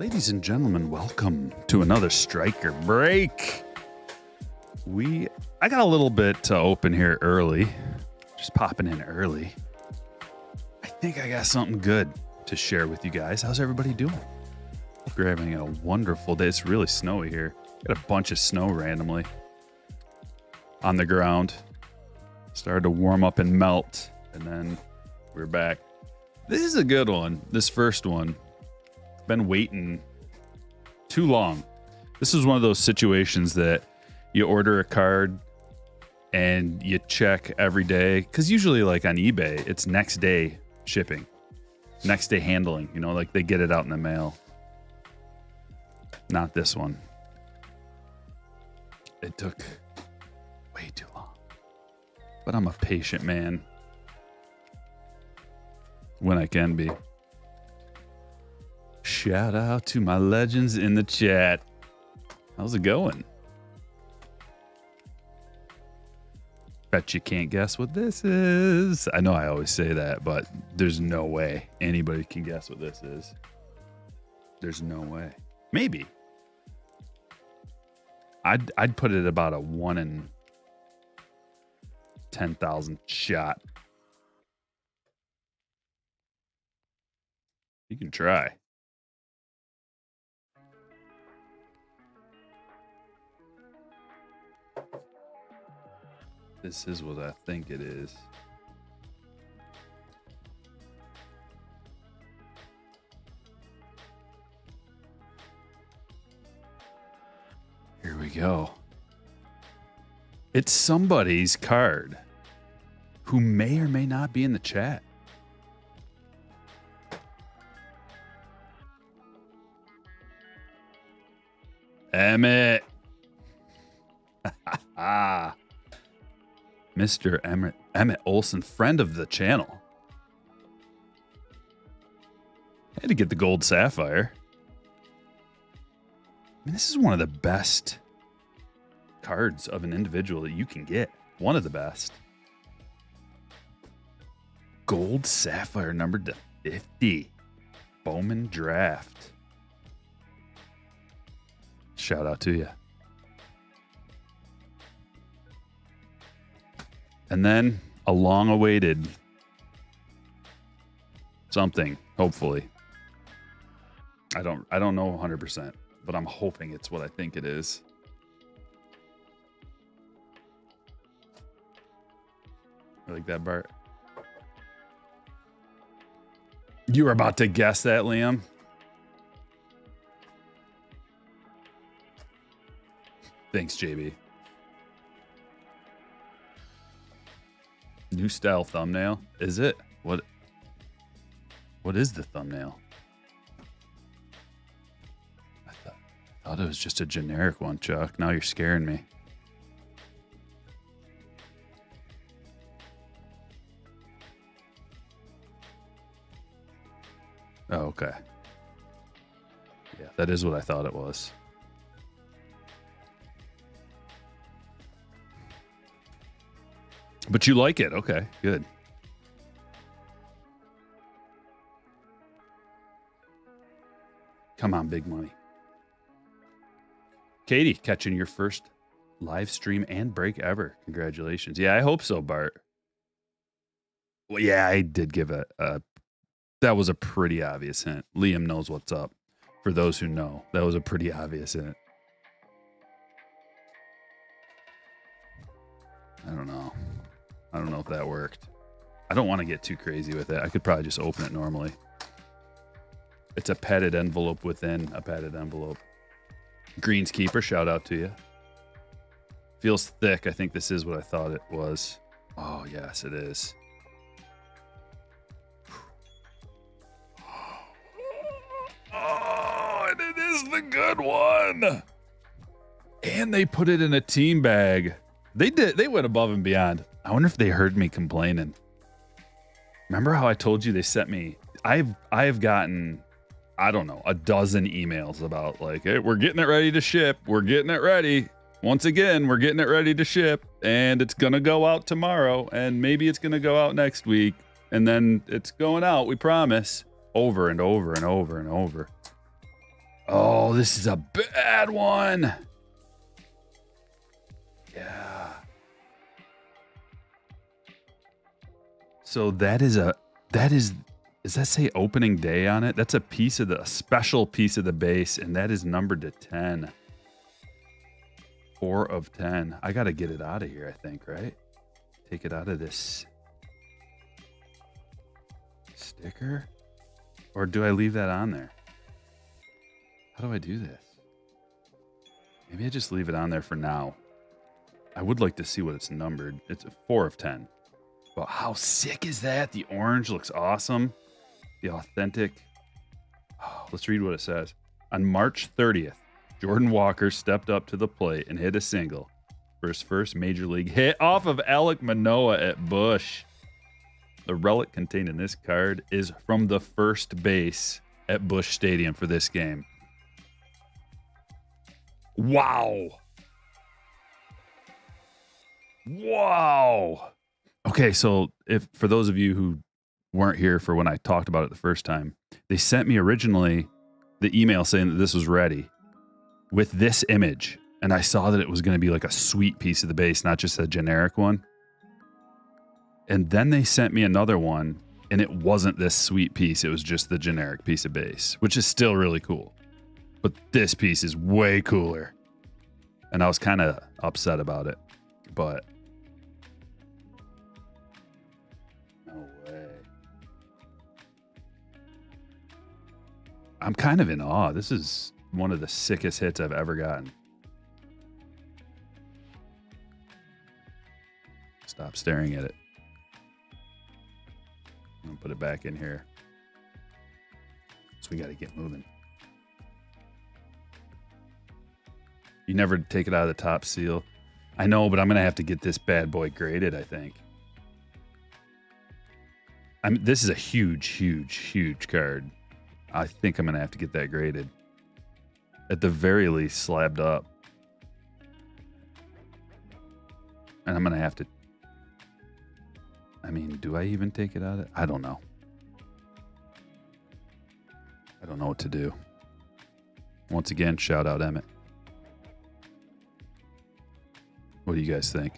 Ladies and gentlemen, welcome to another Striker Break. I got a little bit to open here early. Just popping in early. I think I got something good to share with you guys. How's everybody doing? Hope you're having a wonderful day. It's really snowy here. Got a bunch of snow randomly on the ground. Started to warm up and melt, and then we're back. This is a good one. This first one. Been waiting too long. This is one of those situations that you order a card and you check every day, because usually like on eBay it's next day shipping, next day handling, you know, like they get it out in the mail. Not this one. It took way too long, but I'm a patient man when I can be. Shout out to my legends in the chat. How's it going? Bet you can't guess what this is. I know I always say that, but there's no way anybody can guess what this is. There's no way. Maybe. I'd put it about a 1 in 10,000 shot. You can try. This is what I think it is. Here we go. It's somebody's card who may or may not be in the chat. Emmett. Mr. Emmett Olsen, friend of the channel. Had to get the gold sapphire. I mean, this is one of the best cards of an individual that you can get. One of the best. Gold sapphire numbered to 50. Bowman draft. Shout out to you. And then a long-awaited something, hopefully. I don't know 100%, but I'm hoping it's what I think it is. You like that, Bart? You were about to guess that, Liam? Thanks, JB. New style thumbnail? Is it? What is the thumbnail? I thought it was just a generic one, Chuck. Now you're scaring me. Oh, okay. Yeah, that is what I thought it was. But you like it. Okay, good. Come on, big money. Katie, catching your first live stream and break ever. Congratulations. Yeah, I hope so, Bart. Well, yeah, I did give that was a pretty obvious hint. Liam knows what's up. For those who know, that was a pretty obvious hint. I don't know. I don't know if that worked. I don't want to get too crazy with it. I could probably just open it normally. It's a padded envelope within a padded envelope. Greenskeeper, shout out to you. Feels thick. I think this is what I thought it was. Oh, yes, it is. Oh, and it is the good one. And they put it in a team bag. They did. They went above and beyond. I wonder if they heard me complaining. Remember how I told you they sent me? I've gotten, I don't know, a dozen emails about like, hey, we're getting it ready to ship. We're getting it ready. Once again, we're getting it ready to ship, and it's gonna go out tomorrow, and maybe it's gonna go out next week, and then it's going out. We promise. Over and over and over and over. Oh, this is a bad one. Yeah. So does that say opening day on it? That's a special piece of the base, and that is numbered to 10. 4 of 10. I got to get it out of here, I think, right? Take it out of this sticker? Or do I leave that on there? How do I do this? Maybe I just leave it on there for now. I would like to see what it's numbered. It's a 4 of 10. But how sick is that? The orange looks awesome. The authentic. Oh, let's read what it says. On March 30th, Jordan Walker stepped up to the plate and hit a single for his first major league hit off of Alek Manoah at Busch. The relic contained in this card is from the first base at Busch Stadium for this game. Wow. Wow. Okay, so if for those of you who weren't here for when I talked about it the first time, they sent me originally the email saying that this was ready with this image. And I saw that it was going to be like a sweet piece of the base, not just a generic one. And then they sent me another one, and it wasn't this sweet piece. It was just the generic piece of base, which is still really cool. But this piece is way cooler. And I was kind of upset about it. But no way. I'm kind of in awe. This is one of the sickest hits I've ever gotten. Stop staring at it. I'm going to put it back in here. So we got to get moving. You never take it out of the top seal. I know, but I'm going to have to get this bad boy graded, I think. This is a huge, huge, huge card. I think I'm going to have to get that graded. At the very least, slabbed up. And I'm going to have to... I mean, do I even take it out of... I don't know. I don't know what to do. Once again, shout out Emmett. What do you guys think?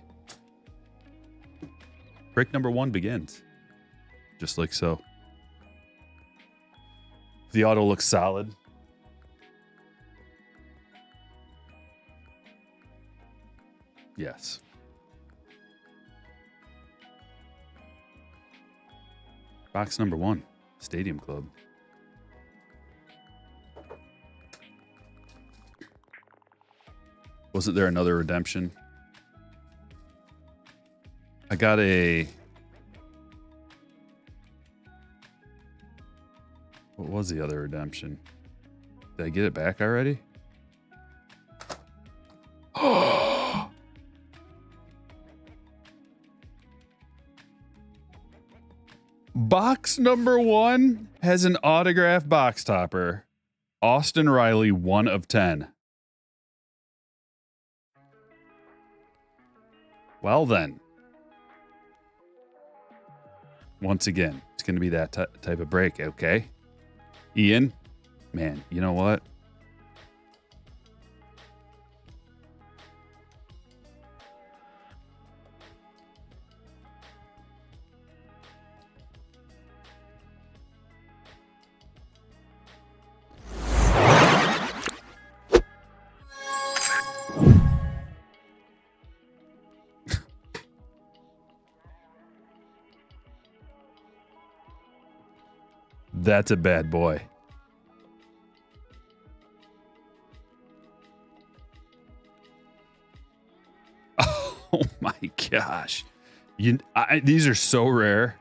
Break number 1 begins. Just like so. The auto looks solid. Yes. Box number 1, Stadium Club. Wasn't there another redemption? I got a... What was the other redemption? Did I get it back already? Box number 1 has an autographed box topper. Austin Riley, 1 of 10. Well then. Once again, it's going to be that type of break, okay? Ian, man, you know what? That's a bad boy. Oh my gosh. These are so rare.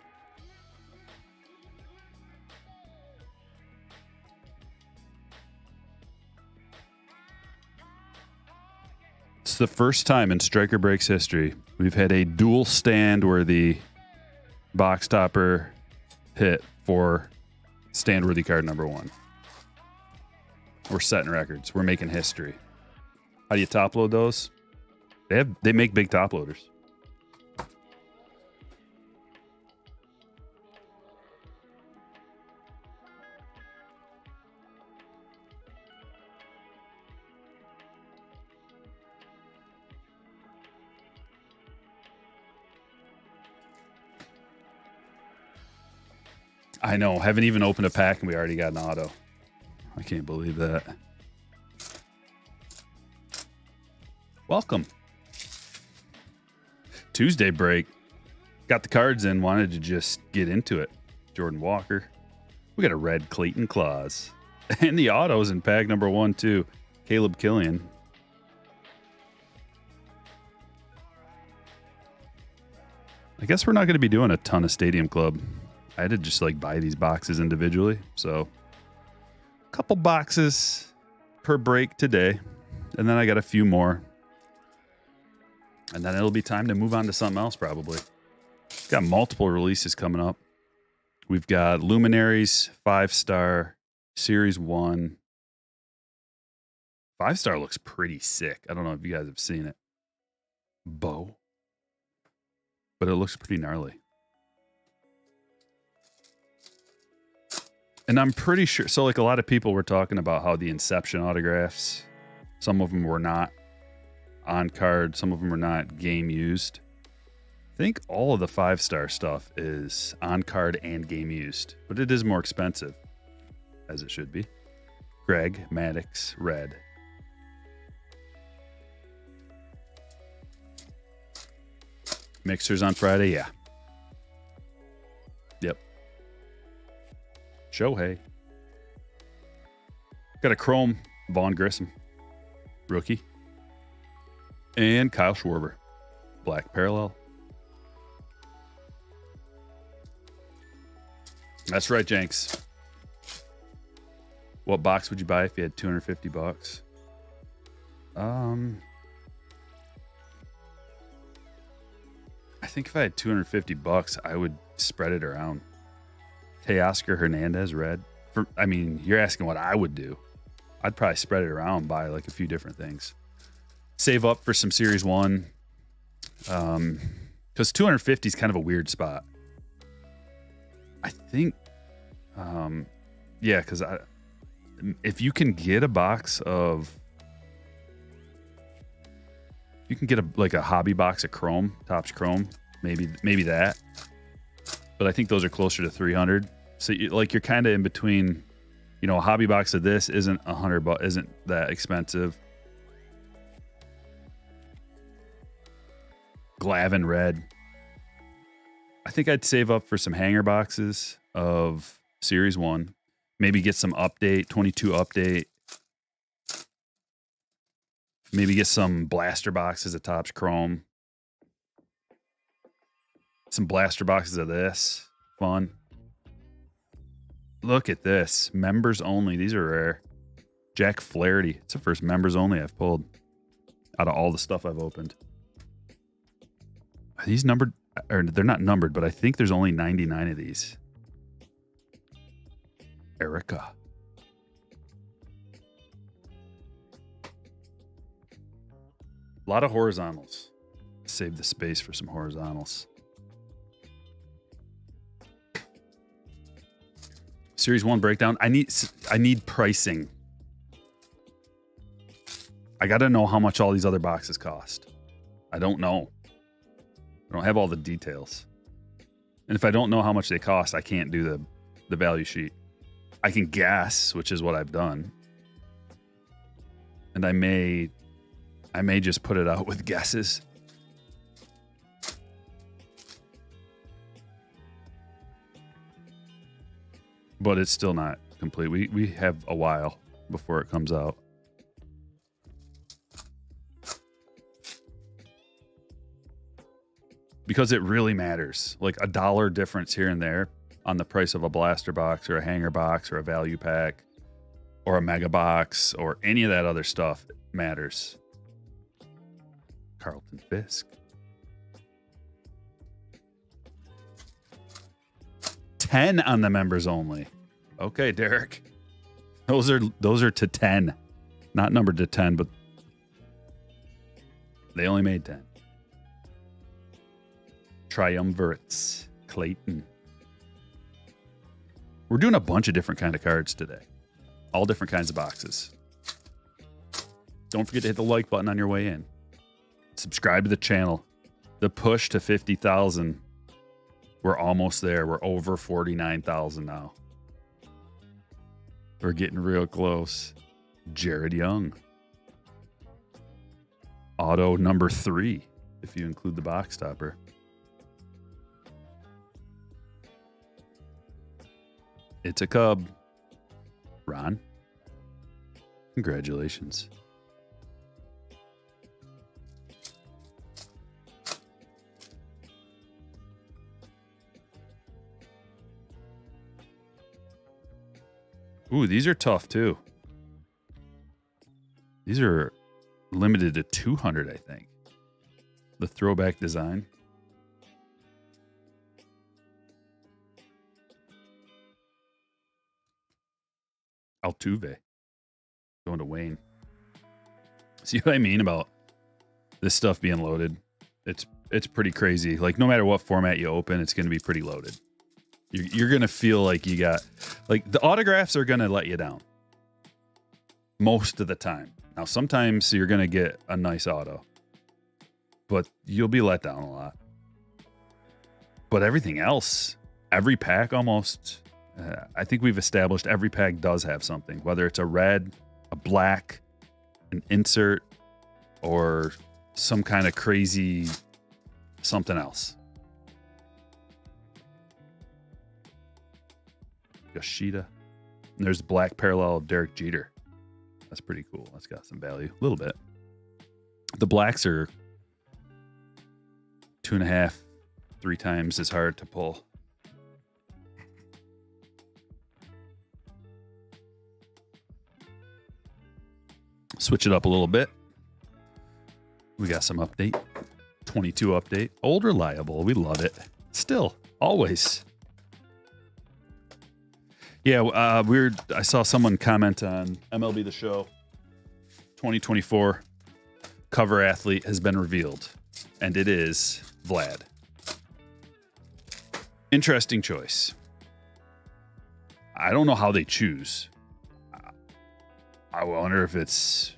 It's the first time in Striker Breaks history we've had a dual stand worthy box topper hit for stand worthy card number 1. We're setting records. We're making history. How do you top load those? They make big top loaders. I know. Haven't even opened a pack and we already got an auto. I can't believe that. Welcome. Tuesday break. Got the cards in. Wanted to just get into it. Jordan Walker. We got a red Clayton Claus. And the autos in pack number 1, too. Caleb Killian. I guess we're not going to be doing a ton of Stadium Club. I had to just like buy these boxes individually. So a couple boxes per break today. And then I got a few more. And then it'll be time to move on to something else probably. Got multiple releases coming up. We've got Luminaries, 5-star, Series 1. 5-star looks pretty sick. I don't know if you guys have seen it. Bow. But it looks pretty gnarly. And I'm pretty sure, so like a lot of people were talking about how the Inception autographs, some of them were not on card, some of them were not game used. I think all of the 5-star stuff is on card and game used, but it is more expensive, as it should be. Greg, Maddox, red. Mixers on Friday, yeah. Yep. Shohei. Got a chrome, Vaughn Grissom, rookie. And Kyle Schwarber, black parallel. That's right, Jenks. What box would you buy if you had $250? I think if I had $250, I would spread it around. Teoscar Hernandez, red. I mean, you're asking what I would do. I'd probably spread it around, buy like a few different things. Save up for some Series 1. Because 250 is kind of a weird spot. I think, yeah, because if you can get a box of, you can get a hobby box of Chrome, Topps Chrome, maybe that. But I think those are closer to 300. So you're kind of in between. You know, a hobby box of this isn't $100, isn't that expensive. Glavin red. I think I'd save up for some hanger boxes of Series 1. Maybe get some update, 22 update. Maybe get some blaster boxes of Topps Chrome. Some blaster boxes of this. Fun. Look at this. Members only. These are rare. Jack Flaherty. It's the first members only I've pulled out of all the stuff I've opened. Are these numbered? Or they're not numbered, but I think there's only 99 of these. Erica. A lot of horizontals. Save the space for some horizontals. Series 1 breakdown. I need pricing. I got to know how much all these other boxes cost. I don't know. I don't have all the details. And if I don't know how much they cost, I can't do the value sheet. I can guess, which is what I've done. And I may just put it out with guesses. But it's still not complete. We have a while before it comes out. Because it really matters. Like $1 difference here and there on the price of a blaster box or a hanger box or a value pack or a mega box or any of that other stuff matters. Carlton Fisk. 10 on the members only. Okay, Derek. Those are to 10. Not numbered to 10, but they only made 10. Triumvirates. Clayton. We're doing a bunch of different kind of cards today. All different kinds of boxes. Don't forget to hit the like button on your way in. Subscribe to the channel. The push to 50,000 We're almost there. We're over 49,000 now. We're getting real close. Jared Young. Auto number 3, if you include the box topper. It's a Cub. Ron, congratulations. Ooh, these are tough too. These are limited to 200, I think. The throwback design. Altuve going to Wayne. See what I mean about this stuff being loaded? It's pretty crazy. Like, no matter what format you open, it's going to be pretty loaded. You're going to feel like you got, like, the autographs are going to let you down most of the time. Now, sometimes you're going to get a nice auto, but you'll be let down a lot. But everything else, every pack almost, I think we've established every pack does have something, whether it's a red, a black, an insert, or some kind of crazy something else. Yoshida. And there's black parallel of Derek Jeter. That's pretty cool. That's got some value. A little bit. The blacks are 2.5, 3 times as hard to pull. Switch it up a little bit. We got some update. 22 update. Old reliable. We love it. Still. Always. Yeah, I saw someone comment on MLB The Show. 2024 cover athlete has been revealed. And it is Vlad. Interesting choice. I don't know how they choose. I wonder if it's...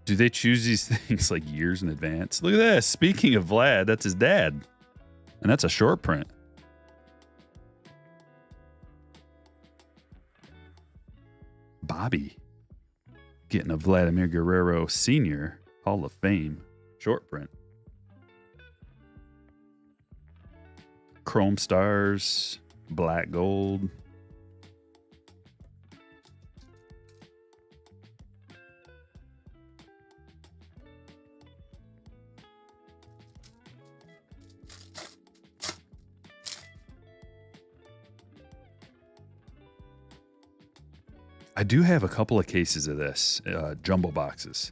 Do they choose these things like years in advance? Look at this. Speaking of Vlad, that's his dad. And that's a short print. Bobby getting a Vladimir Guerrero Sr. Hall of Fame short print. Chrome stars, black gold. I do have a couple of cases of this, jumbo boxes.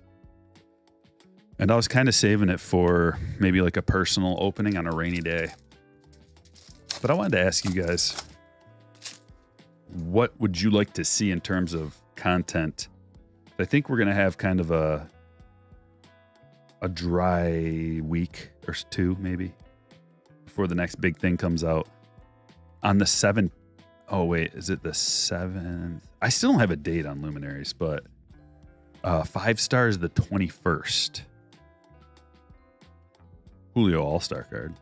And I was kind of saving it for maybe like a personal opening on a rainy day. But I wanted to ask you guys, what would you like to see in terms of content? I think we're going to have kind of a dry week or 2 maybe before the next big thing comes out. On the 7th, oh wait, is it the 7th? I still don't have a date on Luminaries, but 5 stars the 21st. Julio All-Star card.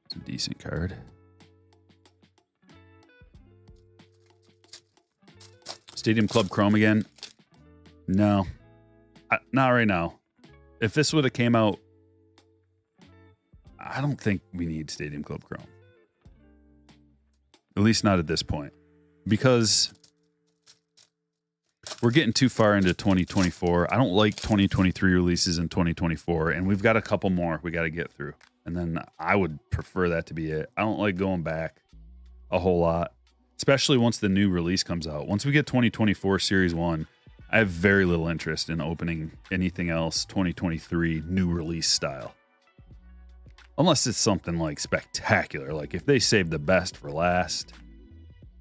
It's a decent card. Stadium Club Chrome again? No. Not right now. If this would have came out, I don't think we need Stadium Club Chrome. At least not at this point. Because we're getting too far into 2024. I don't like 2023 releases in 2024. And we've got a couple more we got to get through. And then I would prefer that to be it. I don't like going back a whole lot. Especially once the new release comes out. Once we get 2024 Series 1, I have very little interest in opening anything else 2023 new release style. Unless it's something like spectacular. Like if they save the best for last,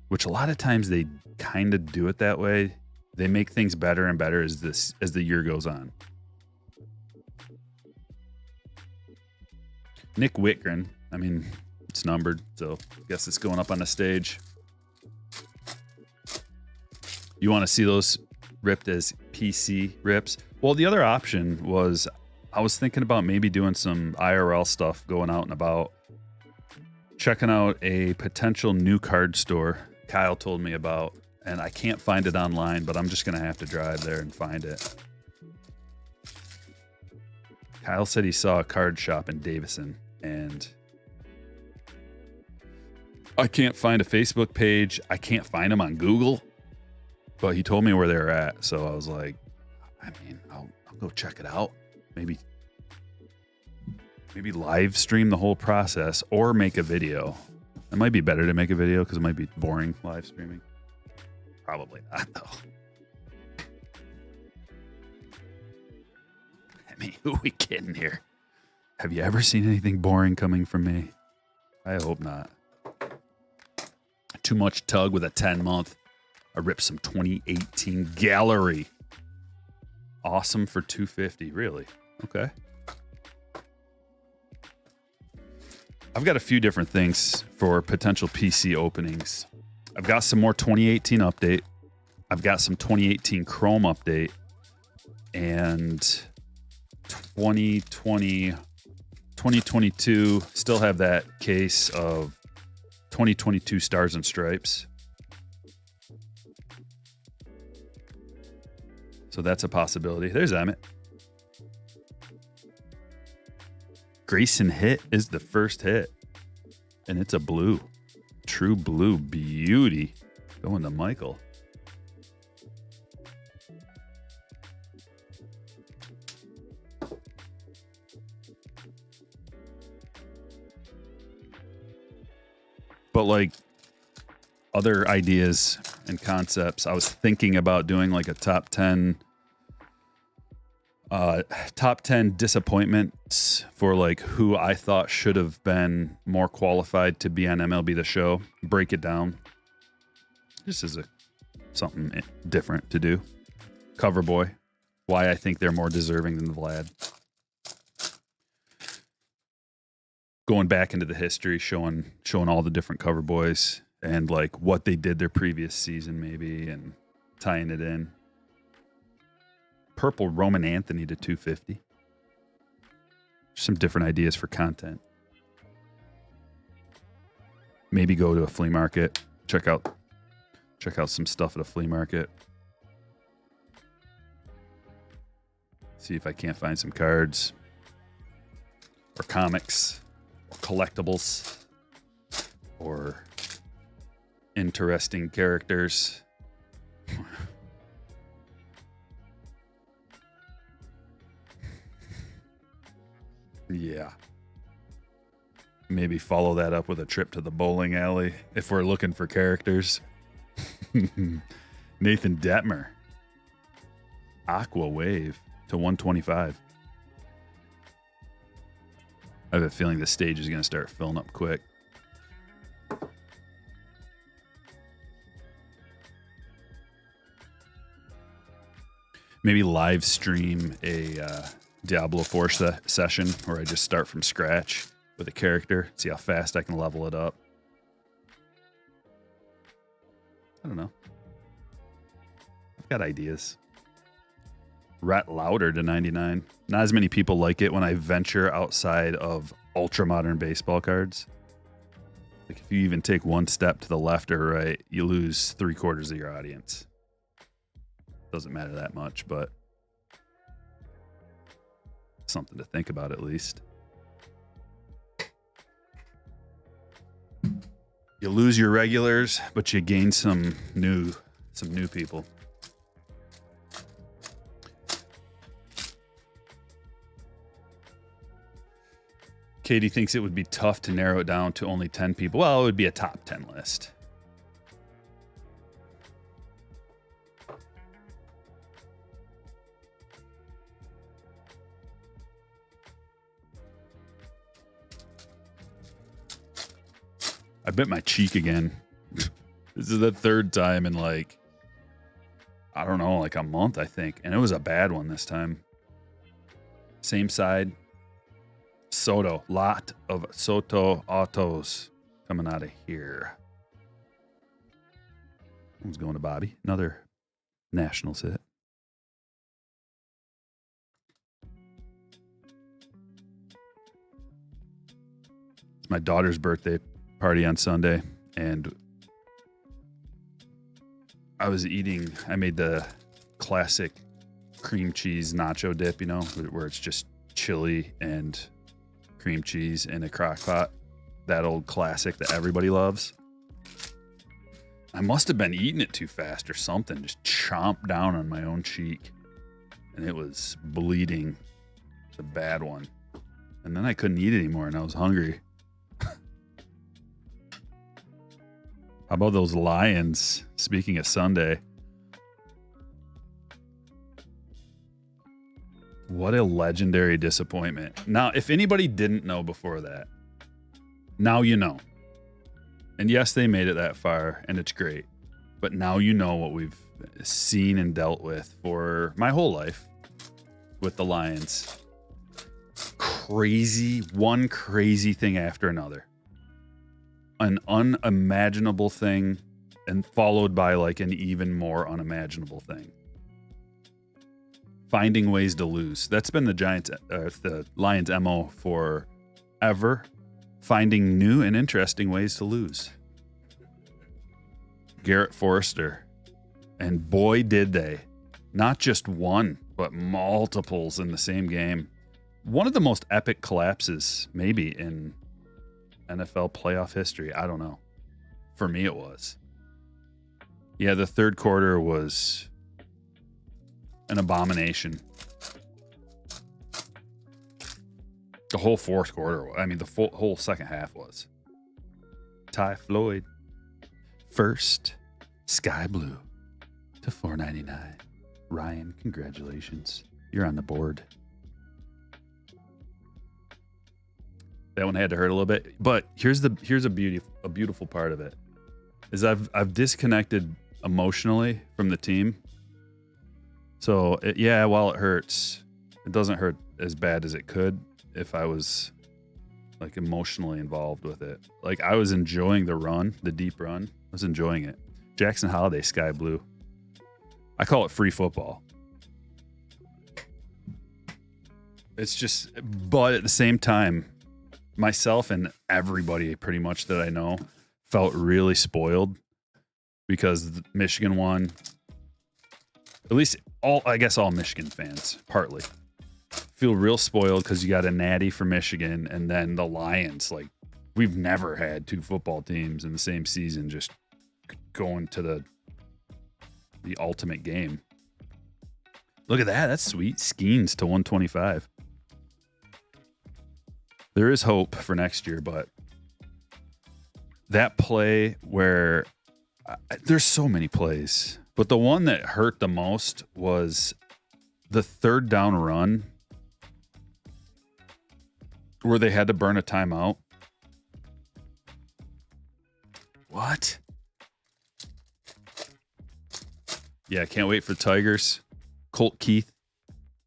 which a lot of times they kind of do it that way. They make things better and better as the year goes on. Nick Whitgren. I mean, it's numbered, so I guess it's going up on the stage. You want to see those ripped as PC rips. Well, the other option was I was thinking about maybe doing some IRL stuff, going out and about, checking out a potential new card store Kyle told me about, and I can't find it online, but I'm just going to have to drive there and find it. Kyle said he saw a card shop in Davison, and I can't find a Facebook page. I can't find them on Google, but he told me where they're at. So I was like, I mean, I'll go check it out. Maybe live stream the whole process or make a video. It might be better to make a video because it might be boring live streaming. Probably not, though. I mean, who are we kidding here? Have you ever seen anything boring coming from me? I hope not. Too much tug with a 10-month. I ripped some 2018 gallery. Awesome for $250, really. Okay. I've got a few different things for potential PC openings. I've got some more 2018 update. I've got some 2018 Chrome update. And 2022, still have that case of 2022 Stars and Stripes. So that's a possibility. There's Emmett. Grayson hit is the first hit. And it's a blue. True blue beauty. Going to Michael. But like other ideas and concepts, I was thinking about doing like a top 10 disappointments for like who I thought should have been more qualified to be on MLB The Show. Break it down. This is something different to do. Cover boy. Why I think they're more deserving than Vlad. Going back into the history, showing all the different cover boys and like what they did their previous season maybe, and tying it in. Purple Roman Anthony to 250. Some different ideas for content. Maybe go to a flea market. Check out some stuff at a flea market. See if I can't find some cards or comics or collectibles or interesting characters. Yeah. Maybe follow that up with a trip to the bowling alley if we're looking for characters. Nathan Detmer. Aqua Wave to 125. I have a feeling the stage is going to start filling up quick. Maybe live stream a Diablo 4 session where I just start from scratch with a character, see how fast I can level it up. I don't know. I've got ideas. Rat Louder to 99. Not as many people like it when I venture outside of ultra modern baseball cards. Like if you even take one step to the left or right, you lose 3/4 of your audience. Doesn't matter that much, but something to think about at least. You lose your regulars, but you gain some new people. Katie thinks it would be tough to narrow it down to only 10 people. Well, it would be a top 10 list. I bit my cheek again. This is the third time in like, I don't know, like a month, I think. And it was a bad one this time. Same side. Soto. Lot of Soto autos coming out of here. One's going to Bobby. Another Nationals hit. my daughter's birthday party on Sunday, and I made the classic cream cheese nacho dip, where it's just chili and cream cheese in a crock pot. That old classic that everybody loves. I must have been eating it too fast or something. Just chomped down on my own cheek. And it was bleeding. It's a bad one. And then I couldn't eat anymore and I was hungry. How about those Lions? Speaking of Sunday. What a legendary disappointment. Now, if anybody didn't know before that, now you know. And yes, they made it that far, and it's great. But now you know what we've seen and dealt with for my whole life with the Lions. One crazy thing after another. An unimaginable thing, and followed by like an even more unimaginable thing. Finding ways to lose. That's been the Lions' MO forever. Finding new and interesting ways to lose. Garrett Forrester. And boy, did they. Not just one, but multiples in the same game. One of the most epic collapses, maybe, in NFL playoff history. I don't know. For me, it was. Yeah, the third quarter was an abomination. The whole fourth quarter, the whole second half was. Ty Floyd. First, Sky Blue to $4.99. Ryan, congratulations. You're on the board. That one had to hurt a little bit. But here's a beautiful part of it. Is I've disconnected emotionally from the team. So, while it hurts, it doesn't hurt as bad as it could if I was like emotionally involved with it. Like I was enjoying the run, the deep run. I was enjoying it. Jackson Holiday, Sky Blue. I call it free football. It's just, but at the same time, myself and everybody pretty much that I know felt really spoiled because Michigan won. At least all Michigan fans, partly, feel real spoiled because you got a natty for Michigan and then the Lions. Like, we've never had two football teams in the same season just going to the ultimate game. Look at that. That's sweet. Skeens to 125. There is hope for next year, but that play where there's so many plays, but the one that hurt the most was the third down run where they had to burn a timeout. What? Yeah, can't wait for Tigers. Colt Keith,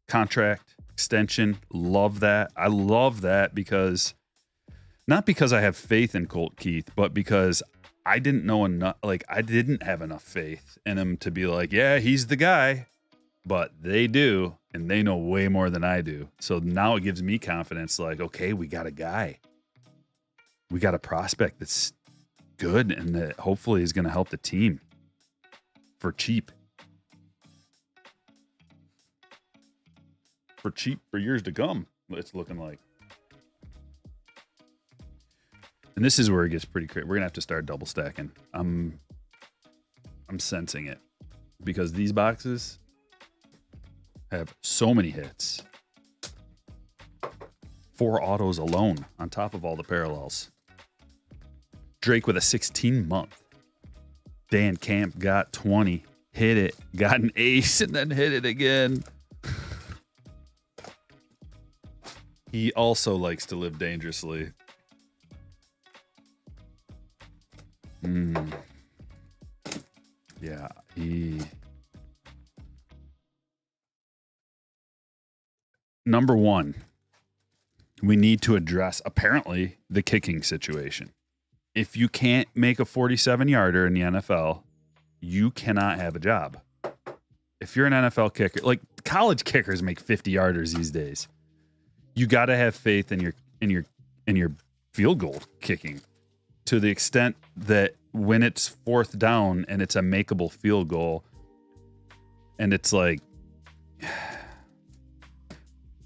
contract extension. Love that. I love that because, not because I have faith in Colt Keith, but because I didn't know enough. Like, I didn't have enough faith in him to be like, yeah, he's the guy. But they do, and they know way more than I do. So now it gives me confidence, like, okay, we got a guy. We got a prospect that's good and that hopefully is going to help the team for cheap. For cheap for years to come, it's looking like. And this is where it gets pretty crazy. We're going to have to start double stacking. I'm sensing it because these boxes have so many hits. 4 autos alone on top of all the parallels. Drake with a 16-month. Dan Camp got 20, hit it, got an ace, and then hit it again. He also likes to live dangerously. Yeah, Number one, we need to address, apparently, the kicking situation. If you can't make a 47-yarder in the NFL, you cannot have a job. If you're an NFL kicker, like college kickers make 50-yarders these days. You got to have faith in your field goal kicking to the extent that when it's fourth down and it's a makeable field goal and it's like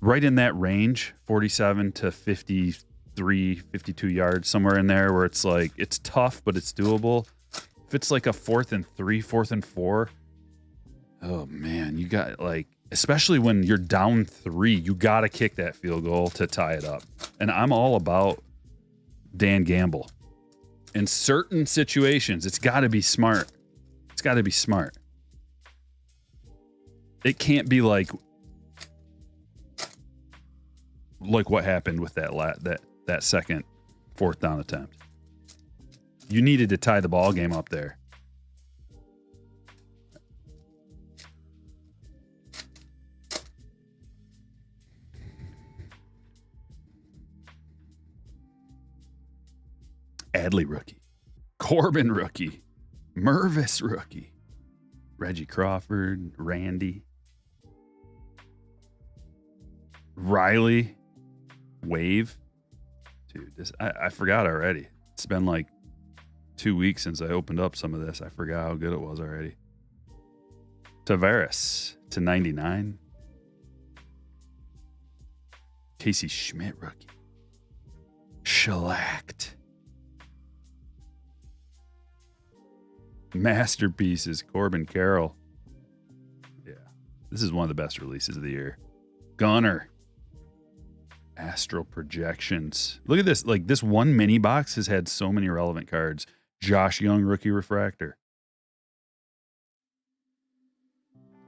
right in that range, 47 to 53, 52 yards, somewhere in there where it's like, it's tough, but it's doable. If it's like a 4th and 3, 4th and 4, oh man, you got like, especially when you're down 3, you got to kick that field goal to tie it up. And I'm all about Dan Gamble. In certain situations, it's got to be smart. It's got to be smart. It can't be like what happened with that second 4th down attempt. You needed to tie the ball game up there. Adley rookie, Corbin rookie, Mervis rookie, Reggie Crawford, Randy, Riley, Wave. Dude, this I forgot already. It's been like 2 weeks since I opened up some of this. I forgot how good it was already. Tavares to 99. Casey Schmidt rookie. Shellacked. Masterpieces, Corbin Carroll. Yeah, this is one of the best releases of the year. Gunner. Astral Projections. Look at this. Like, this one mini box has had so many relevant cards. Josh Young, rookie refractor.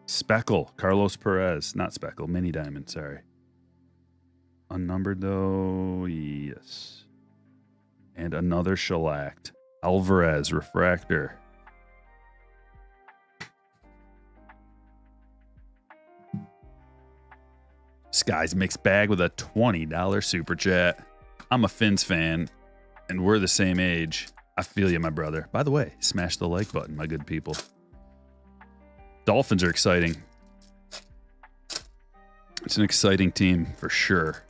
Speckle, Carlos Perez. Not Speckle, mini diamond, sorry. Unnumbered, though. Yes. And another shellacked. Alvarez, refractor. Sky's mixed bag with a $20 super chat. I'm a Finns fan, and we're the same age. I feel you, my brother. By the way, smash the like button, my good people. Dolphins are exciting. It's an exciting team for sure.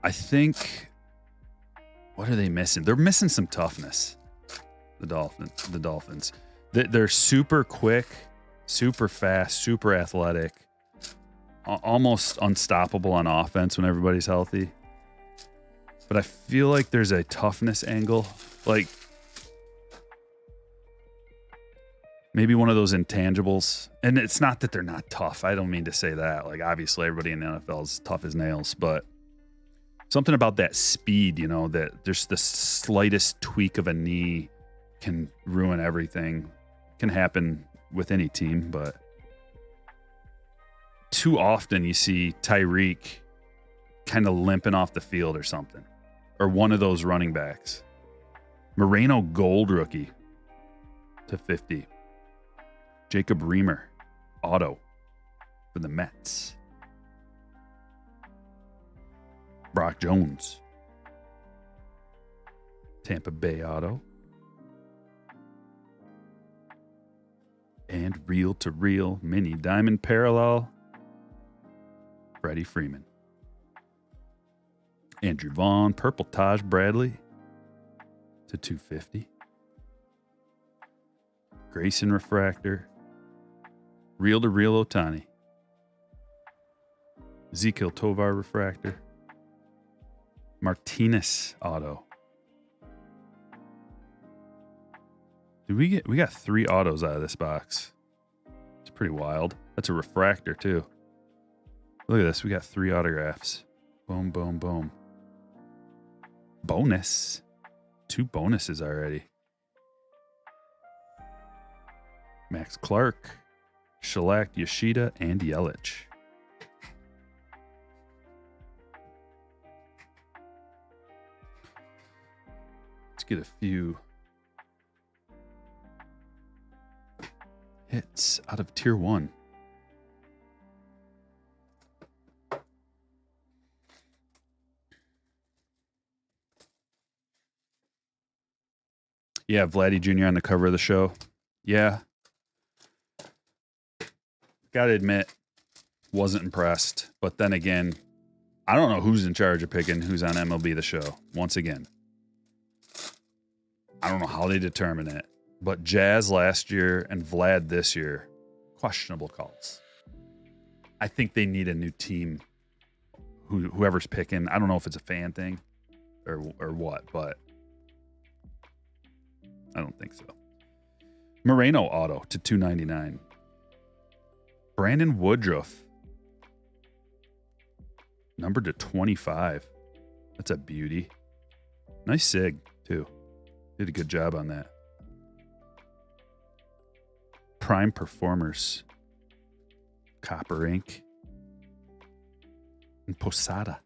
I think, what are they missing? They're missing some toughness. The Dolphins. They're super quick, super fast, super athletic. Almost unstoppable on offense when everybody's healthy. But I feel like there's a toughness angle. Like, maybe one of those intangibles. And it's not that they're not tough. I don't mean to say that. Like, obviously, everybody in the NFL is tough as nails. But something about that speed, you know, that there's the slightest tweak of a knee can ruin everything. Can happen with any team, but too often you see Tyreek kind of limping off the field or something, or one of those running backs. Moreno gold rookie to 50. Jacob Reamer auto for the Mets. Brock Jones Tampa Bay auto. And reel to reel mini diamond parallel Freddie Freeman. Andrew Vaughn, purple Taj Bradley to 250. Grayson refractor. Reel to reel Otani. Ezekiel Tovar refractor. Martinez auto. We got 3 autos out of this box. It's pretty wild. That's a refractor too. Look at this. We got 3 autographs. Boom, boom, boom. Bonus. 2 bonuses already. Max Clark, Shellac, Yoshida, and Yelich. Let's get a few hits out of Tier 1. Yeah, Vladdy Jr. on the cover of the show. Yeah. Gotta admit, wasn't impressed. But then again, I don't know who's in charge of picking who's on MLB The Show. Once again, I don't know how they determine it, but Jazz last year and Vlad this year, questionable calls. I think they need a new team. Whoever's picking, I don't know if it's a fan thing or what, but I don't think so. Moreno auto to $299. Brandon Woodruff, numbered to 25. That's a beauty. Nice sig, too. Did a good job on that. Prime Performers. Copper ink. And Posada.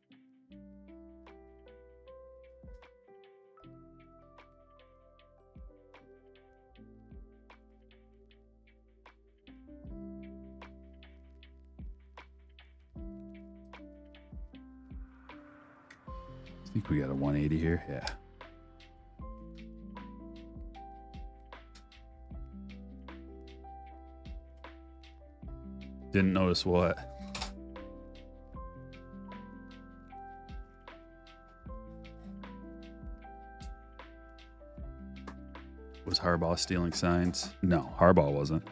I think we got a 180 here. Yeah. Didn't notice what. Was Harbaugh stealing signs? No, Harbaugh wasn't.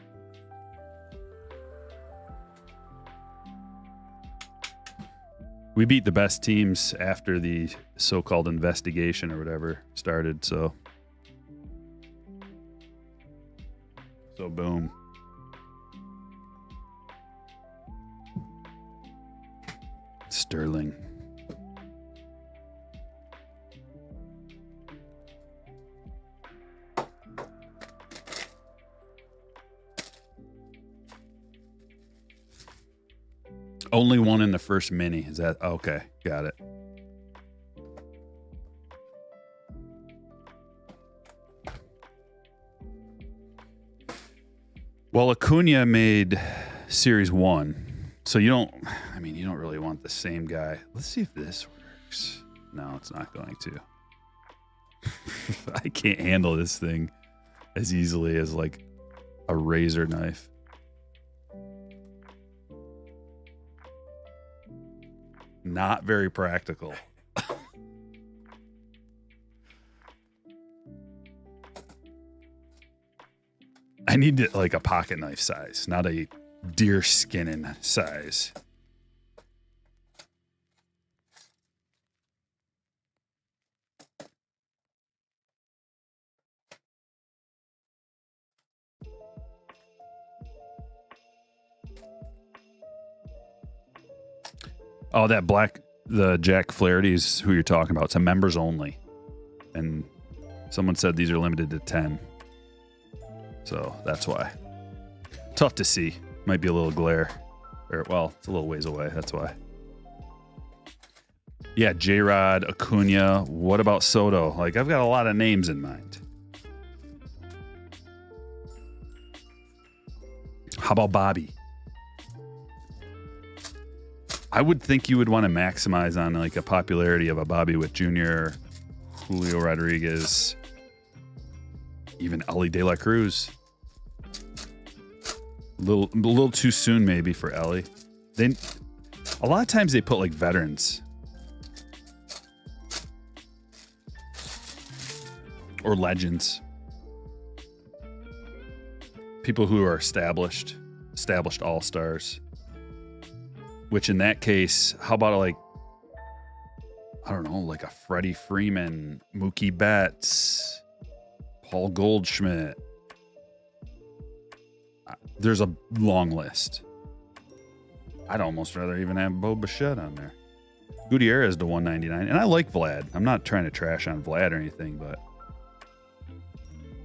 We beat the best teams after the so-called investigation or whatever started, so boom. Sterling. Only one in the first mini. Is that okay? Got it. Well, Acuna made Series 1. So you don't really want the same guy. Let's see if this works. No, it's not going to. I can't handle this thing as easily as like a razor knife. Not very practical. I need it like a pocket knife size, not a deer skinning size. Oh, that the Jack Flaherty's who you're talking about. It's a members only. And someone said these are limited to 10. So that's why. Tough to see. Might be a little glare. Or, well, it's a little ways away. That's why. Yeah, J-Rod, Acuna. What about Soto? Like, I've got a lot of names in mind. How about Bobby? I would think you would want to maximize on like a popularity of a Bobby Witt Jr., Julio Rodriguez, even Ellie De La Cruz. A little too soon maybe for Ellie. A lot of times they put like veterans or legends, people who are established all-stars. Which in that case, how about like, I don't know, like a Freddie Freeman, Mookie Betts, Paul Goldschmidt. There's a long list. I'd almost rather even have Bo Bichette on there. Gutierrez to 199. And I like Vlad. I'm not trying to trash on Vlad or anything, but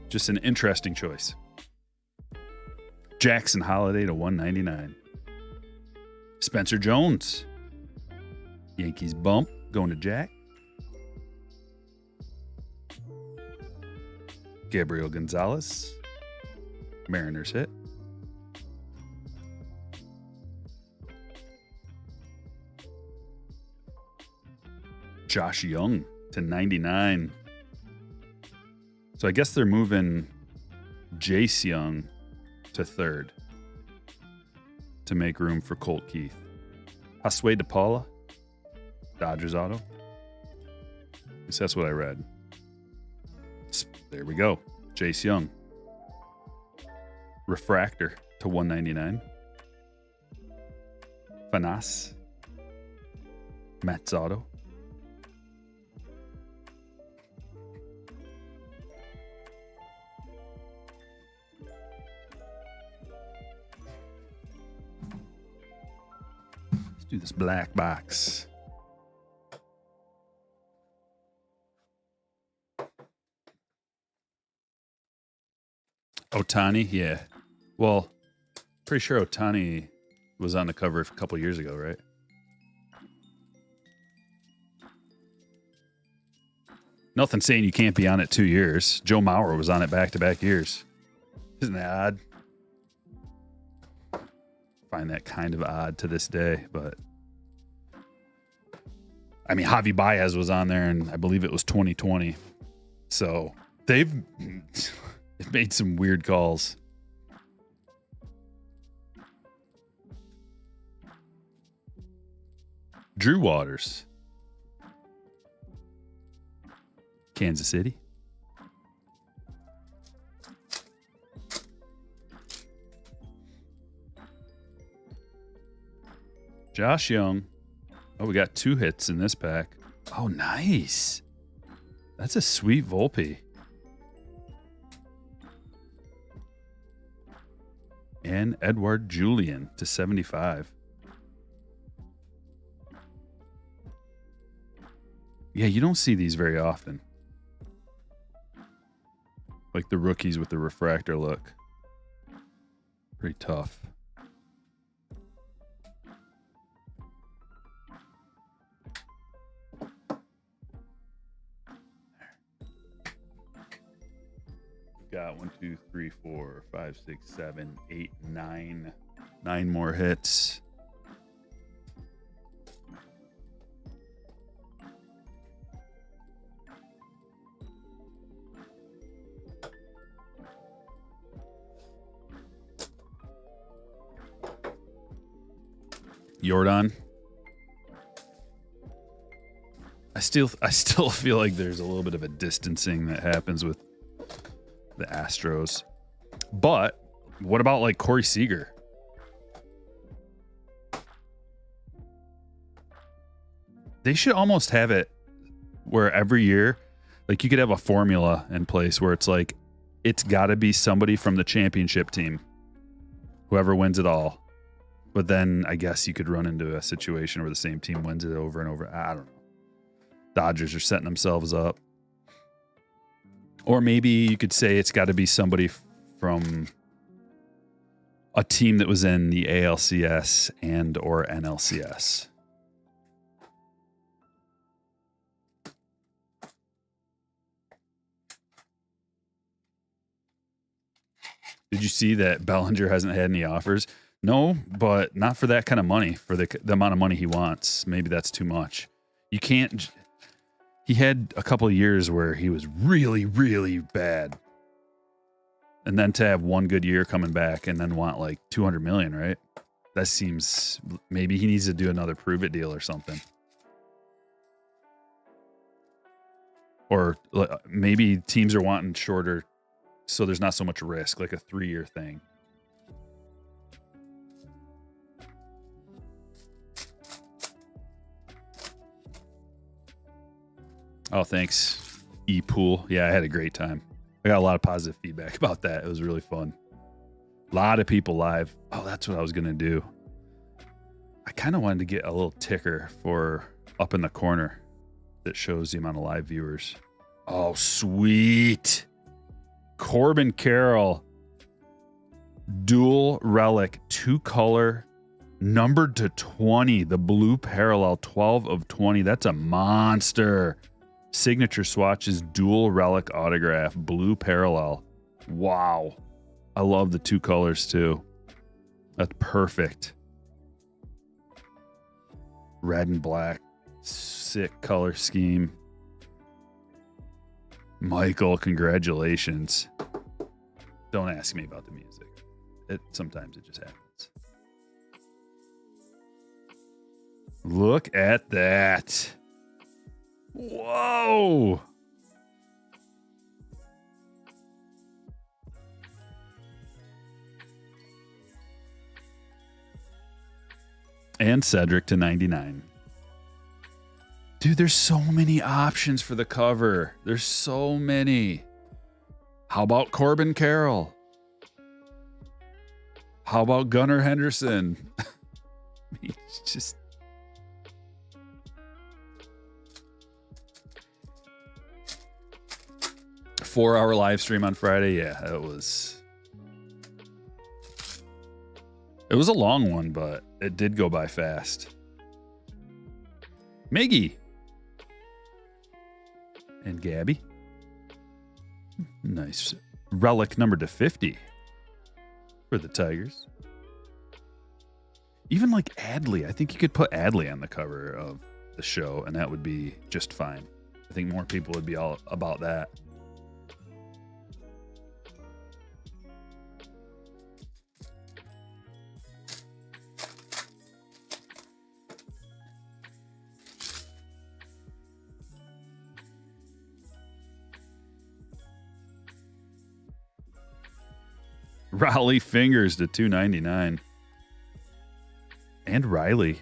just an interesting choice. Jackson Holiday to 199. Spencer Jones. Yankees bump. Going to Jack. Gabriel Gonzalez. Mariners hit. Josh Young to 99. So I guess they're moving Jace Young to third to make room for Colt Keith. Josue De Paula Dodgers auto. At least that's what I read. There we go. Chase Young. Refractor to 199. Fanas. Mets auto. Let's do this black box. Ohtani, yeah. Well, pretty sure Ohtani was on the cover a couple years ago, right? Nothing saying you can't be on it 2 years. Joe Mauer was on it back-to-back years. Isn't that odd? Find that kind of odd to this day, but I mean, Javi Baez was on there, and I believe it was 2020. So they've made some weird calls. Drew Waters. Kansas City. Josh Young. Oh, we got 2 hits in this pack. Oh, nice. That's a sweet Volpe. And Edward Julian to 75. Yeah, you don't see these very often. Like the rookies with the refractor look. Pretty tough. Got 1, 2, 3, 4, 5, 6, 7, 8, 9. 9 more hits. Jordan. I still feel like there's a little bit of a distancing that happens with the Astros. But what about like Corey Seager? They should almost have it where every year, like you could have a formula in place where it's like, it's got to be somebody from the championship team, whoever wins it all. But then I guess you could run into a situation where the same team wins it over and over. I don't know. Dodgers are setting themselves up. Or maybe you could say it's got to be somebody from a team that was in the ALCS and or NLCS. Did you see that Bellinger hasn't had any offers? No, but not for that kind of money, for the amount of money he wants. Maybe that's too much. You can't. He had a couple of years where he was really, really bad. And then to have one good year coming back and then want like $200 million, right? That seems, maybe he needs to do another prove it deal or something. Or maybe teams are wanting shorter so there's not so much risk, like a 3-year thing. Oh, thanks, E-Pool. Yeah, I had a great time. I got a lot of positive feedback about that. It was really fun. A lot of people live. Oh, that's what I was going to do. I kind of wanted to get a little ticker for up in the corner that shows the amount of live viewers. Oh, sweet. Corbin Carroll. Dual relic. 2-color. Numbered to 20. The blue parallel. 12 of 20. That's a monster. Signature swatches, dual relic autograph, blue parallel. Wow. I love the 2 colors too. That's perfect. Red and black. Sick color scheme. Michael, congratulations. Don't ask me about the music. Sometimes it just happens. Look at that. Whoa. And Cedric to 99. Dude, there's so many options for the cover. There's so many. How about Corbin Carroll? How about Gunnar Henderson? He's just... a 4-hour live stream on Friday. Yeah, it was a long one, but it did go by fast. Miggy. And Gabby. Nice. Relic number to 50 for the Tigers. Even like Adley. I think you could put Adley on the cover of the show, and that would be just fine. I think more people would be all about that. Raleigh Fingers to 299. And Riley.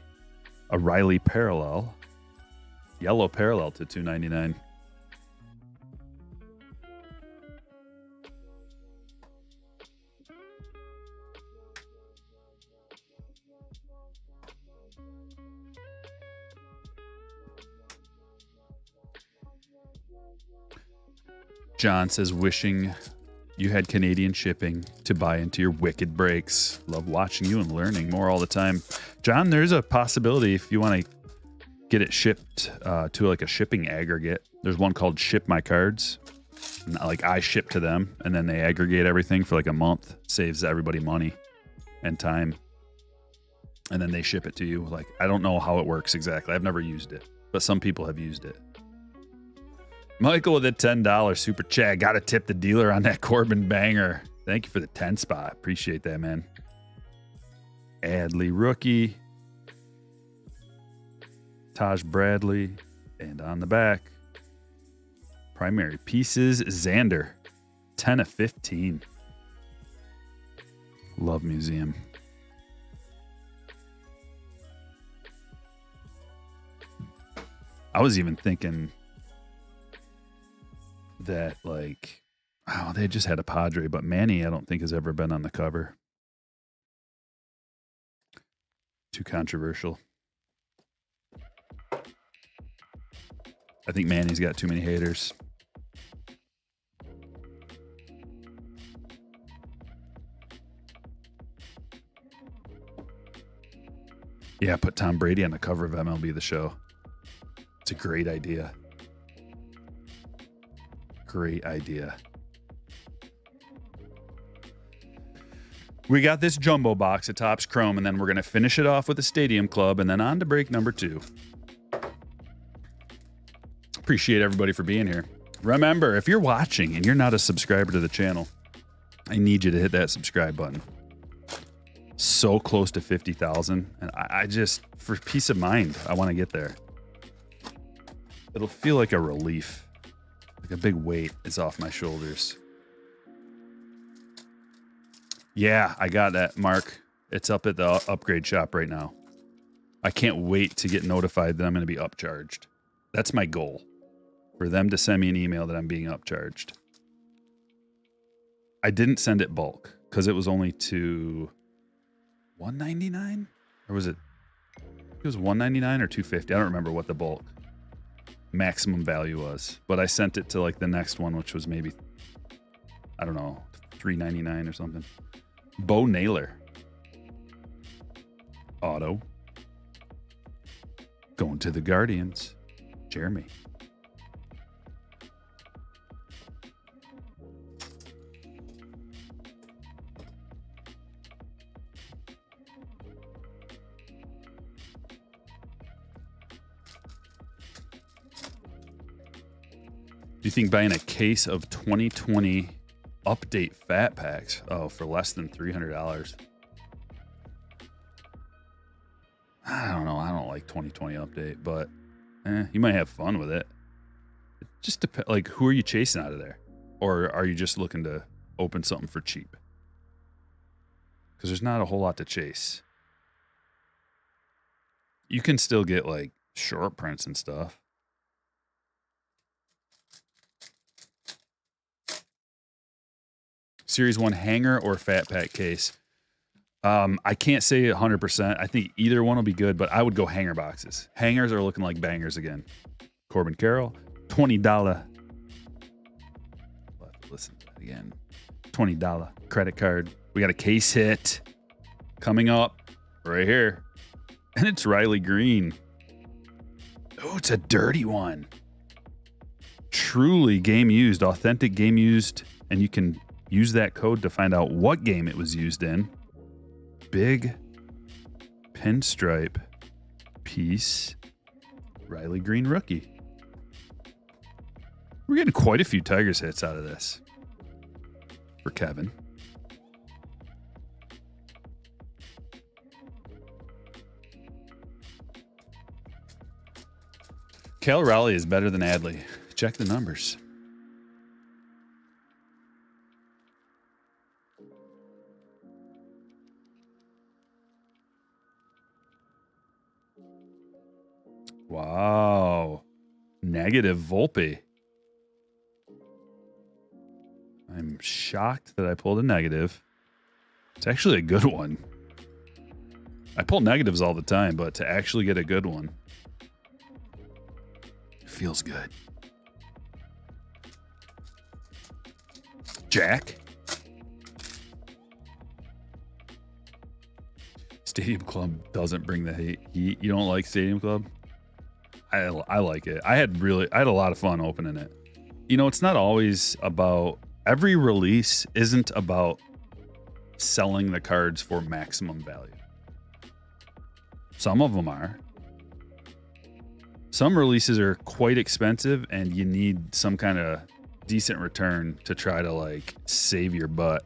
A Riley parallel. Yellow parallel to 299. John says, wishing you had Canadian shipping to buy into your wicked breaks. Love watching you and learning more all the time. John, there's a possibility if you want to get it shipped to like a shipping aggregate. There's one called Ship My Cards. Like I ship to them and then they aggregate everything for like a month. Saves everybody money and time. And then they ship it to you. Like, I don't know how it works exactly. I've never used it, but some people have used it. Michael with a $10 super chat. Got to tip the dealer on that Corbin banger. Thank you for the 10 spot. Appreciate that, man. Adley rookie. Taj Bradley. And on the back, primary pieces, Xander. 10 of 15. Love Museum. I was even thinking that, like, oh, they just had a Padre, but Manny, I don't think has ever been on the cover. Too controversial. I think Manny's got too many haters. Yeah, put Tom Brady on the cover of MLB The Show. It's a great idea. Great idea. We got this jumbo box at Topps Chrome, and then we're going to finish it off with a Stadium Club, and then on to break number 2. Appreciate everybody for being here. Remember, if you're watching and you're not a subscriber to the channel, I need you to hit that subscribe button. So close to 50,000, and I just, for peace of mind, I want to get there. It'll feel like a relief. Like a big weight is off my shoulders. Yeah, I got that, Mark. It's up at the upgrade shop right now. I can't wait to get notified that I'm going to be upcharged. That's my goal. For them to send me an email that I'm being upcharged. I didn't send it bulk because it was only to $199? Or was it? It was $199 or $250. I don't remember what the bulk maximum value was, but I sent it to like the next one, which was maybe, I don't know, $3.99 or something. Bo Naylor auto going to the Guardians. Jeremy. Do you think buying a case of 2020 update fat packs, for less than $300? I don't know. I don't like 2020 update, but you might have fun with it. It just depends. Like, who are you chasing out of there? Or are you just looking to open something for cheap? Because there's not a whole lot to chase. You can still get like short prints and stuff. Series 1 hanger or fat pack case. I can't say 100%. I think either one will be good, but I would go hanger boxes. Hangers are looking like bangers again. Corbin Carroll, $20. We'll have to listen to that again. $20 credit card. We got a case hit coming up right here. And it's Riley Green. Oh, it's a dirty one. Truly game used, authentic game used. And you can use that code to find out what game it was used in. Big pinstripe piece. Riley Green rookie. We're getting quite a few Tigers hits out of this for Kevin. Cal Raleigh is better than Adley. Check the numbers. Wow. Negative Volpe. I'm shocked that I pulled a negative. It's actually a good one. I pull negatives all the time, but to actually get a good one feels good. Jack. Stadium Club doesn't bring the heat. You don't like Stadium Club? I like it. I had a lot of fun opening it. You know, it's not always about, every release isn't about selling the cards for maximum value. Some of them are. Some releases are quite expensive and you need some kind of decent return to try to like save your butt.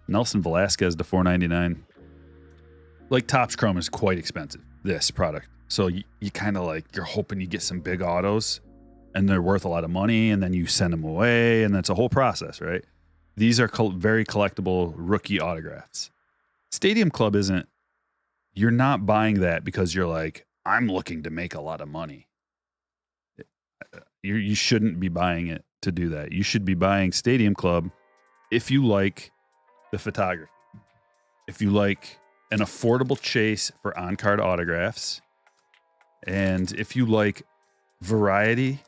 Nelson Velasquez to $4.99. Like Topps Chrome is quite expensive, this product. So you kind of like, you're hoping you get some big autos and they're worth a lot of money and then you send them away and that's a whole process, right? These are very collectible rookie autographs. Stadium Club isn't, you're not buying that because you're like, I'm looking to make a lot of money. You shouldn't be buying it to do that. You should be buying Stadium Club if you like the photography. If you like an affordable chase for on-card autographs. And if you like variety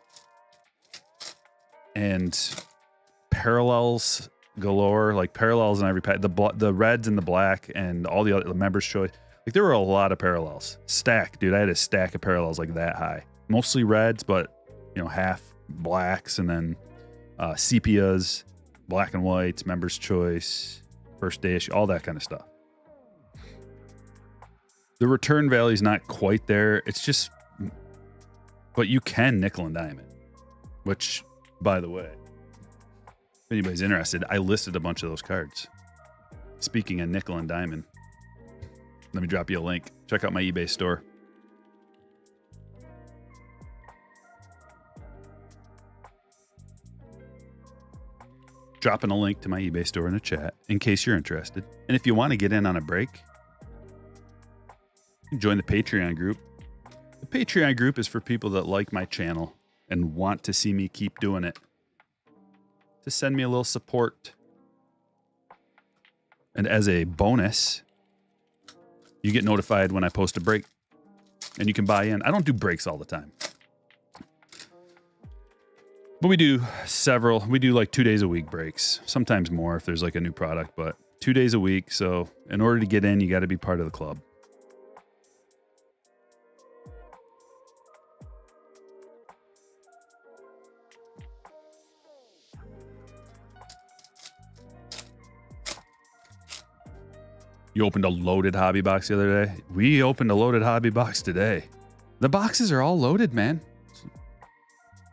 and parallels galore, like parallels in every pack, the reds and the black and all the other members' choice. Like there were a lot of parallels. Stack, dude. I had a stack of parallels like that high. Mostly reds, but you know, half blacks and then sepias, black and whites, members' choice, first day issue, all that kind of stuff. The return value is not quite there. It's just, but you can nickel and dime it, which, by the way, if anybody's interested, I listed a bunch of those cards. Speaking of nickel and diamond, let me drop you a link. Check out my eBay store. Dropping a link to my eBay store in the chat in case you're interested. And if you want to get in on a break, join the Patreon group. The Patreon group is for people that like my channel and want to see me keep doing it. To send me a little support. And as a bonus, you get notified when I post a break. And you can buy in. I don't do breaks all the time. But we do several. We do like 2 days a week breaks. Sometimes more if there's like a new product. But 2 days a week. So in order to get in, you got to be part of the club. You opened a loaded hobby box the other day. We opened a loaded hobby box today. The boxes are all loaded, man.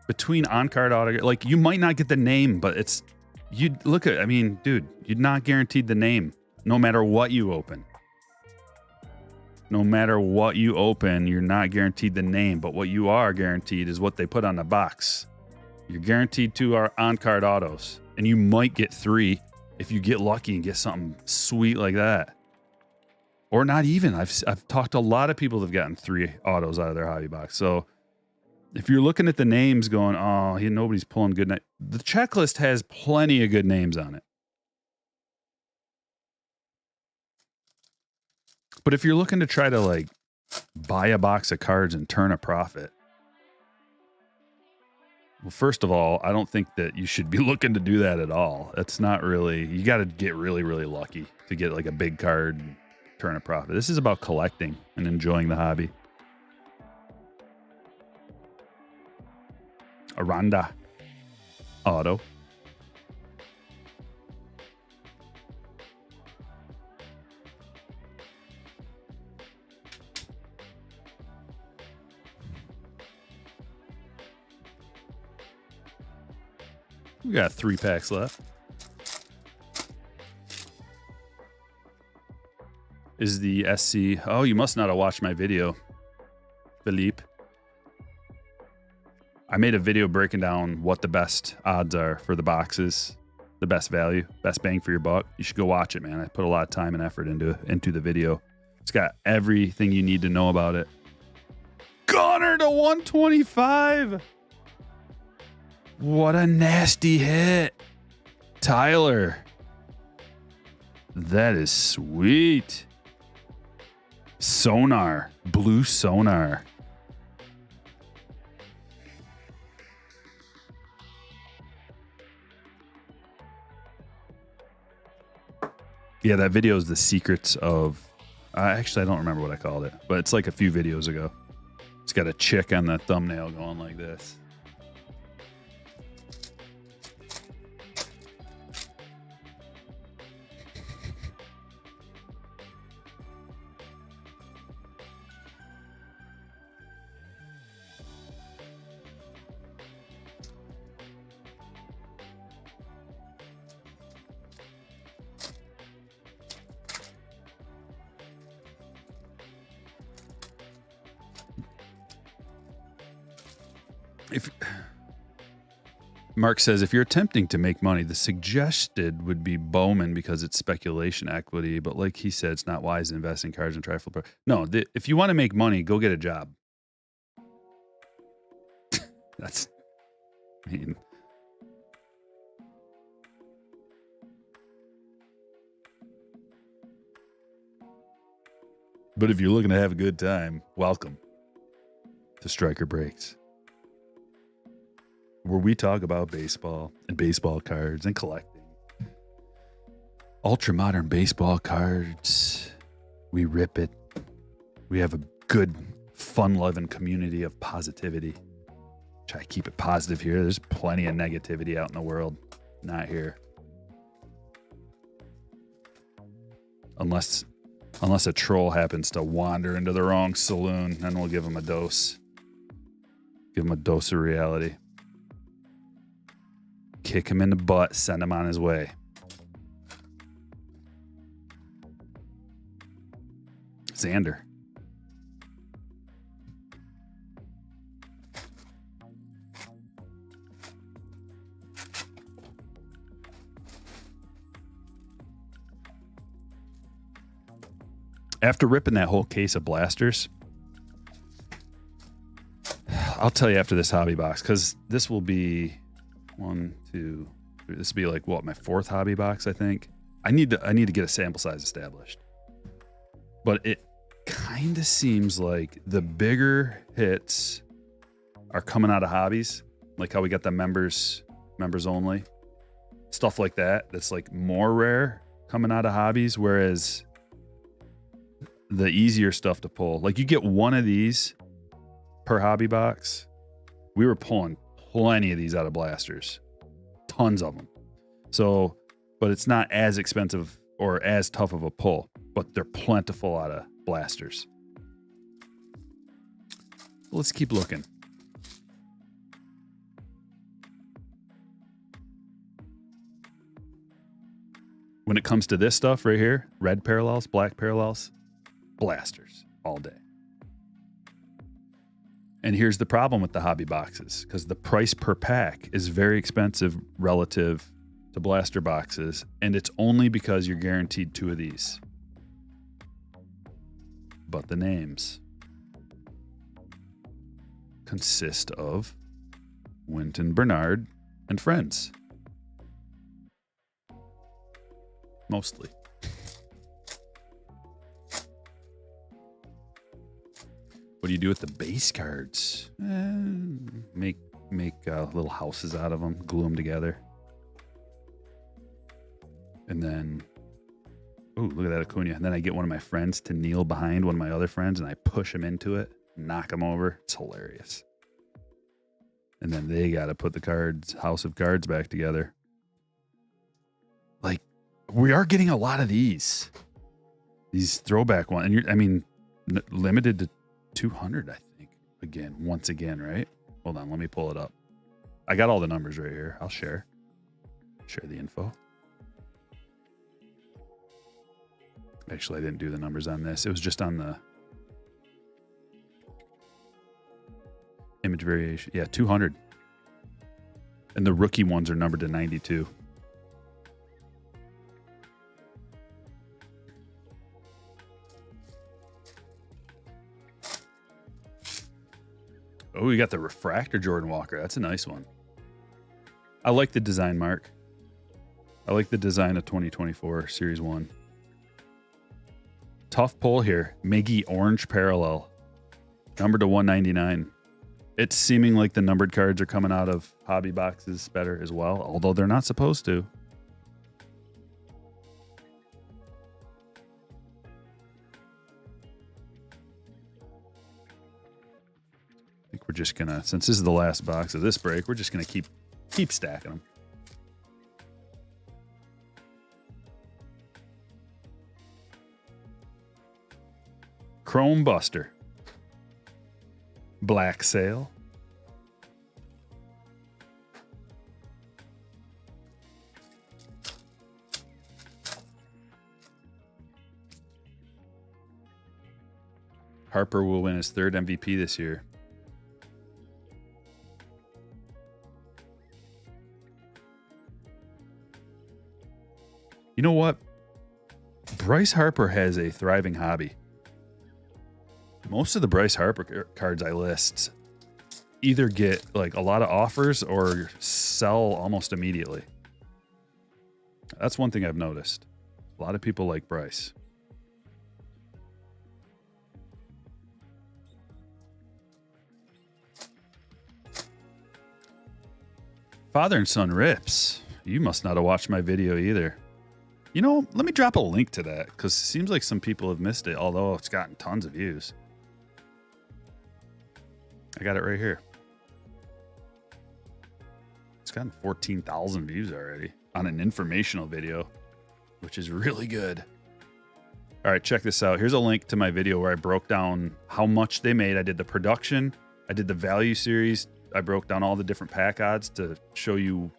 Between on-card autograph, like you might not get the name, but it's, you look at, I mean, dude, you're not guaranteed the name no matter what you open. no matter what you open, you're not guaranteed the name, but what you are guaranteed is what they put on the box. You're guaranteed 2 on-card autos, and you might get 3 if you get lucky and get something sweet like that. Or not even. I've talked to a lot of people that have gotten 3 autos out of their hobby box. So if you're looking at the names going, oh, nobody's pulling good names, the checklist has plenty of good names on it. But if you're looking to try to like buy a box of cards and turn a profit, well, first of all, I don't think that you should be looking to do that at all. That's not really, you got to get really, really lucky to get like a big card and turn a profit. This is about collecting and enjoying the hobby. Aranda auto. We got 3 packs left. Is the SC... Oh, you must not have watched my video, Philippe. I made a video breaking down what the best odds are for the boxes, the best value, best bang for your buck. You should go watch it, man. I put a lot of time and effort into the video. It's got everything you need to know about it. Gunner to 125. What a nasty hit. Tyler. That is sweet. Sonar. Blue Sonar. Yeah, that video is the secrets of... actually, I don't remember what I called it, but it's like a few videos ago. It's got a chick on the thumbnail going like this. If Mark says, if you're attempting to make money, the suggested would be Bowman because it's speculation equity. But like he said, it's not wise to invest in cards and trifle. No, if you want to make money, go get a job. That's, I mean, but if you're looking to have a good time, welcome to Striker Breaks, where we talk about baseball and baseball cards and collecting. Ultra modern baseball cards. We rip it. We have a good, fun-loving community of positivity. Try to keep it positive here. There's plenty of negativity out in the world. Not here. Unless a troll happens to wander into the wrong saloon, then we'll give him a dose. Give him a dose of reality. Kick him in the butt, send him on his way. Xander. After ripping that whole case of blasters, I'll tell you after this hobby box, because this will be 1, 2, 3. This will be like what, my 4th hobby box, I think. I need to get a sample size established. But it kind of seems like the bigger hits are coming out of hobbies, like how we got the members only, stuff like that. That's like more rare coming out of hobbies, whereas the easier stuff to pull, like you get one of these per hobby box. We were pulling plenty of these out of blasters, tons of them. So, but it's not as expensive or as tough of a pull, but they're plentiful out of blasters. Let's keep looking. When it comes to this stuff right here, red parallels, black parallels, blasters all day. And here's the problem with the hobby boxes, because the price per pack is very expensive relative to blaster boxes, and it's only because you're guaranteed 2 of these. But the names consist of Winton Bernard and friends. Mostly. What do you do with the base cards? Make little houses out of them, glue them together. And then, oh, look at that Acuna. And then I get one of my friends to kneel behind one of my other friends and I push him into it, knock him over. It's hilarious. And then they got to put the house of cards back together. Like, we are getting a lot of these throwback ones. And limited to 200, I think. Once again, right? Hold on, let me pull it up. I got all the numbers right here. I'll share the info. Actually, I didn't do the numbers on this. It was just on the image variation. Yeah, 200. And the rookie ones are numbered to 92. Oh, we got the refractor Jordan Walker. That's a nice one. I like the design, Mark. I like the design of 2024 Series 1. Tough pull here. Miggy Orange Parallel. Numbered to 199. It's seeming like the numbered cards are coming out of hobby boxes better as well, although they're not supposed to. I think we're just gonna, since this is the last box of this break, we're just gonna keep stacking them. Chrome Buster. Black Sail. Harper will win his 3rd MVP this year. You know what? Bryce Harper has a thriving hobby. Most of the Bryce Harper cards I list either get like a lot of offers or sell almost immediately. That's one thing I've noticed. A lot of people like Bryce. Father and son rips. You must not have watched my video either. You know, let me drop a link to that because it seems like some people have missed it, although it's gotten tons of views. I got it right here. It's gotten 14,000 views already on an informational video, which is really good. All right, check this out. Here's a link to my video where I broke down how much they made. I did the production. I did the value series. I broke down all the different pack odds to show you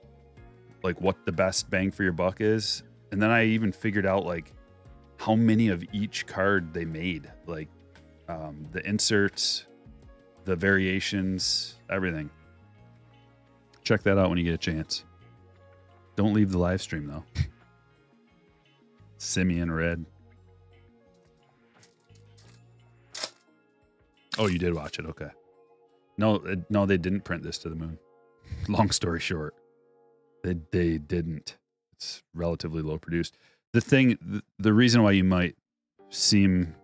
like what the best bang for your buck is. And then I even figured out like how many of each card they made, like the inserts, the variations, everything. Check that out when you get a chance. Don't leave the live stream though. Simeon Red. Oh, you did watch it. Okay. No, they didn't print this to the moon. Long story short, they didn't. It's relatively low produced. The reason why you might seem,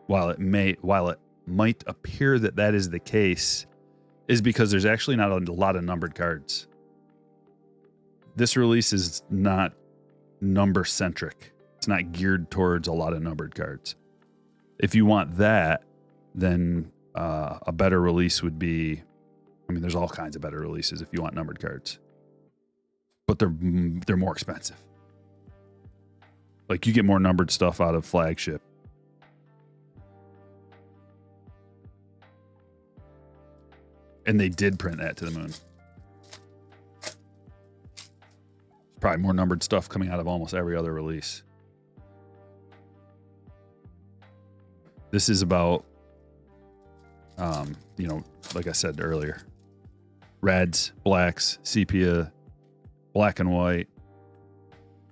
while it might appear that is the case, is because there's actually not a lot of numbered cards. This release is not number centric. It's not geared towards a lot of numbered cards. If you want that, then a better release would be, I mean, there's all kinds of better releases if you want numbered cards, but they're more expensive. Like you get more numbered stuff out of Flagship. And they did print that to the moon. Probably more numbered stuff coming out of almost every other release. This is about, like I said earlier, reds, blacks, sepia, black and white,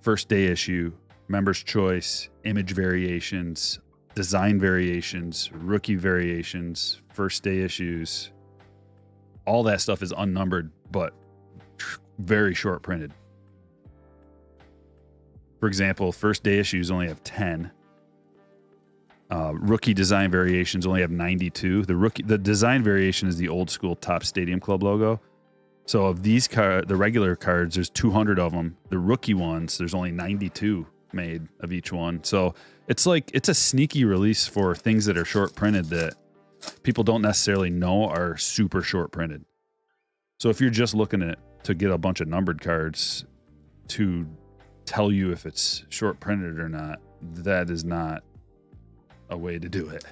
first day issue, members choice, image variations, design variations, rookie variations, first day issues. All that stuff is unnumbered, but very short printed. For example, first day issues only have 10. Rookie design variations only have 92. The design variation is the old school Topps Stadium Club logo. So of these the regular cards, there's 200 of them. The rookie ones, there's only 92 made of each one. So it's a sneaky release for things that are short printed that people don't necessarily know are super short printed. So if you're just looking to get a bunch of numbered cards to tell you if it's short printed or not, that is not a way to do it.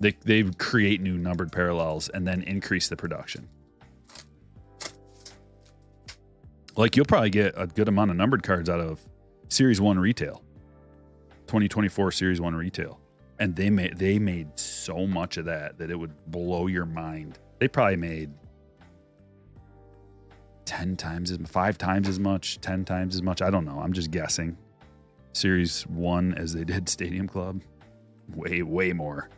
They create new numbered parallels and then increase the production. Like, you'll probably get a good amount of numbered cards out of Series 1 retail, 2024 Series 1 retail. And they made so much of that it would blow your mind. They probably made 5 times as much, 10 times as much. I don't know. I'm just guessing. Series 1 as they did Stadium Club. Way more.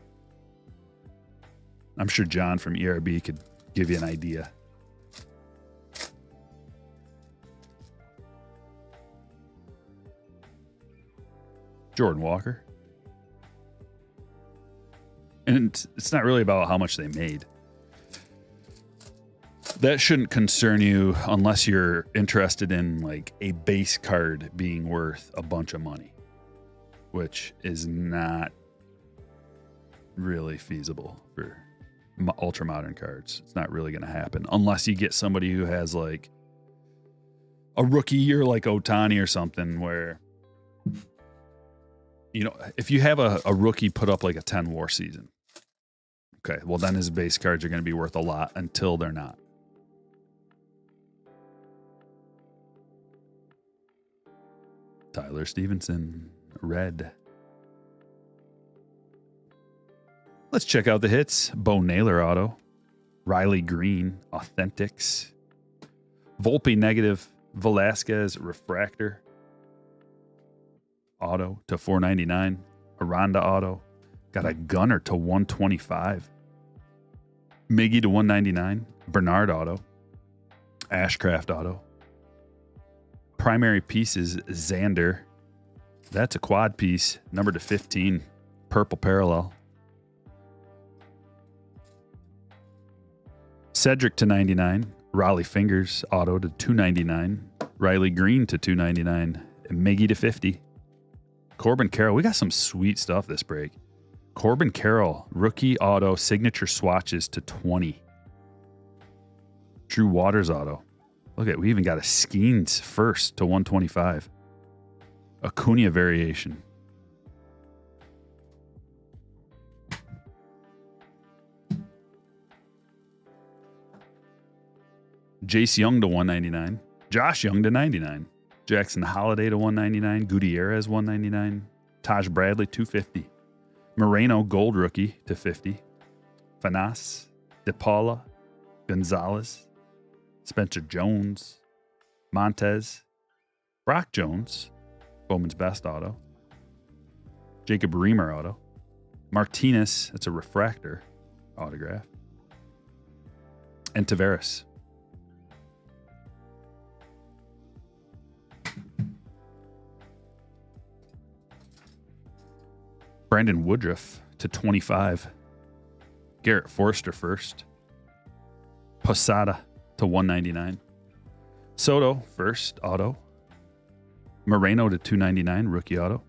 I'm sure John from ERB could give you an idea. Jordan Walker. And it's not really about how much they made. That shouldn't concern you unless you're interested in like a base card being worth a bunch of money, which is not really feasible for ultra modern cards. It's not really going to happen unless you get somebody who has like a rookie year like Ohtani or something where, if you have a rookie put up like a 10 WAR season, okay, well then his base cards are going to be worth a lot until they're not. Tyler Stevenson, red. Let's check out the hits. Bo Naylor auto. Riley Green, Authentics. Volpe negative. Velasquez refractor. Auto to $4.99. Aranda auto. Got a Gunner to $125. Miggy to $199. Bernard auto. Ashcraft auto. Primary piece is Xander. That's a quad piece, number to 15. Purple parallel. Cedric to 99. Raleigh Fingers auto to $2.99. Riley Green to $2.99. And Miggy to 50. Corbin Carroll. We got some sweet stuff this break. Corbin Carroll, rookie auto, signature swatches to 20. Drew Waters auto. Look at, we even got a Skeens first to 125. Acuna variation. Jace Young to 199. Josh Young to 99. Jackson Holiday to 199. Gutierrez 199. Taj Bradley 250. Moreno gold rookie to 50. Fanas, DePaula, Gonzalez, Spencer Jones, Montez, Brock Jones, Bowman's best auto, Jacob Reamer auto, Martinez, that's a refractor autograph, and Tavares. Brandon Woodruff to 25. Garrett Forster first. Posada to 199. Soto first auto. Moreno to 299 rookie auto.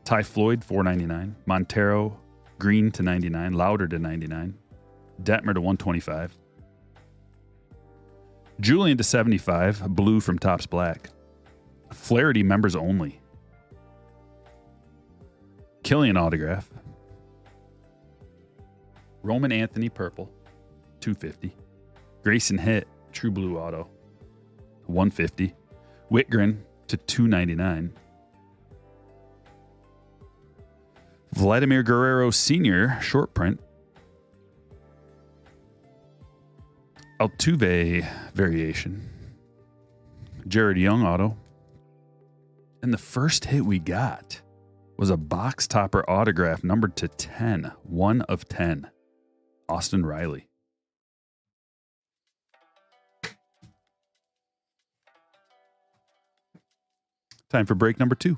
Ty Floyd 499. Montero green to 99. Lauder to 99. Detmer to 125. Julian to 75. Blue from Topps Black. Flaherty members only. Killian autograph. Roman Anthony purple, 250. Grayson Hitt, true blue auto, 150. Whitgren to 299. Vladimir Guerrero Sr. short print. Altuve variation. Jared Young auto. And the first hit we got was a box topper autograph numbered to 10. 1 of 10. Austin Riley. Time for break number 2.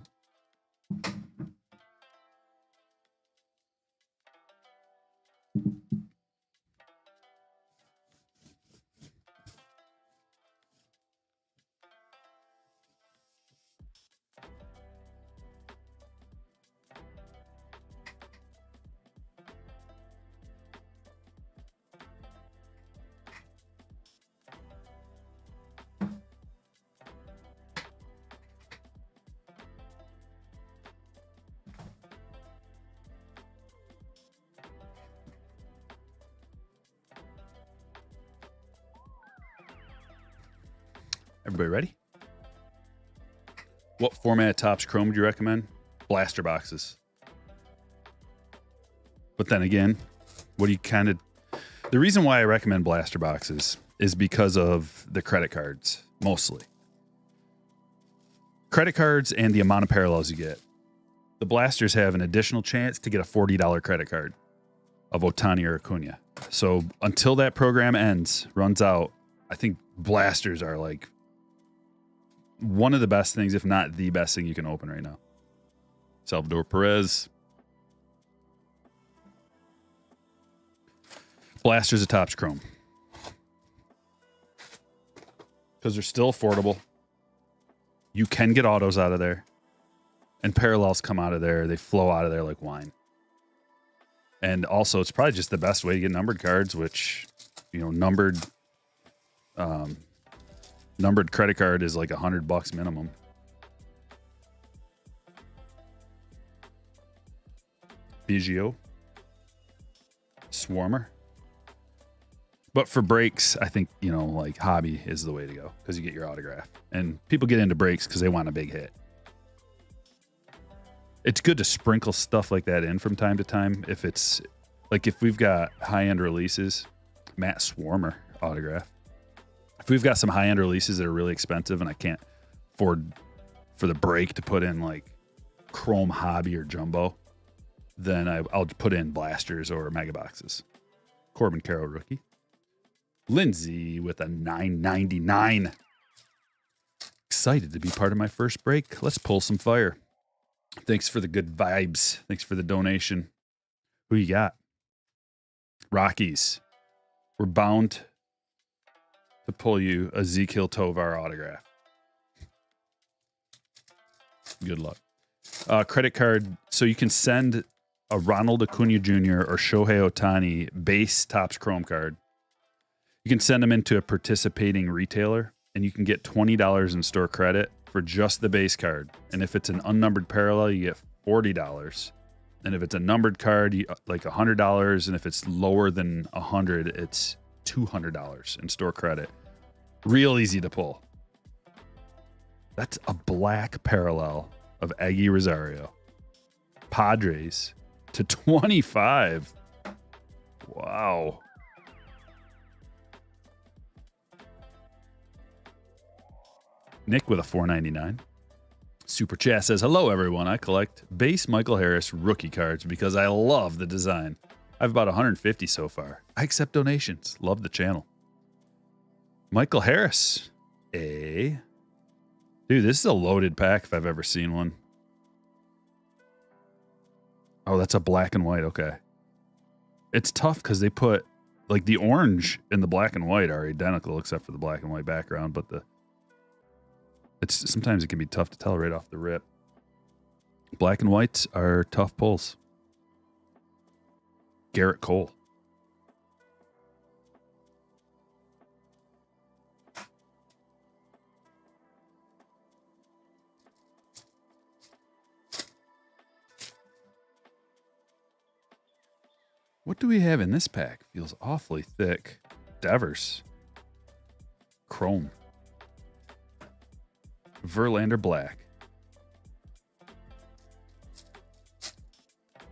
Everybody ready? What format of Topps Chrome would you recommend? Blaster boxes. But then again, what do you kind of... The reason why I recommend blaster boxes is because of the credit cards, mostly. Credit cards and the amount of parallels you get. The blasters have an additional chance to get a $40 credit card of Ohtani or Acuna. So until that program ends, runs out, I think blasters are like one of the best things, if not the best thing you can open right now. Salvador Perez. Blasters of Topps Chrome. Because they're still affordable. You can get autos out of there. And parallels come out of there. They flow out of there like wine. And also, it's probably just the best way to get numbered cards, which, you know, numbered credit card is like $100 minimum. Biggio. Swarmer. But for breaks, I think, you know, like hobby is the way to go because you get your autograph. And people get into breaks because they want a big hit. It's good to sprinkle stuff like that in from time to time. If it's like if we've got high-end releases, Matt Swarmer autograph. If we've got some high-end releases that are really expensive and I can't afford for the break to put in like Chrome Hobby or Jumbo, then I'll put in blasters or mega boxes. Corbin Carroll rookie. Lindsay with a $9.99. Excited to be part of my first break. Let's pull some fire. Thanks for the good vibes. Thanks for the donation. Who you got? Rockies. We're bound to pull you a Ezekiel Tovar autograph. Good luck. Credit card. So you can send a Ronald Acuna Jr. or Shohei Ohtani base Topps Chrome card. You can send them into a participating retailer, and you can get $20 in store credit for just the base card. And if it's an unnumbered parallel, you get $40. And if it's a numbered card, like $100. And if it's lower than 100, it's $200 in store credit. Real easy to pull. That's a black parallel of Aggie Rosario. Padres to 25. Wow. Nick with a $4.99. Super Chat says, hello, everyone. I collect base Michael Harris rookie cards because I love the design. I have about 150 so far. I accept donations. Love the channel. Michael Harris. Dude, this is a loaded pack if I've ever seen one. Oh, that's a black and white. Okay. It's tough because they put, like, the orange and the black and white are identical except for the black and white background, but sometimes it can be tough to tell right off the rip. Black and whites are tough pulls. Garrett Cole. What do we have in this pack? Feels awfully thick. Devers. Chrome. Verlander black.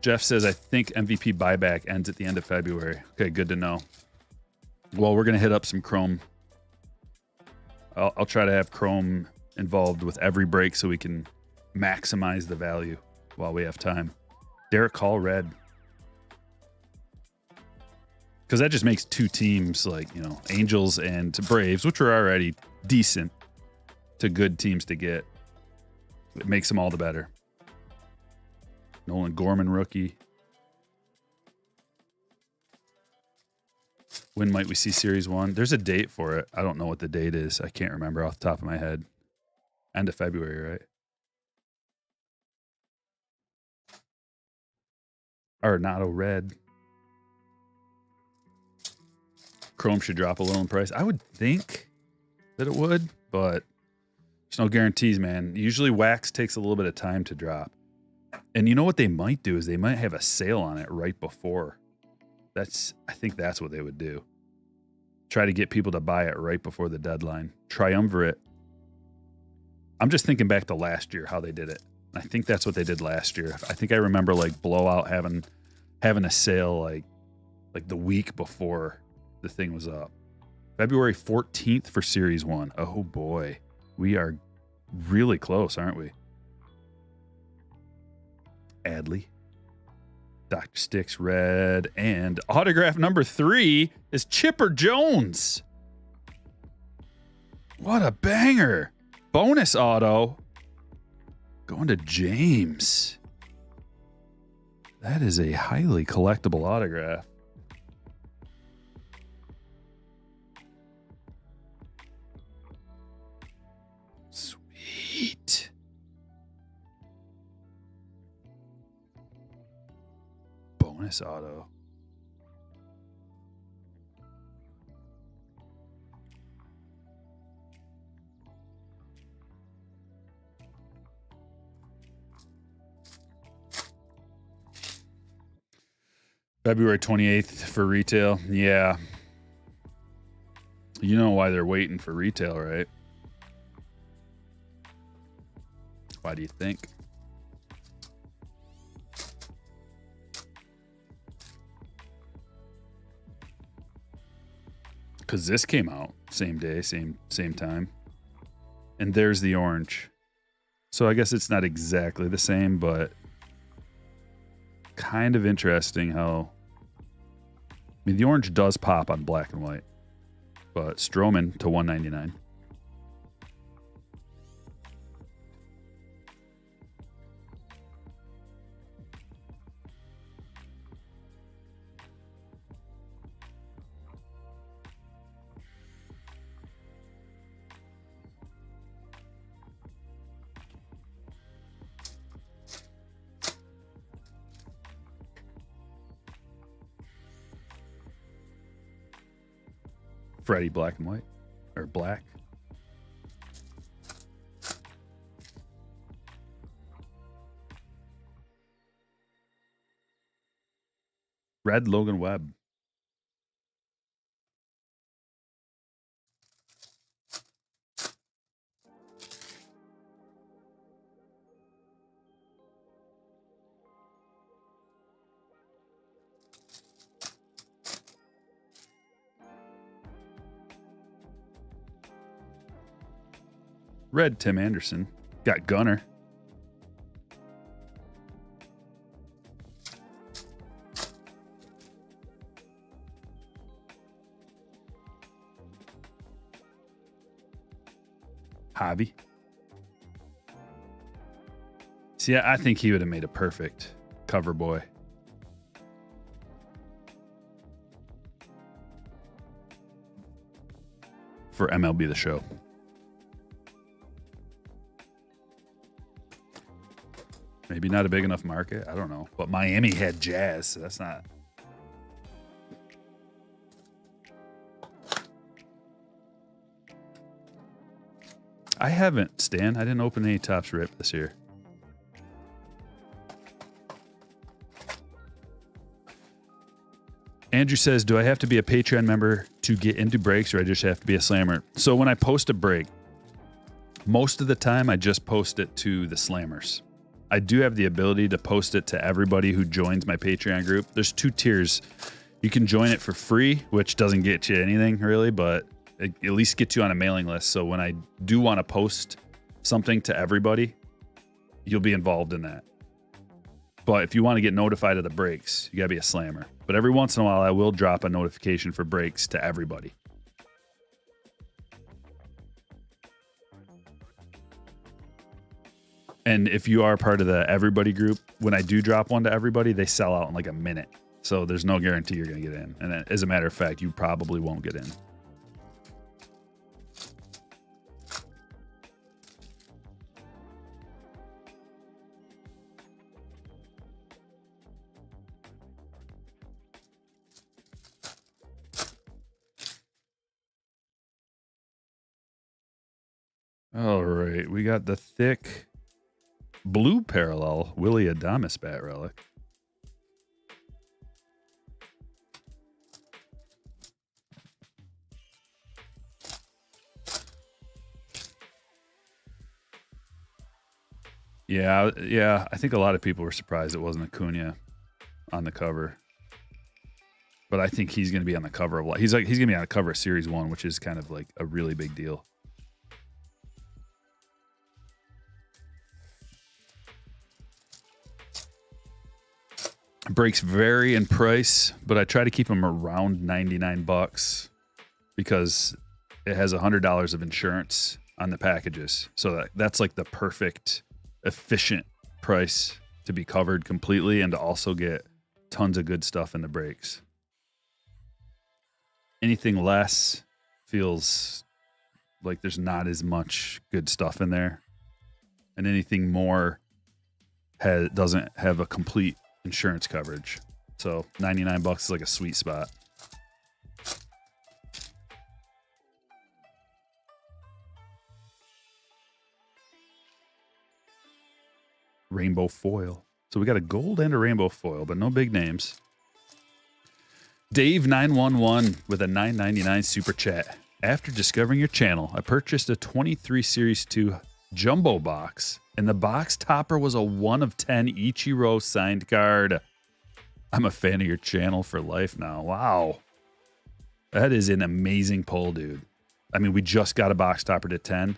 Jeff says, I think MVP buyback ends at the end of February. Okay, good to know. Well, we're going to hit up some Chrome. I'll try to have Chrome involved with every break so we can maximize the value while we have time. Derek Hall red. Because that just makes two teams like, Angels and Braves, which are already decent, to good teams to get. It makes them all the better. Nolan Gorman rookie. When might we see Series 1? There's a date for it. I don't know what the date is. I can't remember off the top of my head. End of February, right? Arenado red. Chrome should drop a little in price. I would think that it would, but there's no guarantees, man. Usually wax takes a little bit of time to drop. And you know what they might do is they might have a sale on it right before. I think that's what they would do. Try to get people to buy it right before the deadline. Triumvirate. I'm just thinking back to last year, how they did it. I think that's what they did last year. I think I remember like Blowout having a sale like the week before the thing was up. February 14th for Series 1. Oh boy. We are really close, aren't we? Adley. Dr. Sticks red. And autograph number 3 is Chipper Jones. What a banger. Bonus auto. Going to James. That is a highly collectible autograph. Sweet. Bonus auto. February 28th for retail. Yeah. You know why they're waiting for retail, right? Why do you think? Because this came out same day, same time. And there's the orange. So I guess it's not exactly the same, but kind of interesting how... I mean, the orange does pop on black and white. But Stroman to $199. Freddie black and white, or black. Red Logan Webb. Red Tim Anderson. Got Gunner. Javi. See, I think he would have made a perfect cover boy. For MLB The Show. Maybe not a big enough market. I don't know. But Miami had Jazz, so that's not... I haven't, Stan. I didn't open any Topps Rip this year. Andrew says, do I have to be a Patreon member to get into breaks, or I just have to be a slammer? So when I post a break, most of the time I just post it to the slammers. I do have the ability to post it to everybody who joins my Patreon group. There's 2 tiers. You can join it for free, which doesn't get you anything really, but it at least gets you on a mailing list. So when I do want to post something to everybody, you'll be involved in that. But if you want to get notified of the breaks, you got to be a slammer. But every once in a while, I will drop a notification for breaks to everybody. And if you are part of the everybody group, when I do drop one to everybody, they sell out in like a minute. So there's no guarantee you're going to get in. And as a matter of fact, you probably won't get in. All right, we got the thick blue parallel Willie Adamas bat relic. Yeah, I think a lot of people were surprised it wasn't Acuna on the cover. But I think he's going to be on the cover of he's going to be on the cover of Series 1, which is kind of like a really big deal. Breaks vary in price, but I try to keep them around $99 because it has $100 of insurance on the packages. So that's like the perfect, efficient price to be covered completely and to also get tons of good stuff in the breaks. Anything less feels like there's not as much good stuff in there. And anything more doesn't have a complete insurance coverage. So $99 is like a sweet spot. Rainbow foil. So we got a gold and a rainbow foil, but no big names. Dave 911 with a $9.99 super chat. After discovering your channel, I purchased a 23 Series 2 jumbo box, and the box topper was a 1 of 10 Ichiro signed card. I'm a fan of your channel for life now. Wow. That is an amazing pull, dude. I mean, we just got a box topper to 10.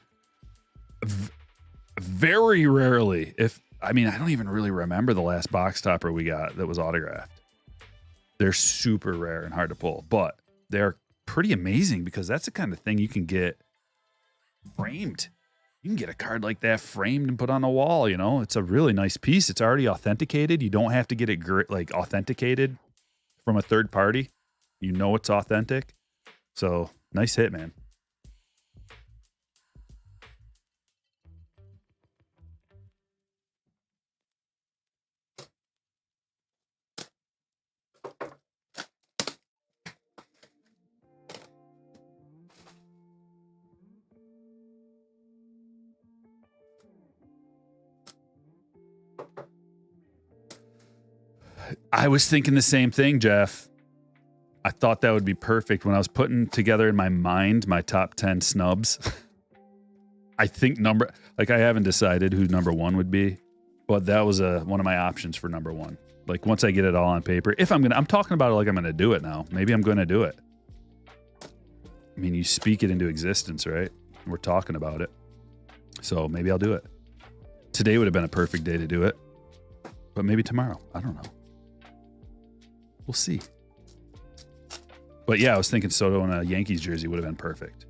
Very rarely, I don't even really remember the last box topper we got that was autographed. They're super rare and hard to pull, but they're pretty amazing because that's the kind of thing you can get framed. You can get a card like that framed and put on a wall, you know? It's a really nice piece. It's already authenticated. You don't have to get it authenticated from a third party. You know it's authentic. So, nice hit, man. I was thinking the same thing, Jeff. I thought that would be perfect when I was putting together in my mind my top 10 snubs. I think I haven't decided who number 1 would be, but that was one of my options for number 1. Like once I get it all on paper, I'm talking about it like I'm going to do it now. Maybe I'm going to do it. I mean, you speak it into existence, right? We're talking about it. So maybe I'll do it. Today would have been a perfect day to do it, but maybe tomorrow. I don't know. We'll see. But yeah, I was thinking Soto in a Yankees jersey would have been perfect.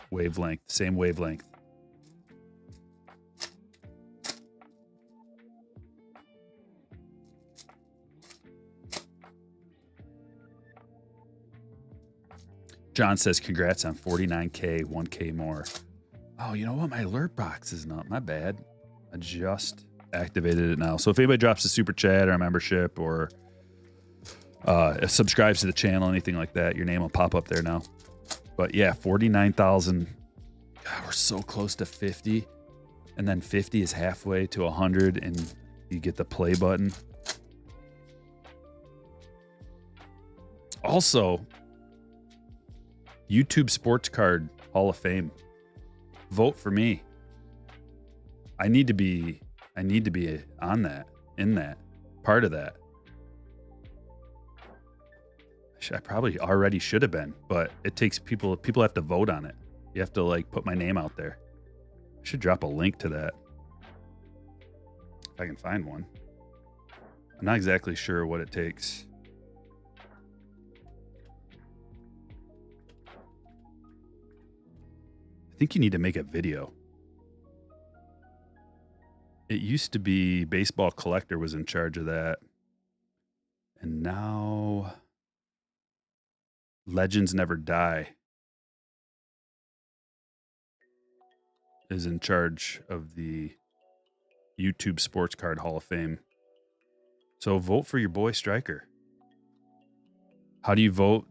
Wavelength, same wavelength. John says, congrats on 49K, 1K more. Oh, you know what? My alert box is not. My bad. I just activated it now. So if anybody drops a super chat or a membership or subscribes to the channel, anything like that, your name will pop up there now. But yeah, 49,000. God, we're so close to 50. And then 50 is halfway to 100 and you get the play button. Also, YouTube Sports Card Hall of Fame. Vote for me. I need to be I need to be on that, in that, part of that. I probably already should have been, but it takes people have to vote on it. You have to like put my name out there. I should drop a link to that if I can find one. I'm not exactly sure what it takes. I think you need to make a video. It used to be Baseball Collector was in charge of that. And now Legends Never Die is in charge of the YouTube Sports Card Hall of Fame. So vote for your boy Striker. How do you vote?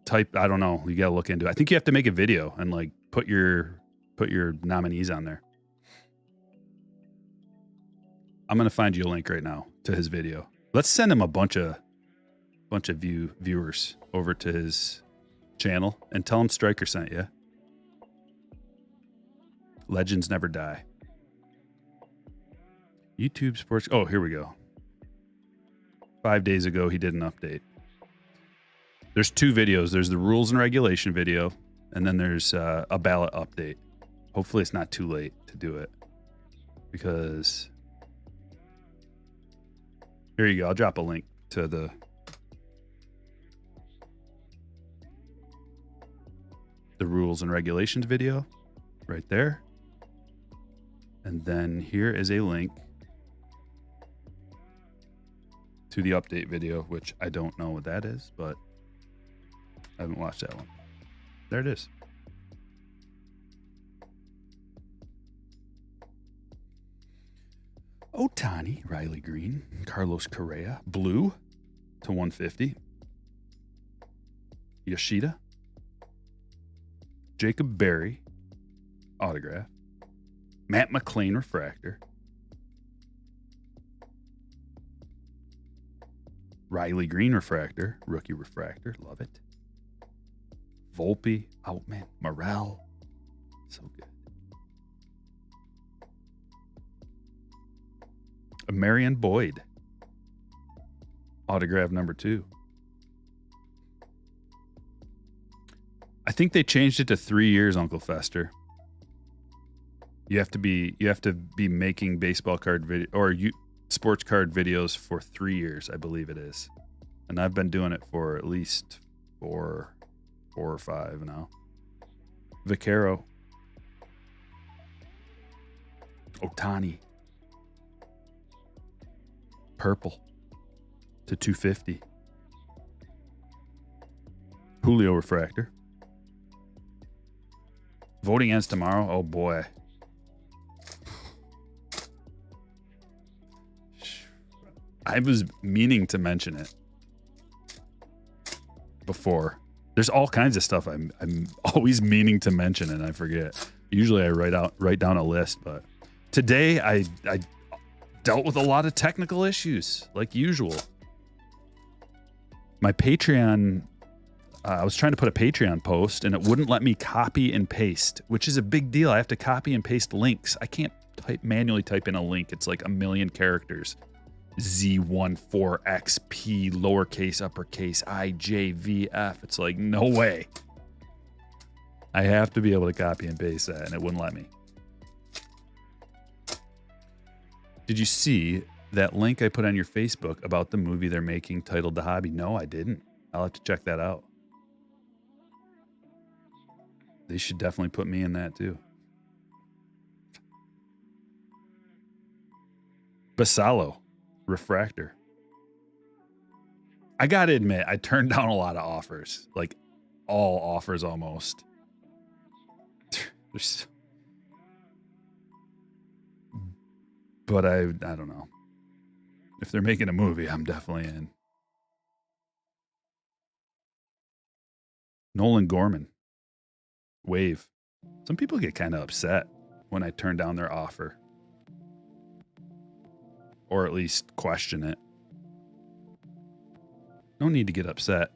Type, I don't know. You got to look into it. I think you have to make a video and like put your nominees on there. I'm going to find you a link right now to his video. Let's send him a bunch of viewers over to his channel and tell him Striker sent you. Legends Never Die. YouTube Sports. Oh, here we go. 5 days ago, he did an update. There's two videos. There's the rules and regulation video, and then there's a ballot update. Hopefully it's not too late to do it, because here you go. I'll drop a link to the rules and regulations video right there. And then here is a link to the update video, which I don't know what that is, but I haven't watched that one. There it is. Ohtani, Riley Green, Carlos Correa, blue to 150. Yoshida, Jacob Berry, autograph. Matt McClain, refractor. Riley Green, refractor. Rookie refractor. Love it. Volpe, Outman, Morel. So good. Marion Boyd, autograph number 2. I think they changed it to 3 years, Uncle Fester. You have to be making baseball card video or sports card videos for 3 years, I believe it is. And I've been doing it for at least four or five now. Vaquero, Ohtani, purple to 250. Julio refractor. Voting ends tomorrow. Oh boy. I was meaning to mention it before. There's all kinds of stuff I'm always meaning to mention and I forget. Usually I write down a list, but today I dealt with a lot of technical issues like usual. My Patreon, I was trying to put a Patreon post and it wouldn't let me copy and paste, which is a big deal. I have to copy and paste links. I can't manually type in a link. It's like a million characters. Z14XP, lowercase, uppercase, IJVF. It's like, no way. I have to be able to copy and paste that, and it wouldn't let me. Did you see that link I put on your Facebook about the movie they're making titled The Hobby? No, I didn't. I'll have to check that out. They should definitely put me in that too. Basalo, refractor. I gotta admit, I turned down a lot of offers, like all offers almost. But I don't know. If they're making a movie, I'm definitely in. Nolan Gorman, wave. Some people get kind of upset when I turn down their offer. Or at least question it. No need to get upset.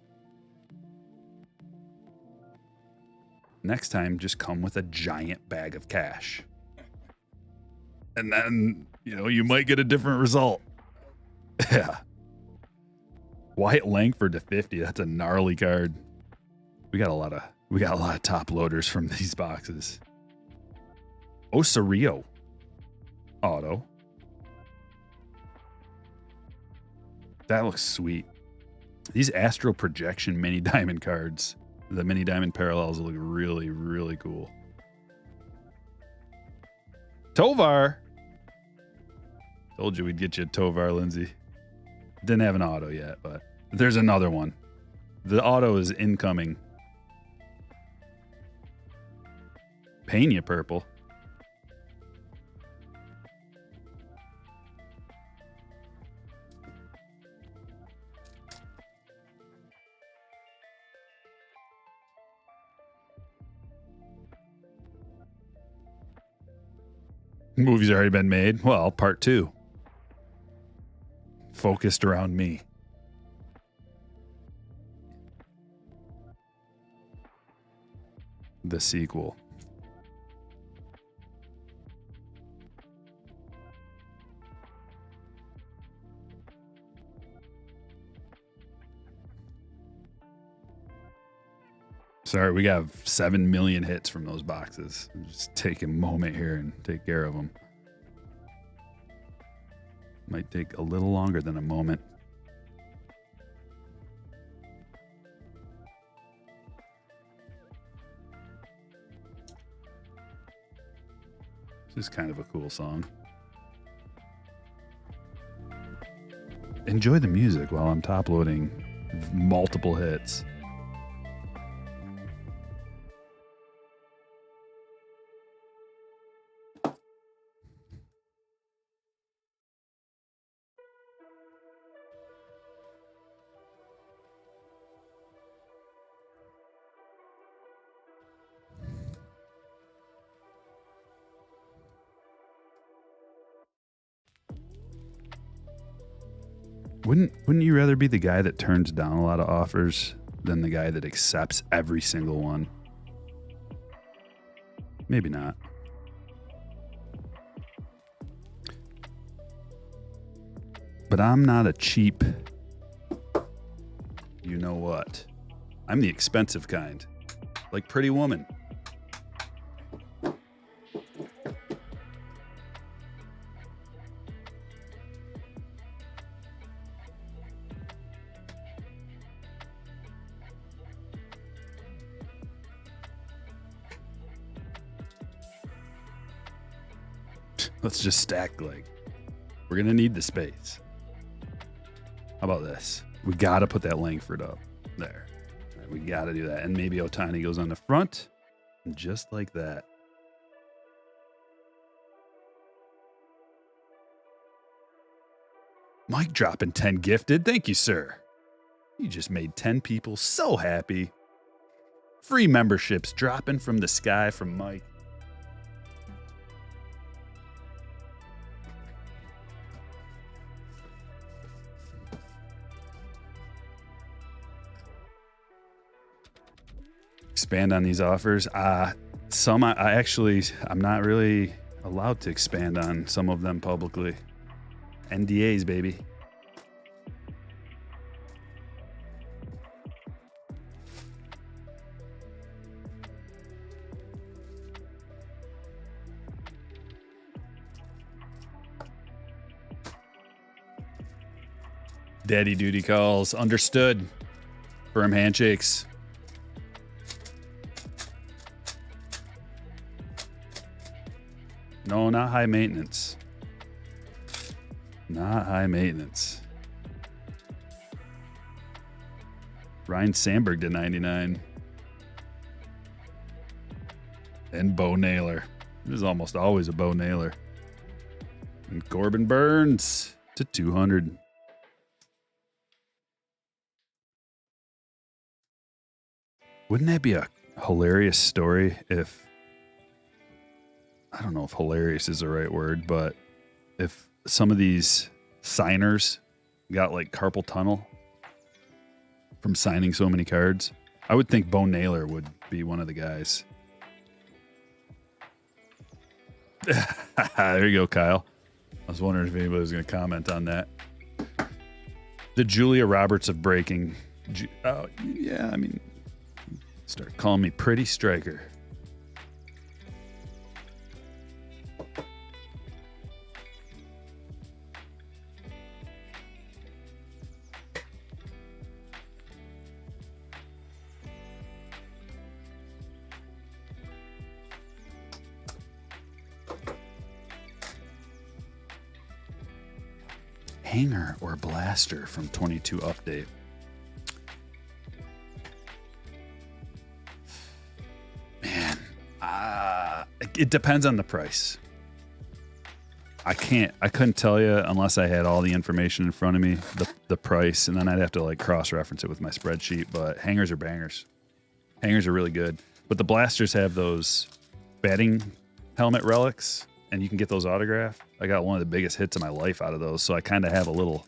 Next time, just come with a giant bag of cash. And then, you might get a different result. Yeah. Wyatt Langford to 50. That's a gnarly card. We got a lot of top loaders from these boxes. Osorio. Auto. That looks sweet. These Astral Projection mini diamond cards, the mini diamond parallels look really, really cool. Tovar. Told you we'd get you a Tovar, Lindsay. Didn't have an auto yet, but there's another one. The auto is incoming. Pena purple. Movie's already been made. Well, part 2. Focused around me. The sequel. Sorry, we got 7 million hits from those boxes. Just take a moment here and take care of them. Might take a little longer than a moment. This is kind of a cool song. Enjoy the music while I'm top loading multiple hits. Wouldn't you rather be the guy that turns down a lot of offers than the guy that accepts every single one? Maybe not. But I'm not a cheap, you know what? I'm the expensive kind. Like Pretty Woman. Let's just stack, like, we're going to need the space. How about this? We got to put that Langford up there. Right, we got to do that. And maybe Otani goes on the front. And just like that. Mike dropping 10 gifted. Thank you, sir. You just made 10 people so happy. Free memberships dropping from the sky from Mike. Expand on these offers. Some I'm not really allowed to expand on some of them publicly. NDAs, baby. Daddy duty calls. Understood. Firm handshakes. No, not high maintenance. Not high maintenance. Ryan Sandberg to 99. And Bo Naylor. There's almost always a Bo Naylor. And Corbin Burns to 200. Wouldn't that be a hilarious story if, I don't know if hilarious is the right word, but if some of these signers got like carpal tunnel from signing so many cards? I would think Bo Naylor would be one of the guys. There you go, Kyle. I was wondering if anybody was going to comment on that. The Julia Roberts of breaking. Oh, yeah, I mean, start calling me Pretty Striker. Hanger or blaster from 22 update. Man, it depends on the price. I couldn't tell you unless I had all the information in front of me, the price, and then I'd have to like cross-reference it with my spreadsheet. But hangers are bangers. Hangers are really good. But the blasters have those batting helmet relics, and you can get those autographed. I got one of the biggest hits of my life out of those, so I kind of have a little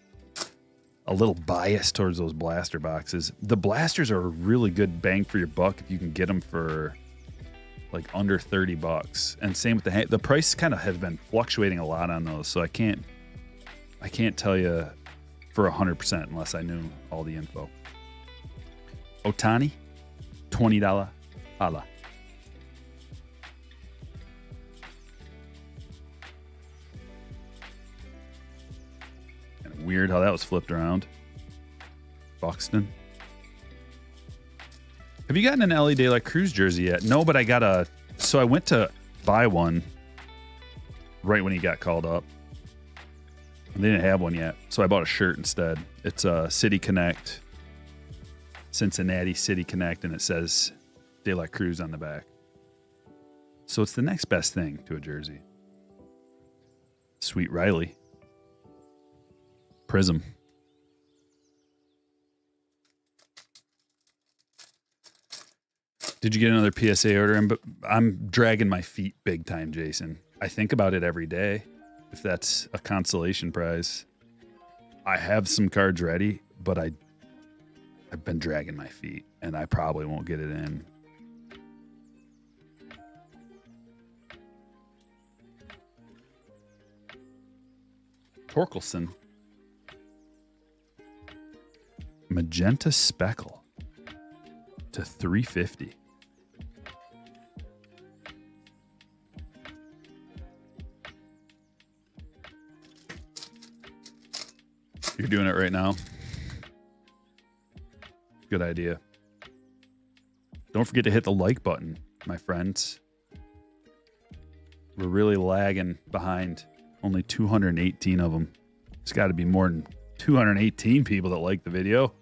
bias towards those blaster boxes. The blasters are a really good bang for your buck if you can get them for like under $30. And same with the price kind of has been fluctuating a lot on those, so I can't tell you for 100% unless I knew all the info. Otani, $20 holla. Weird how that was flipped around. Buxton. Have you gotten an Ellie De La Cruz jersey yet? No, but I got a... So I went to buy one right when he got called up. And they didn't have one yet, so I bought a shirt instead. It's a City Connect, Cincinnati City Connect, and it says De La Cruz on the back. So it's the next best thing to a jersey. Sweet Riley. Prism. Did you get another PSA order? I'm dragging my feet big time, Jason. I think about it every day. If that's a consolation prize, I have some cards ready, but I've been dragging my feet, and I probably won't get it in. Torkelson. Magenta Speckle to 350. You're doing it right now. Good idea. Don't forget to hit the like button, my friends. We're really lagging behind. Only 218 of them. It's got to be more than 218 people that like the video,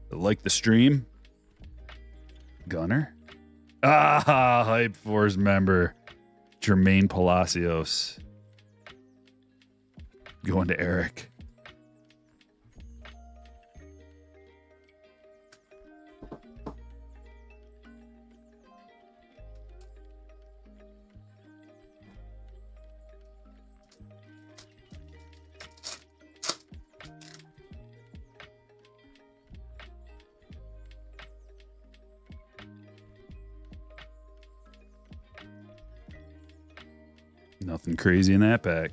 that like the stream. Gunner. Hype Force member Jermaine Palacios. Going to Eric. Nothing crazy in that pack.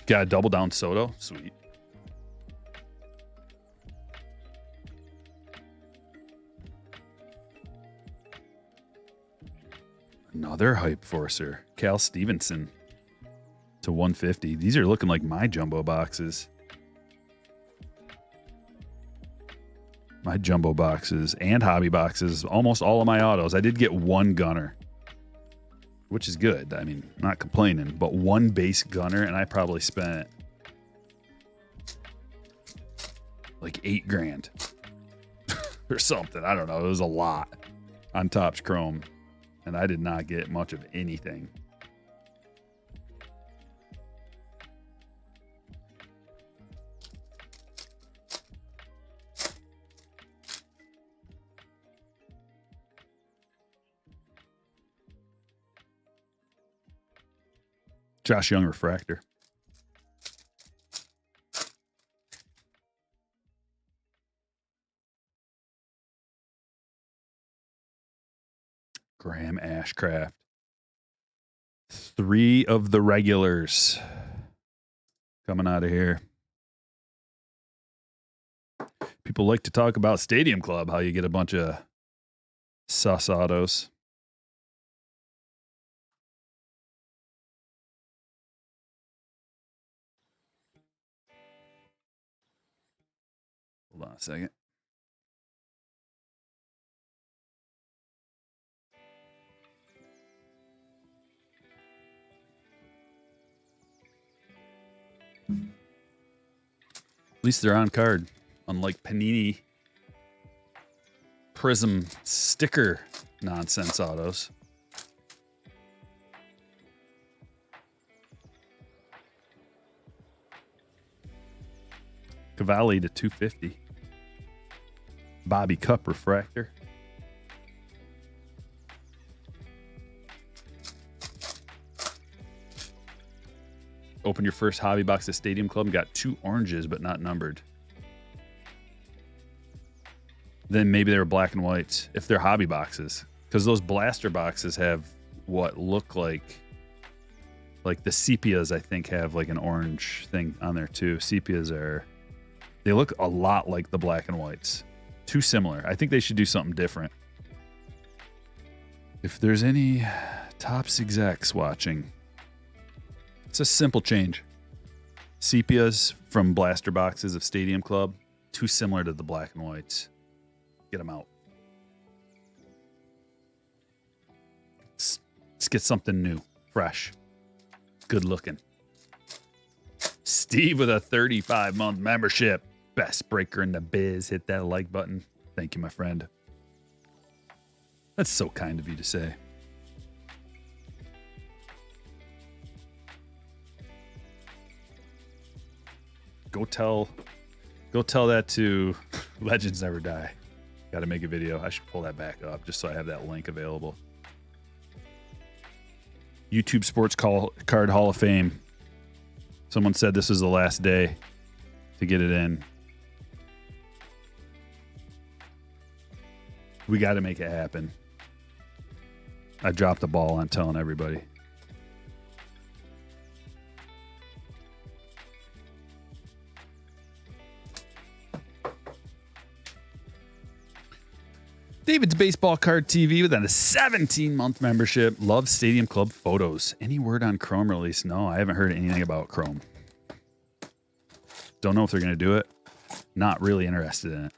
Got a double down Soto. Sweet. Another Hype Forcer. Cal Stevenson to 150. These are looking like my jumbo boxes. My jumbo boxes and hobby boxes. Almost all of my autos. I did get one Gunner, which is good. I mean, not complaining, but one base Gunner, and I probably spent like $8,000 or something. I don't know. It was a lot on Topps Chrome, and I did not get much of anything. Josh Young refractor. Graham Ashcraft. 3 of the regulars coming out of here. People like to talk about Stadium Club, how you get a bunch of sus autos. Hold on a second. At least they're on card, unlike Panini Prism sticker nonsense autos. Cavalli to 250. Bobby Cup refractor. Open your first hobby box at Stadium Club and got 2 oranges, but not numbered. Then maybe they were black and whites if they're hobby boxes, because those blaster boxes have what look like the sepias. I think have like an orange thing on there too. Sepias they look a lot like the black and whites. Too similar. I think they should do something different. If there's any Topps execs watching, it's a simple change. Sepias from blaster boxes of Stadium Club, too similar to the black and whites. Get them out. Let's get something new, fresh, good looking. Steve with a 35-month membership. Best breaker in the biz. Hit that like button. Thank you, my friend. That's so kind of you to say. Go tell that to Legends Never Die. Got to make a video. I should pull that back up just so I have that link available. YouTube Sports Card Hall of Fame. Someone said this was the last day to get it in. We got to make it happen. I dropped the ball on telling everybody. David's Baseball Card TV with a 17-month membership. Love Stadium Club photos. Any word on Chrome release? No, I haven't heard anything about Chrome. Don't know if they're going to do it. Not really interested in it.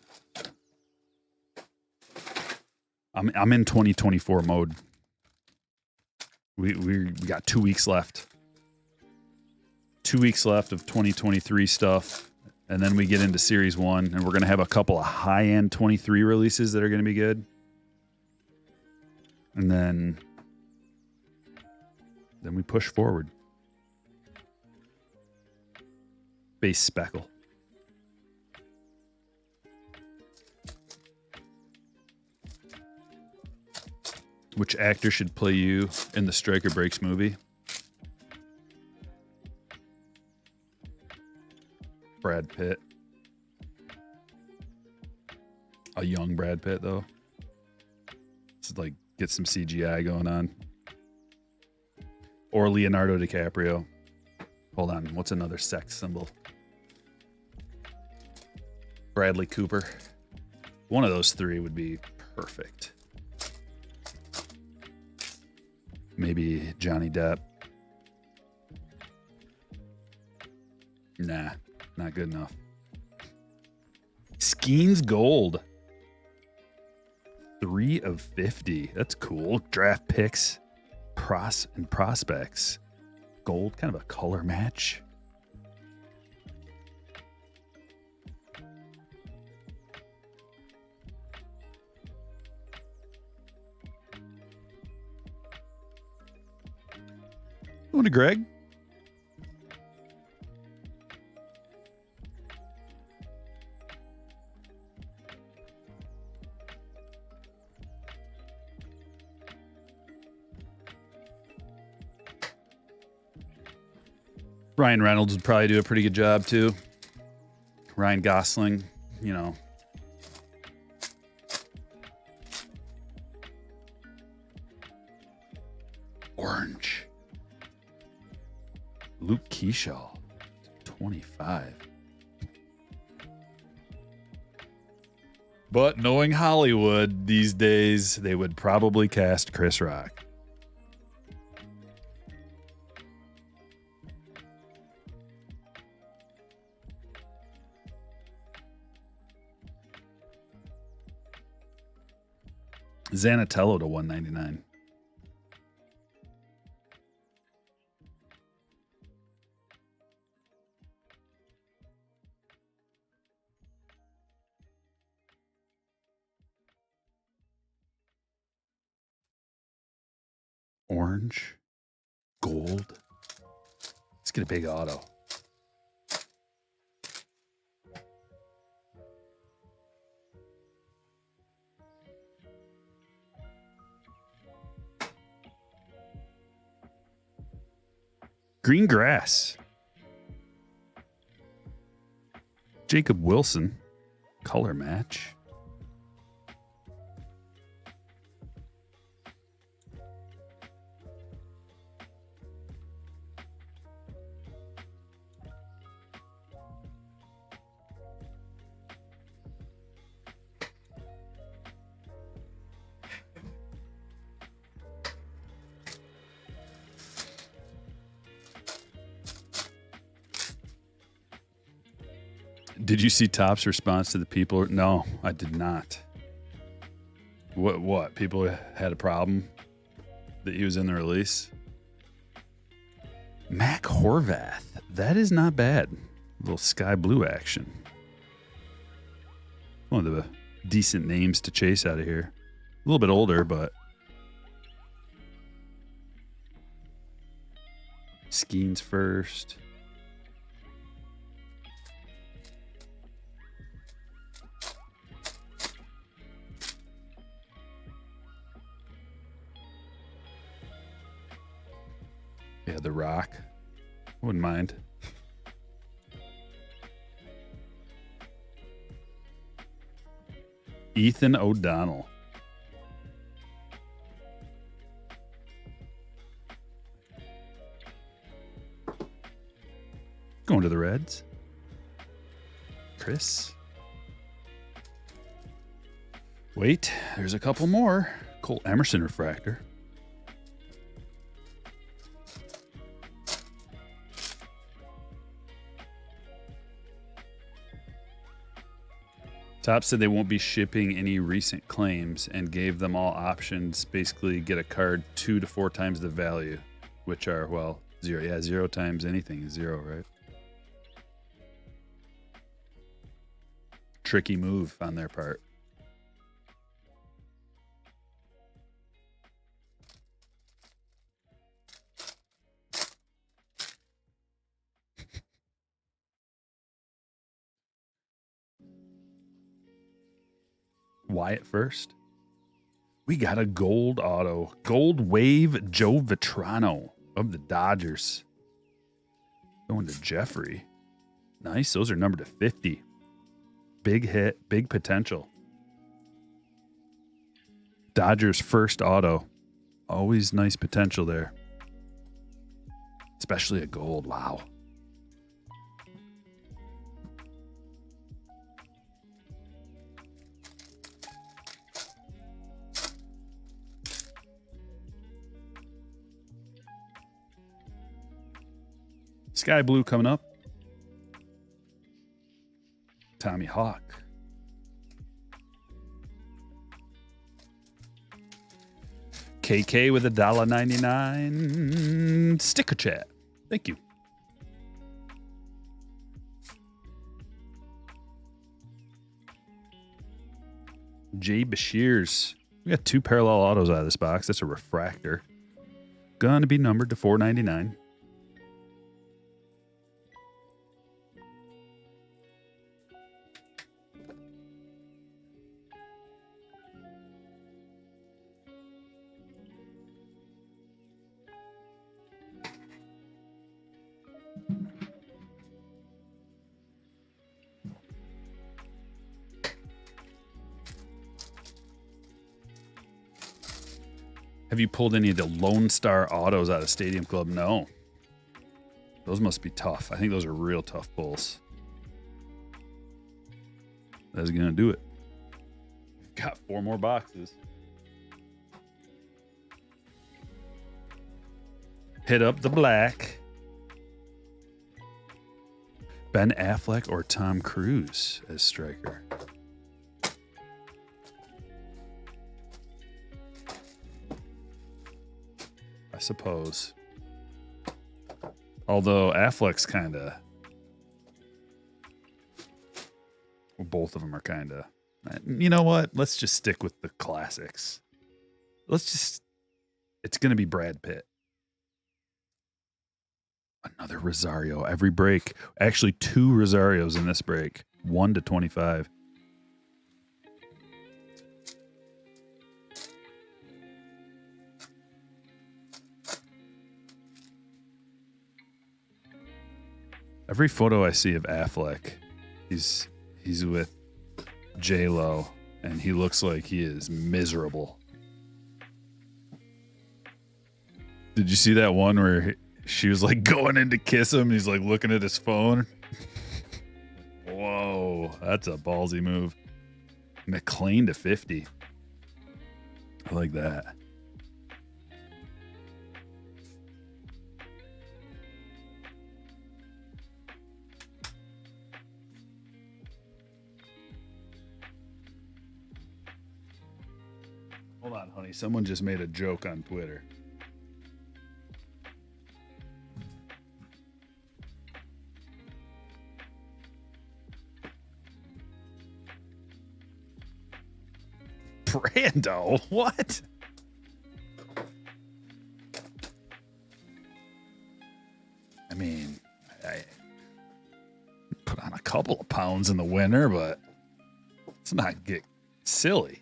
I'm in 2024 mode. We got 2 weeks left. 2 weeks left of 2023 stuff. And then we get into Series 1, and we're going to have a couple of high-end 23 releases that are going to be good. And then we push forward. Base speckle. Which actor should play you in the Striker Breaks movie? Brad Pitt. A young Brad Pitt, though. It's like get some CGI going on. Or Leonardo DiCaprio. Hold on. What's another sex symbol? Bradley Cooper. One of those 3 would be perfect. Maybe Johnny Depp. Nah. Not good enough. Skeens Gold. 3 of 50. That's cool. Draft picks. And prospects. Gold, kind of a color match. Going to Greg. Ryan Reynolds would probably do a pretty good job too. Ryan Gosling, you know. Luke Keyshaw, 25. But knowing Hollywood these days, they would probably cast Chris Rock. Zanatello to 199. Orange, gold. Let's get a big auto. Green grass. Jacob Wilson, color match. Did you see Top's response to the people? No, I did not. What? People had a problem that he was in the release? Mac Horvath. That is not bad. A little sky blue action. One of the decent names to chase out of here. A little bit older, but Skeens first. Yeah, The Rock. Wouldn't mind. Ethan O'Donnell. Going to the Reds. Chris. Wait, there's a couple more. Cole Emerson refractor. Top said they won't be shipping any recent claims and gave them all options. Basically, get a card 2 to 4 times the value, which are, well, 0. Yeah, 0 times anything is 0, right? Tricky move on their part. Wyatt first. We got a gold auto. Gold wave Joe Vitrano of the Dodgers. Going to Jeffrey. Nice. Those are numbered to 50. Big hit. Big potential. Dodgers first auto. Always nice potential there. Especially a gold. Wow. Sky blue coming up. Tommy Hawk. KK with $1.99 sticker chat. Thank you. Jay Bashir's. We got 2 parallel autos out of this box. That's a refractor. Gonna be numbered to $4.99. Have you pulled any of the Lone Star autos out of Stadium Club? No. Those must be tough. I think those are real tough pulls. That's going to do it. Got 4 more boxes. Hit up the black. Ben Affleck or Tom Cruise as striker? I suppose. Although Affleck's kind of... Well, both of them are kind of... You know what? Let's just stick with the classics. It's going to be Brad Pitt. Another Rosario every break. Actually, 2 Rosarios in this break. 1 to 25. Every photo I see of Affleck, he's with J-Lo, and he looks like he is miserable. Did you see that one where she was like going in to kiss him, and he's like looking at his phone? Whoa, that's a ballsy move. McLean to 50. I like that. Hold on, honey. Someone just made a joke on Twitter. Brando? What? I mean, I put on a couple of pounds in the winter, but let's not get silly.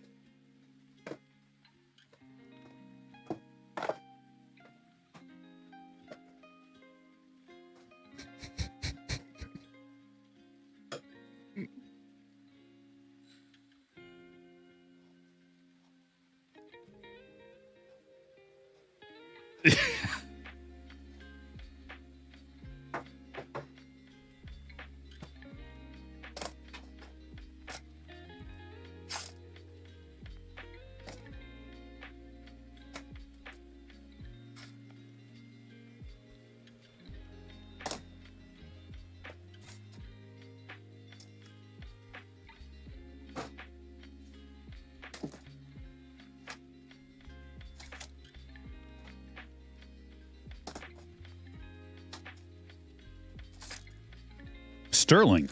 Sterling.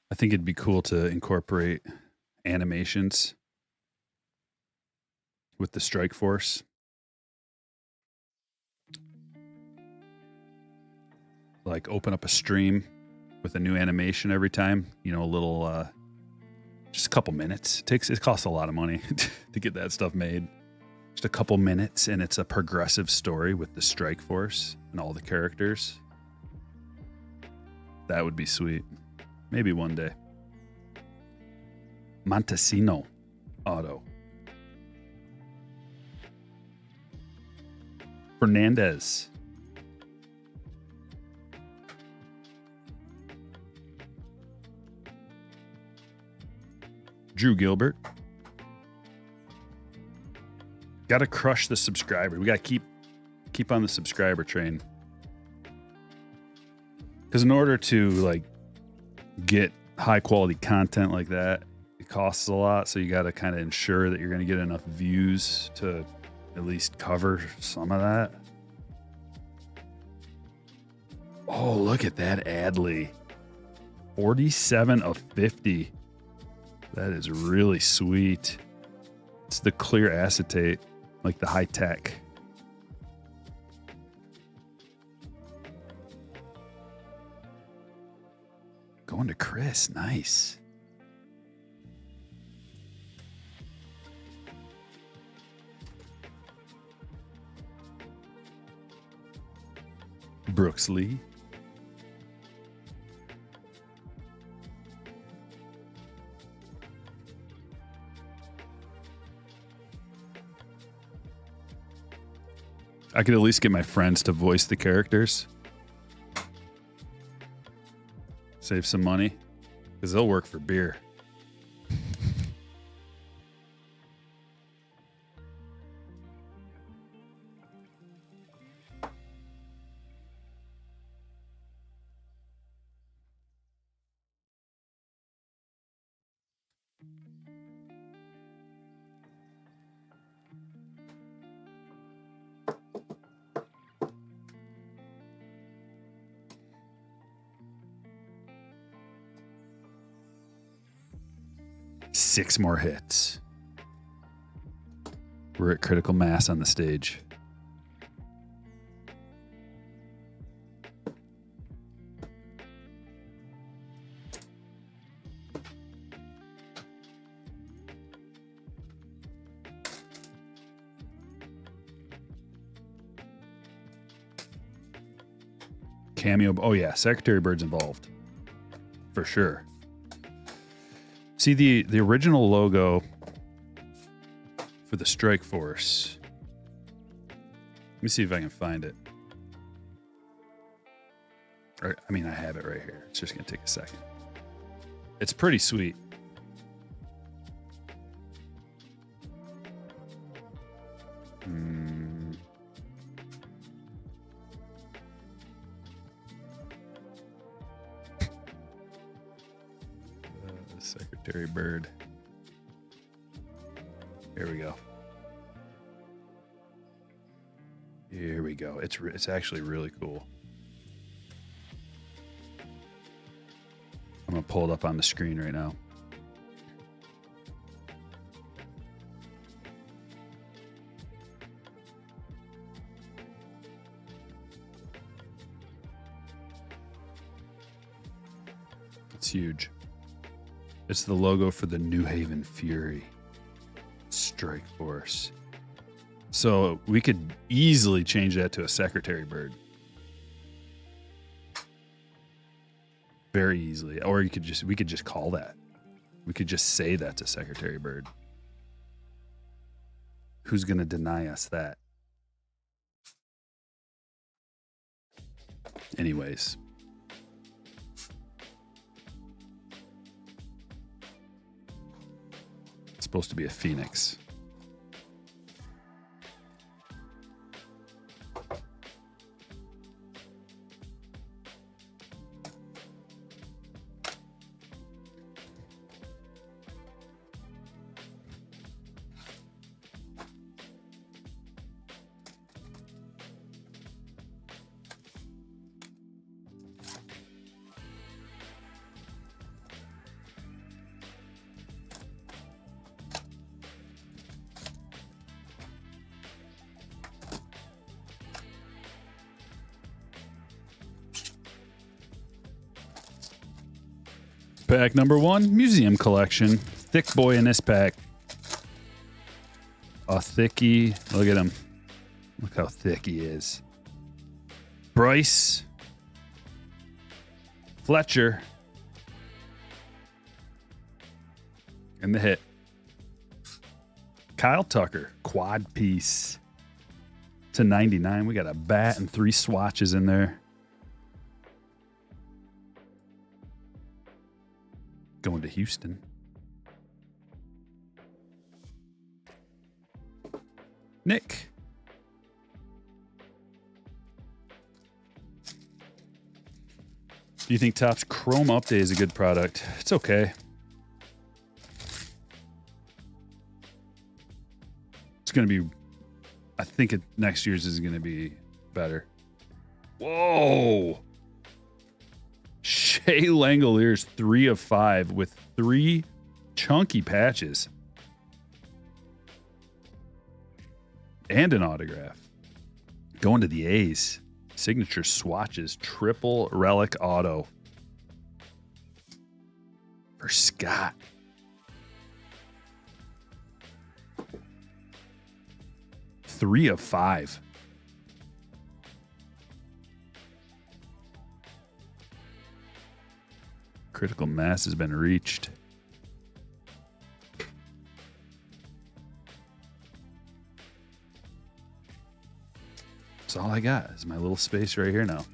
I think it'd be cool to incorporate animations with the Strike Force. Like open up a stream with a new animation every time. You know, a little, just a couple minutes. It costs a lot of money to get that stuff made. Just a couple minutes, and it's a progressive story with the Strike Force and all the characters. That would be sweet. Maybe one day. Montesino auto. Fernandez. Drew Gilbert. Got to crush the subscriber. We got to keep on the subscriber train. Because in order to like get high quality content like that, it costs a lot. So you got to kind of ensure that you're going to get enough views to at least cover some of that. Oh, look at that Adley. 47 of 50. That is really sweet. It's the clear acetate, like the high tech. Going to Chris. Nice. Brooks Lee. I could at least get my friends to voice the characters. Save some money. Because they'll work for beer. Six more hits. We're at critical mass on the stage. Cameo. Oh, yeah. Secretary Bird's involved. For sure. See the original logo for the Strike Force. Let me see if I can find it. Or, I mean, I have it right here. It's just going to take a second. It's pretty sweet. Secretary Bird. Here we go. Here we go. It's actually really cool. I'm gonna pull it up on the screen right now. It's huge. It's the logo for the New Haven Fury Strike Force. So we could easily change that to a Secretary Bird. Very easily. Or we could just call that. We could just say that's a Secretary Bird. Who's going to deny us that? Anyways. Supposed to be a phoenix. Pack number 1, museum collection. Thick boy in this pack. A thickie. Look at him. Look how thick he is. Bryce. Fletcher. And the hit. Kyle Tucker. Quad piece. To 99. We got a bat and 3 swatches in there. Going to Houston. Nick. Do you think Topps Chrome Update is a good product? It's okay. It's going to be, I think next year's is going to be better. Whoa. Shea Langoliers 3 of 5 with 3 chunky patches. And an autograph. Going to the A's. Signature swatches. Triple relic auto. for Scott. Three of 5. Critical mass has been reached. That's all I got is my little space right here now.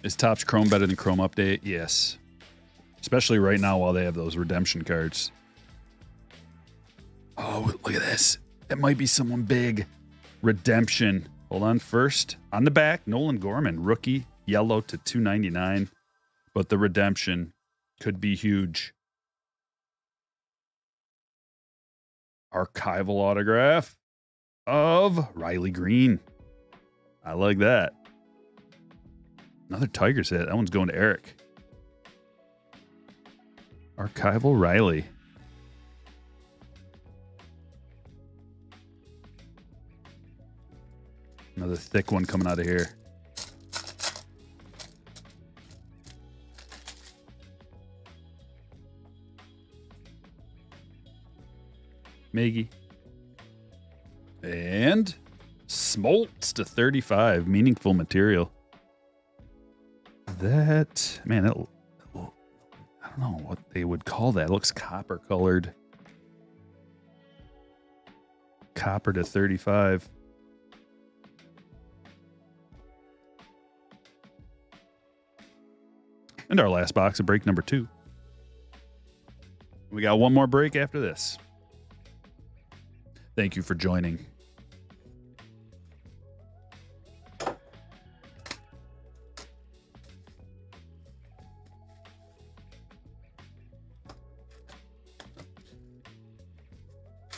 Is Topps Chrome better than Chrome Update? Yes. Especially right now while they have those redemption cards. Oh, look at this. It might be someone big. Redemption. Hold on. First, on the back, Nolan Gorman, rookie, yellow to 299. But the redemption could be huge. Archival autograph of Riley Green. I like that. Another Tigers hit. That one's going to Eric. Archival Riley. Another thick one coming out of here. Miggy. And Smoltz to 35. Meaningful material. That, man, I don't know what they would call that. It looks copper colored. Copper to 35. And our last box of break number 2. We got one more break after this. Thank you for joining.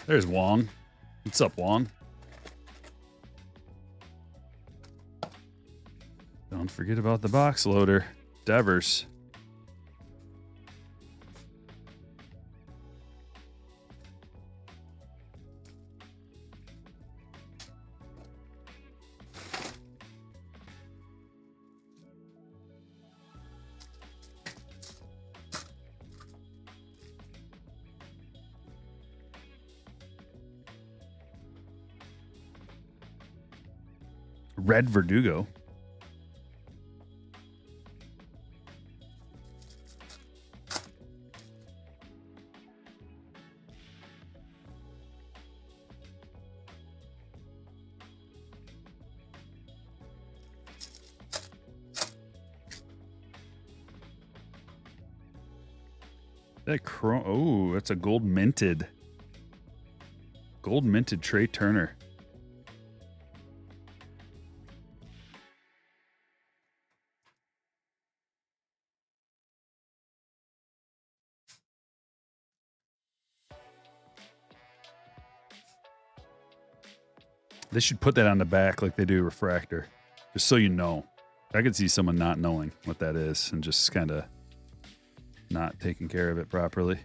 There's Wong. What's up, Wong? Don't forget about the box loader. Devers. Red Verdugo. That chrome. Oh, that's a gold minted. Gold minted Trey Turner. They should put that on the back like they do refractor, just so you know. I could see someone not knowing what that is and just kind of not taking care of it properly.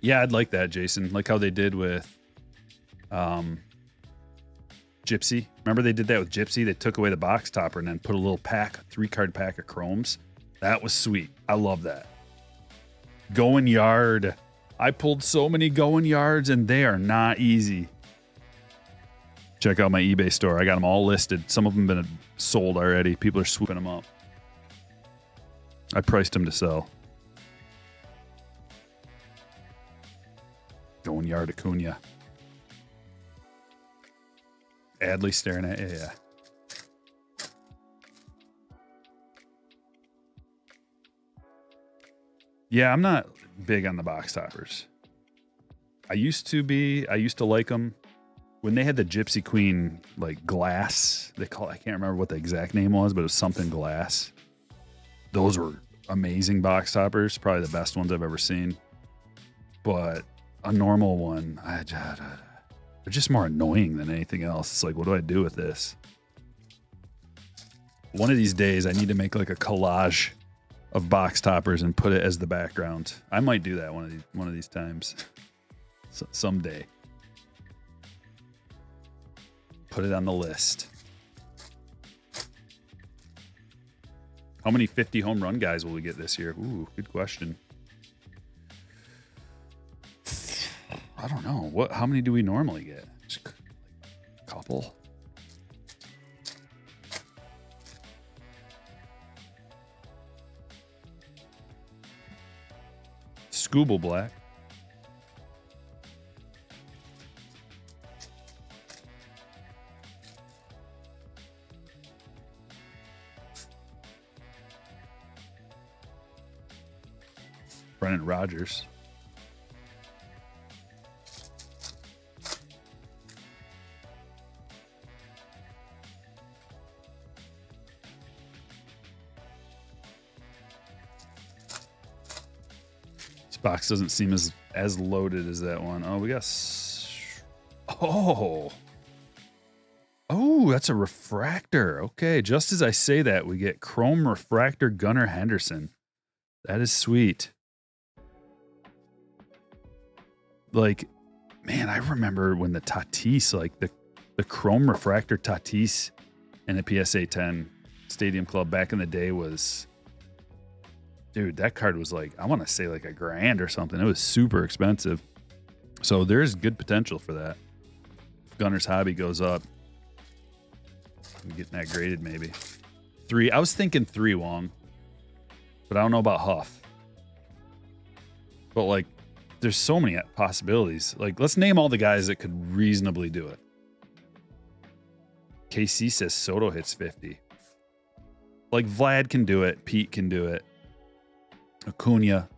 Yeah, I'd like that, Jason. Like how they did with Gypsy. Remember they did that with Gypsy? They took away the box topper and then put a little pack, 3-card pack of chromes. That was sweet. I love that. Going yard. I pulled so many going yards and they are not easy. Check out my eBay store. I got them all listed. Some of them have been sold already. People are swooping them up. I priced them to sell. Going yard Acuna. Adley staring at you. Yeah. Yeah, I'm not big on the box toppers. I used to be. I used to like them. When they had the Gypsy Queen, like glass, I can't remember what the exact name was, but it was something glass. Those were amazing box toppers. Probably the best ones I've ever seen. But a normal one, they're just more annoying than anything else. It's like, what do I do with this? One of these days, I need to make like a collage of box toppers and put it as the background. I might do that one of these times. Someday. Put it on the list. How many 50 home run guys will we get this year? Ooh, good question. I don't know. How many do we normally get? Just a couple. Scooble Black. Brennan Rodgers. This box doesn't seem as loaded as that one. Oh, we got... Oh, that's a refractor. Okay, just as I say that, we get Chrome Refractor Gunnar Henderson. That is sweet. Like, man, I remember when the Tatis, like the Chrome Refractor Tatis in a PSA 10 Stadium Club back in the day was, dude, that card was like, I want to say like $1,000 or something. It was super expensive. So there's good potential for that. If Gunner's Hobby goes up, I'm getting that graded maybe. 3. I was thinking 3 Wong, but I don't know about Huff. But like, there's so many possibilities. Like, let's name all the guys that could reasonably do it. KC says Soto hits 50. Like, Vlad can do it. Pete can do it. Acuna.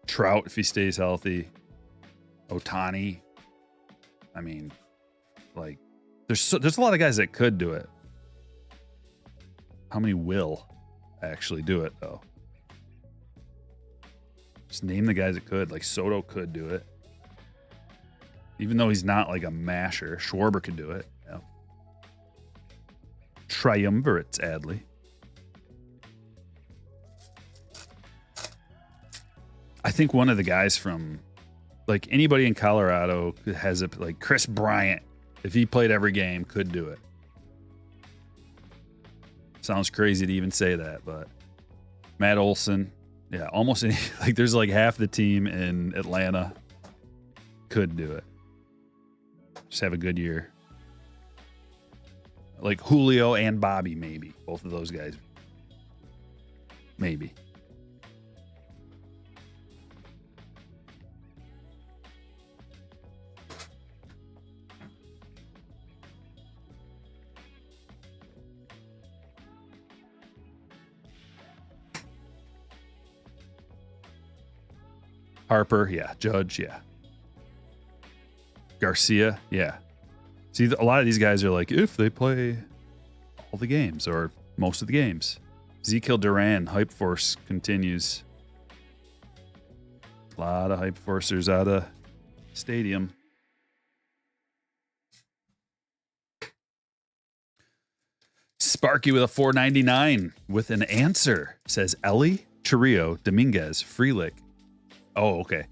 Trout, if he stays healthy. Ohtani. I mean, like, there's a lot of guys that could do it. How many will actually do it, though? Just name the guys that could. Like, Soto could do it. Even though he's not like a masher. Schwarber could do it. Yeah. Triumvirates, Adley. I think one of the guys from, like, anybody in Colorado has like Chris Bryant, if he played every game, could do it. Sounds crazy to even say that, but Matt Olson. Yeah, almost any, like there's like half the team in Atlanta could do it. Just have a good year. Like Julio and Bobby, maybe. Both of those guys. Maybe. Harper, yeah. Judge, yeah. Garcia, yeah. See, a lot of these guys are like, if they play all the games or most of the games. Ezekiel Duran, Hype Force continues. A lot of Hype Forcers out of stadium. Sparky with a 499 with an answer. Says Ellie, Chirrillo, Dominguez, Frelick. Oh, okay.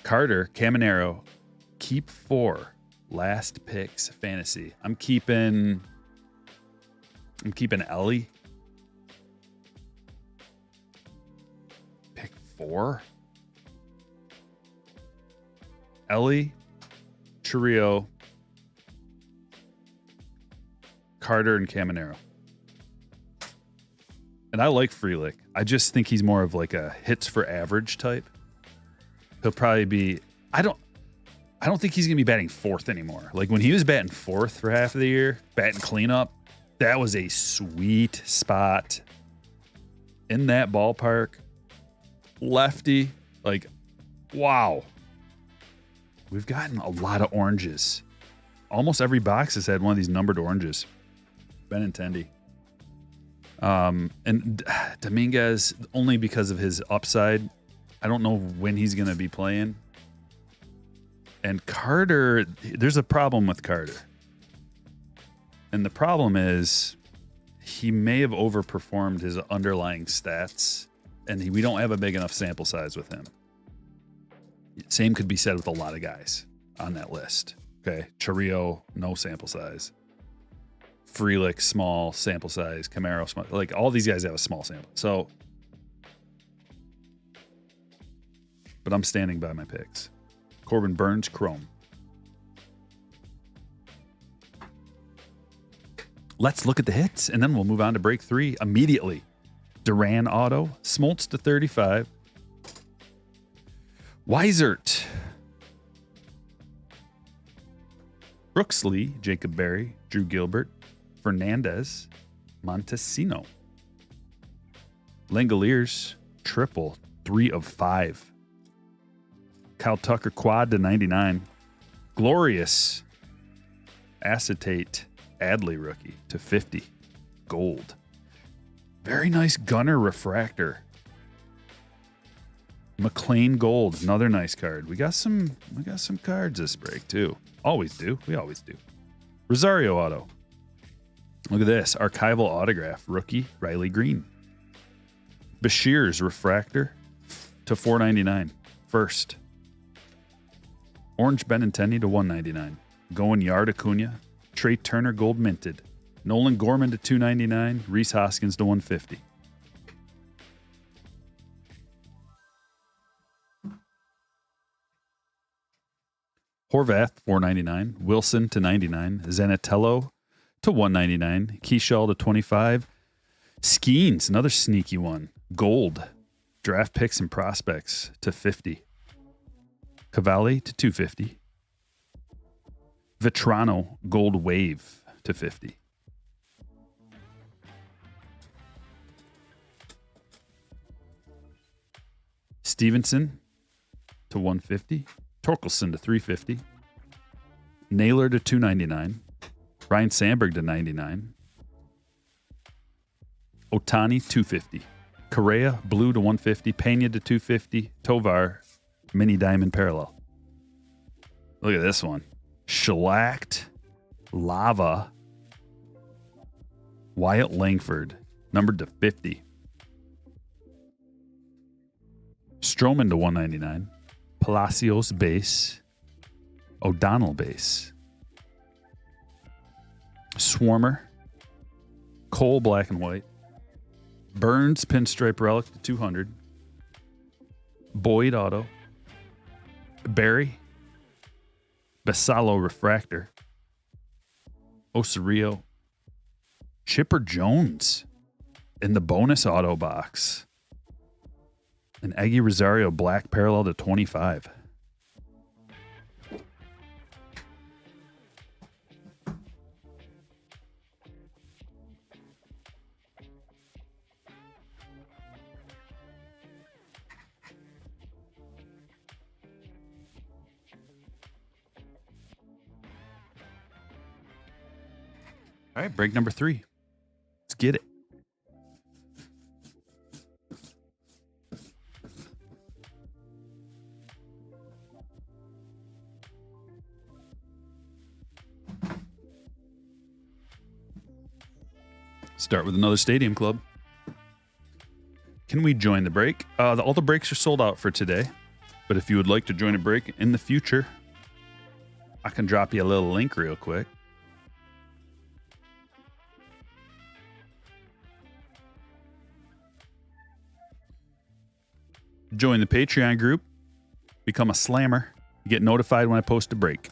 Carter, Caminero, keep 4. Last picks, fantasy. I'm keeping Ellie. Pick 4. Ellie, Chirrillo, Carter, and Caminero. And I like Frelick. I just think he's more of like a hits for average type. He'll probably be, I don't think he's going to be batting 4th anymore. Like when he was batting 4th for half of the year, batting cleanup, that was a sweet spot in that ballpark. Lefty, like, wow. We've gotten a lot of oranges. Almost every box has had one of these numbered oranges. Benintendi. And Dominguez, only because of his upside. I don't know when he's going to be playing. And Carter, there's a problem with Carter. And the problem is he may have overperformed his underlying stats, and we don't have a big enough sample size with him. Same could be said with a lot of guys on that list. Okay, Chirrillo, no sample size. Frelick, small sample size. Camaro, small. Like all these guys have a small sample. So, but I'm standing by my picks. Corbin Burns, Chrome. Let's look at the hits, and then we'll move on to break 3 immediately. Duran Auto, Smoltz to 35. Weisert. Brooksley, Jacob Berry, Drew Gilbert, Fernandez, Montesino. Langoliers, triple, 3 of 5. Kyle Tucker, quad to 99. Glorious, acetate, Adley rookie to 50. Gold. Very nice Gunner refractor. McLean Gold, another nice card. We got some cards this break too. Always do. We always do. Rosario Auto. Look at this. Archival autograph. Rookie Riley Green. Bashir's refractor to $4.99. First. Orange Benintendi to $1.99. Going Yard Acuna. Trey Turner gold minted. Nolan Gorman to $2.99. Reese Hoskins to $1.50. Horvath $4.99. Wilson to $99. Zanatello to $1.99. Keyshaw to $25. Skeens, another sneaky one. Gold. Draft picks and prospects to $50. Cavalli to $2.50. Vetrano gold wave to $50. Stevenson to $150. Torkelson to $350. Naylor to $2.99. Ryan Sandberg to $99. Otani $250. Correa blue to $150. Pena to $250. Tovar mini diamond parallel. Look at this one. Shellacked lava. Wyatt Langford numbered to 50. Stroman to $199. Palacios base. O'Donnell base. Swarmer. Cole black and white. Burns pinstripe relic to $200. Boyd auto. Barry. Basallo refractor. Osorio. Chipper Jones in the bonus auto box. An Eggy Rosario black parallel to 25. All right, break number 3. Let's get it. Start with another Stadium Club. Can we join the break? All the breaks are sold out for today, but if you would like to join a break in the future, I can drop you a little link real quick. Join the Patreon group, become a slammer, you get notified when I post a break.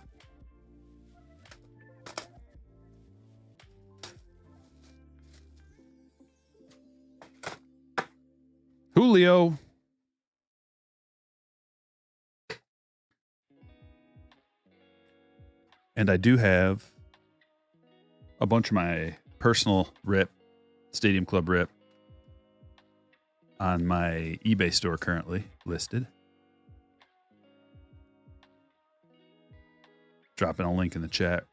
Julio. And I do have a bunch of my personal rip, Stadium Club rip, on my eBay store currently listed. Dropping a link in the chat.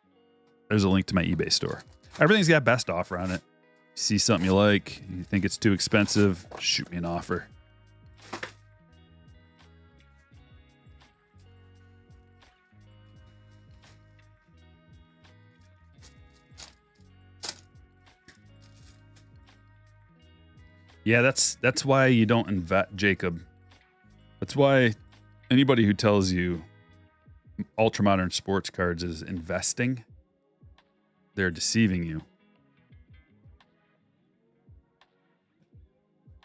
There's a link to my eBay store. Everything's got best offer on it. See something you like, you think it's too expensive, shoot me an offer. Yeah, that's why you don't invest, Jacob. That's why anybody who tells you ultramodern sports cards is investing, they're deceiving you.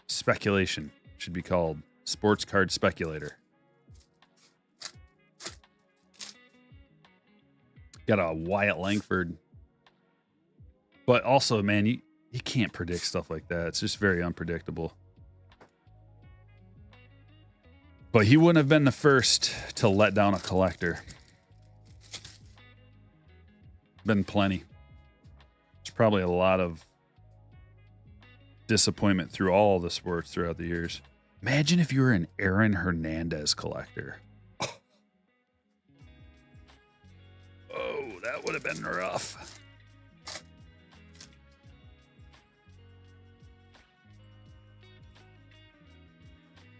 Speculation. Should be called Sports Card Speculator. Got a Wyatt Langford. But also, man, you can't predict stuff like that. It's just very unpredictable. But he wouldn't have been the first to let down a collector. Been plenty. There's probably a lot of disappointment through all the sports throughout the years. Imagine if you were an Aaron Hernandez collector. Oh, that would have been rough.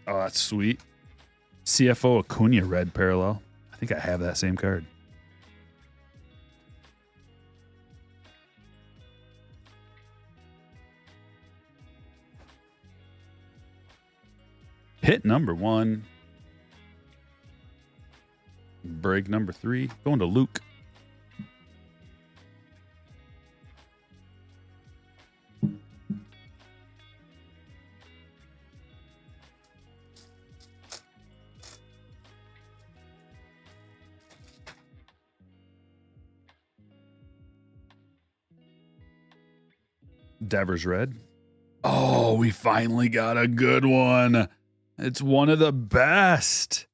Oh, that's sweet. CFO Acuna red parallel. I think I have that same card. Hit number 1. Break number 3. Going to Luke. Devers red. Oh, we finally got a good one. It's one of the best.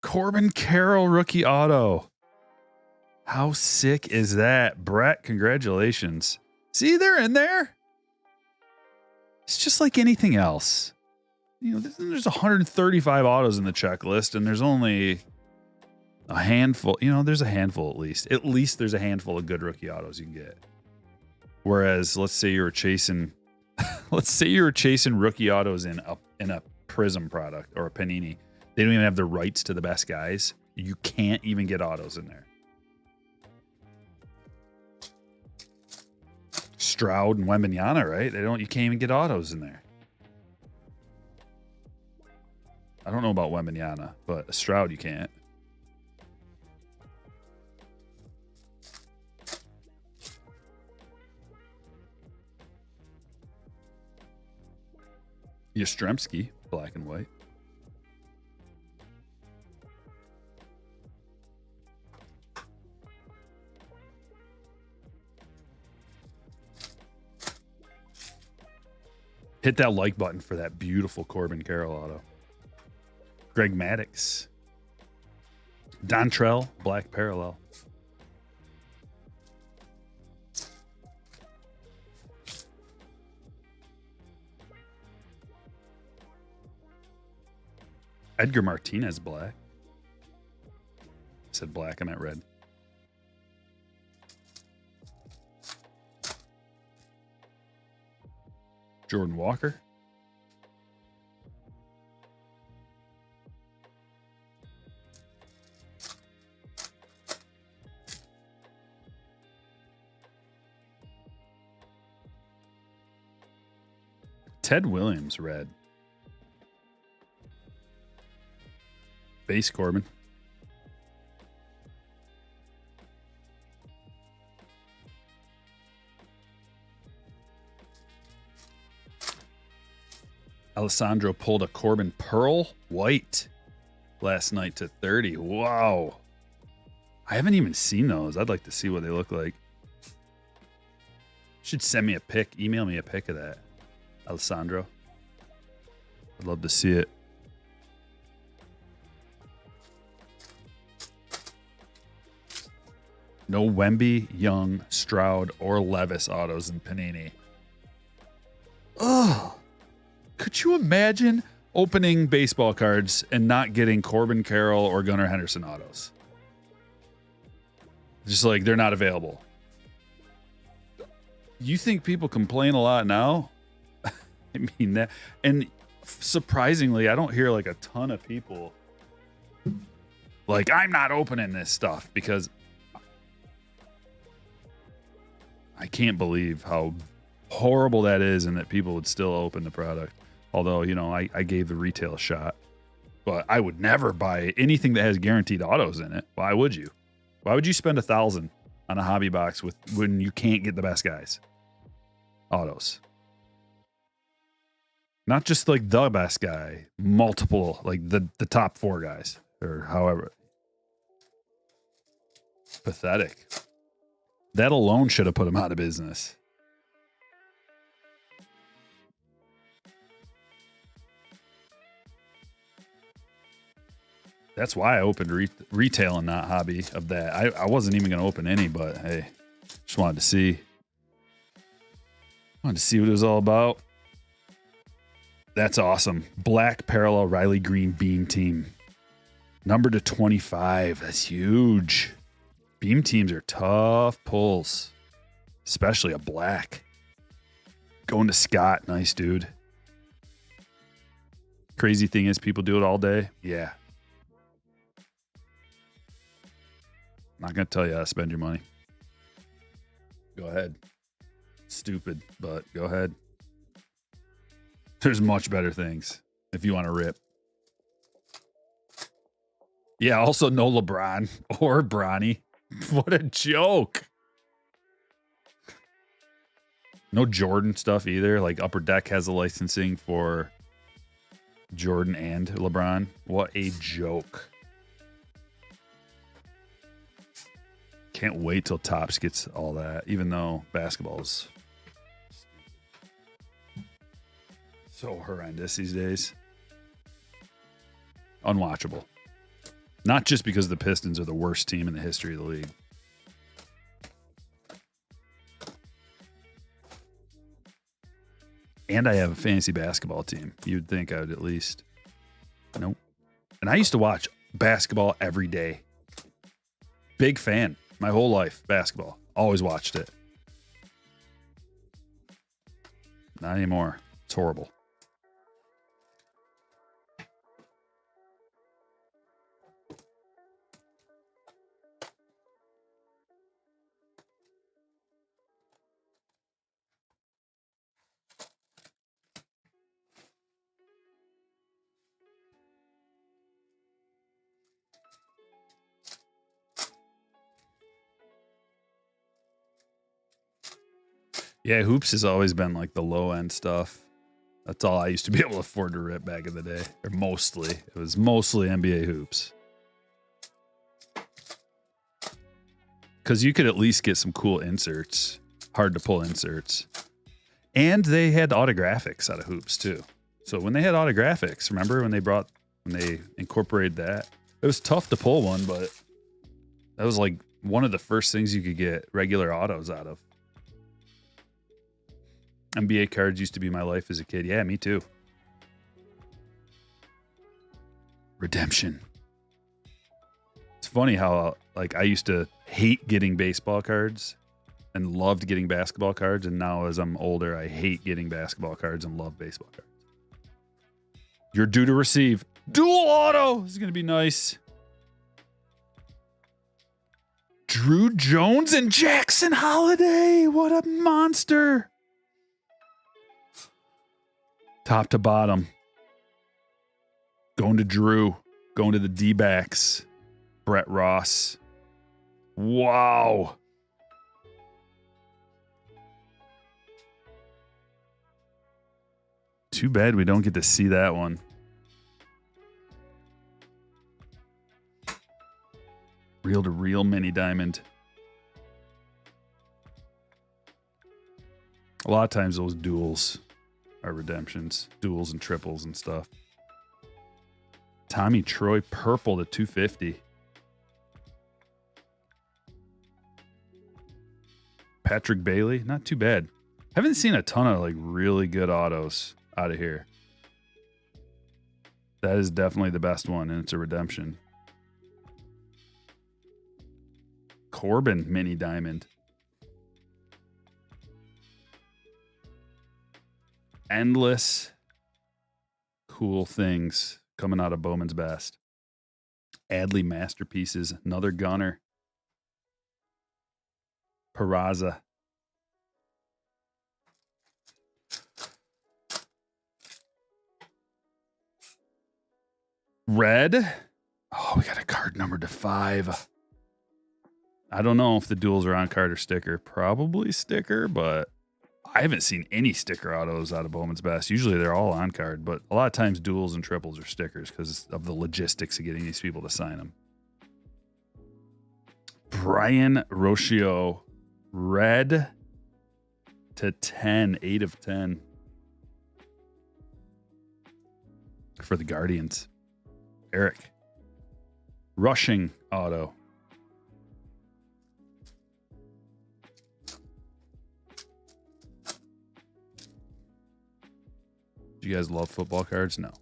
Corbin Carroll rookie auto. How sick is that? Brett, congratulations. See, they're in there. It's just like anything else. You know, there's 135 autos in the checklist, and there's only a handful. You know, there's a handful at least. At least there's a handful of good rookie autos you can get. Whereas, let's say you were chasing rookie autos in a Prism product or a Panini. They don't even have the rights to the best guys. You can't even get autos in there. Stroud and Wembanyama, right? You can't even get autos in there. I don't know about Wembanyama, but Stroud you can't. Yastrzemski, black and white. Hit that like button for that beautiful Corbin Carroll auto. Greg Maddux. Dontrell, black parallel. Edgar Martinez, black. I said black, I meant red. Jordan Walker. Ted Williams, red. Base Corbin. Alessandro pulled a Corbin Pearl white last night to 30. Wow. I haven't even seen those. I'd like to see what they look like. Should send me a pic. Email me a pic of that, Alessandro. I'd love to see it. No Wemby, Young, Stroud, or Levis autos in Panini. Ugh. Could you imagine opening baseball cards and not getting Corbin Carroll or Gunnar Henderson autos? Just like they're not available. You think people complain a lot now? I mean that, and surprisingly, I don't hear like a ton of people like, I'm not opening this stuff, because I can't believe how horrible that is and that people would still open the product. Although, you know, I gave the retail a shot, but I would never buy anything that has guaranteed autos in it. Why would you? Why would you spend $1,000 on a hobby box when you can't get the best guys? Autos. Not just like the best guy, multiple, like the top 4 guys or however. Pathetic. That alone should have put him out of business. That's why I opened retail and not hobby of that. I wasn't even going to open any, but hey, just wanted to see. Wanted to see what it was all about. That's awesome. Black parallel Riley Green beam team. Number to 25. That's huge. Beam teams are tough pulls, especially a black. Going to Scott. Nice, dude. Crazy thing is people do it all day. Yeah. Not going to tell you how to spend your money. Go ahead. Stupid, but go ahead. There's much better things if you want to rip. Yeah, also no LeBron or Bronny. What a joke. No Jordan stuff either. Like Upper Deck has the licensing for Jordan and LeBron. What a joke. Can't wait till Topps gets all that, even though basketball's so horrendous these days. Unwatchable. Not just because the Pistons are the worst team in the history of the league. And I have a fantasy basketball team. You'd think I would at least. Nope. And I used to watch basketball every day. Big fan. My whole life, basketball. Always watched it. Not anymore. It's horrible. Yeah, hoops has always been like the low end stuff. That's all I used to be able to afford to rip back in the day. Or mostly. It was mostly NBA hoops. Because you could at least get some cool inserts. Hard to pull inserts. And they had autographics out of hoops too. So when they had autographics, remember when they incorporated that? It was tough to pull one, but that was like one of the first things you could get regular autos out of. NBA cards used to be my life as a kid. Yeah, me too. Redemption. It's funny how like I used to hate getting baseball cards and loved getting basketball cards, and now as I'm older, I hate getting basketball cards and love baseball cards. You're due to receive dual auto. This is going to be nice. Drew Jones and Jackson Holiday. What a monster. Top to bottom. Going to Drew. Going to the D-backs. Brett Ross. Wow. Too bad we don't get to see that one. Reel to reel mini diamond. A lot of times those duels are redemptions. Duels and triples and stuff. Tommy Troy purple to 250. Patrick Bailey, not too bad. Haven't seen a ton of like really good autos out of here. That is definitely the best one, and it's a redemption. Corbin mini diamond. Endless cool things coming out of Bowman's Best. Adley Masterpieces, another gunner. Peraza. Red. Oh, we got a card numbered to 5. I don't know if the duels are on card or sticker. Probably sticker, but I haven't seen any sticker autos out of Bowman's Best. Usually they're all on card, but a lot of times duals and triples are stickers because of the logistics of getting these people to sign them. Brian Rocio, red to 10, 8 of 10 for the Guardians. Eric, rushing auto. Do you guys love football cards? No.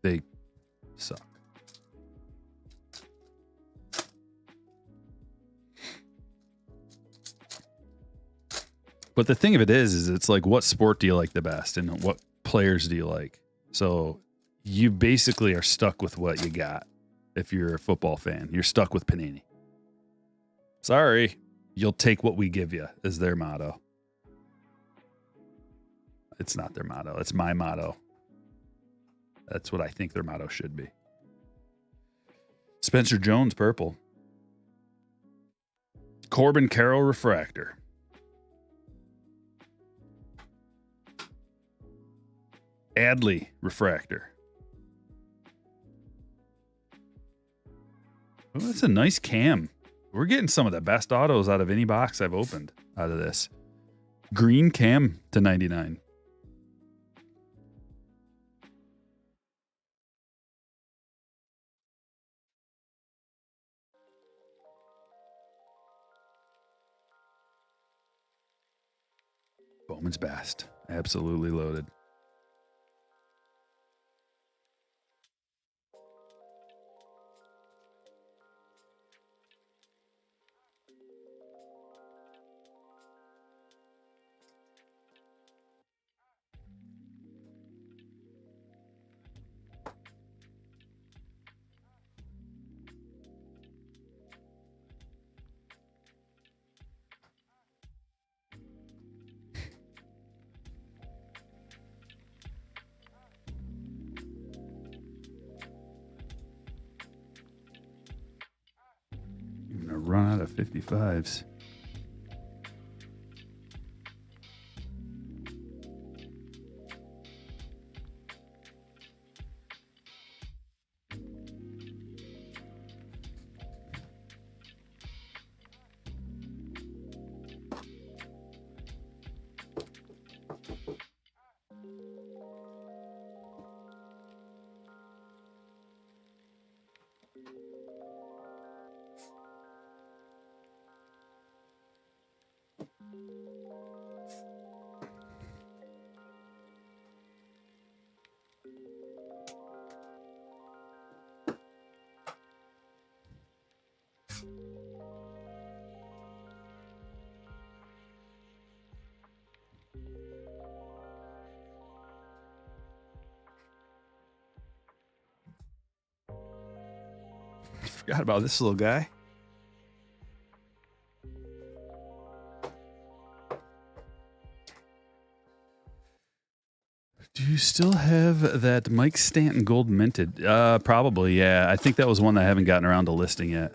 They suck. But the thing of it is it's like, what sport do you like the best and what players do you like? So you basically are stuck with what you got. If you're a football fan, you're stuck with Panini. Sorry, you'll take what we give you is their motto. It's not their motto. It's my motto. That's what I think their motto should be. Spencer Jones, purple. Corbin Carroll, refractor. Adley, refractor. Oh, that's a nice cam. We're getting some of the best autos out of any box I've opened out of this. Green cam to 99. Bowman's Best. Absolutely loaded. Run out of 55s. Forgot about this little guy. Do you still have that Mike Stanton gold minted? Probably, yeah. I think that was one that I haven't gotten around to listing yet.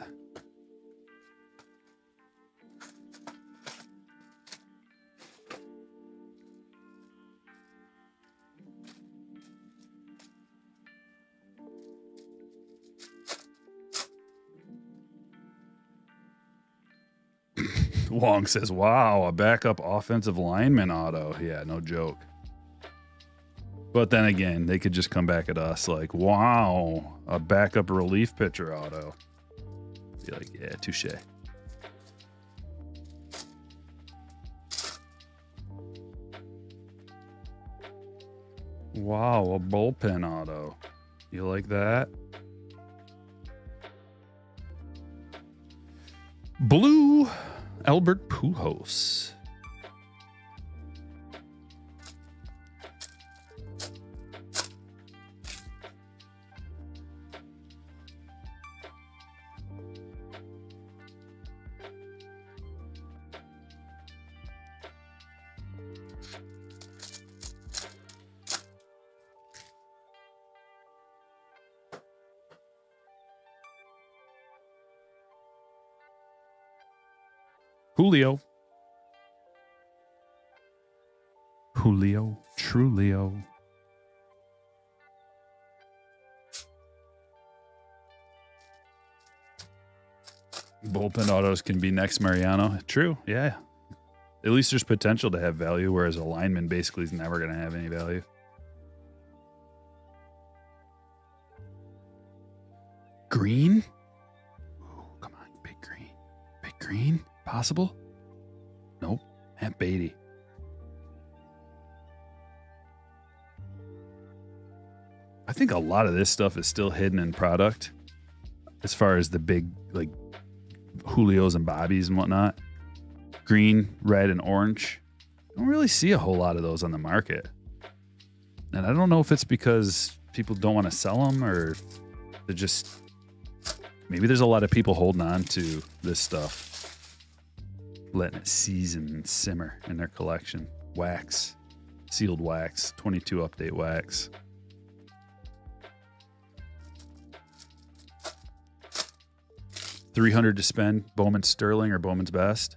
Wong says, wow, a backup offensive lineman auto. Yeah, no joke. But then again, they could just come back at us like, wow, a backup relief pitcher auto. Be like, yeah, touche. Wow, a bullpen auto. You like that? Blue, Albert Pujols. Julio, Julio, Trulio. Bullpen autos can be next Mariano. True, yeah. At least there's potential to have value, whereas a lineman basically is never going to have any value. Green? Ooh, come on, big green. Big green? Possible? Nope. Matt Beatty. I think a lot of this stuff is still hidden in product as far as the big, like, Julios and Bobbies and whatnot. Green, red, and orange. I don't really see a whole lot of those on the market. And I don't know if it's because people don't want to sell them or if they're just... Maybe there's a lot of people holding on to this stuff, letting it season and simmer in their collection. Wax, sealed wax, 22 update wax. $300 to spend. Bowman's Sterling or Bowman's Best?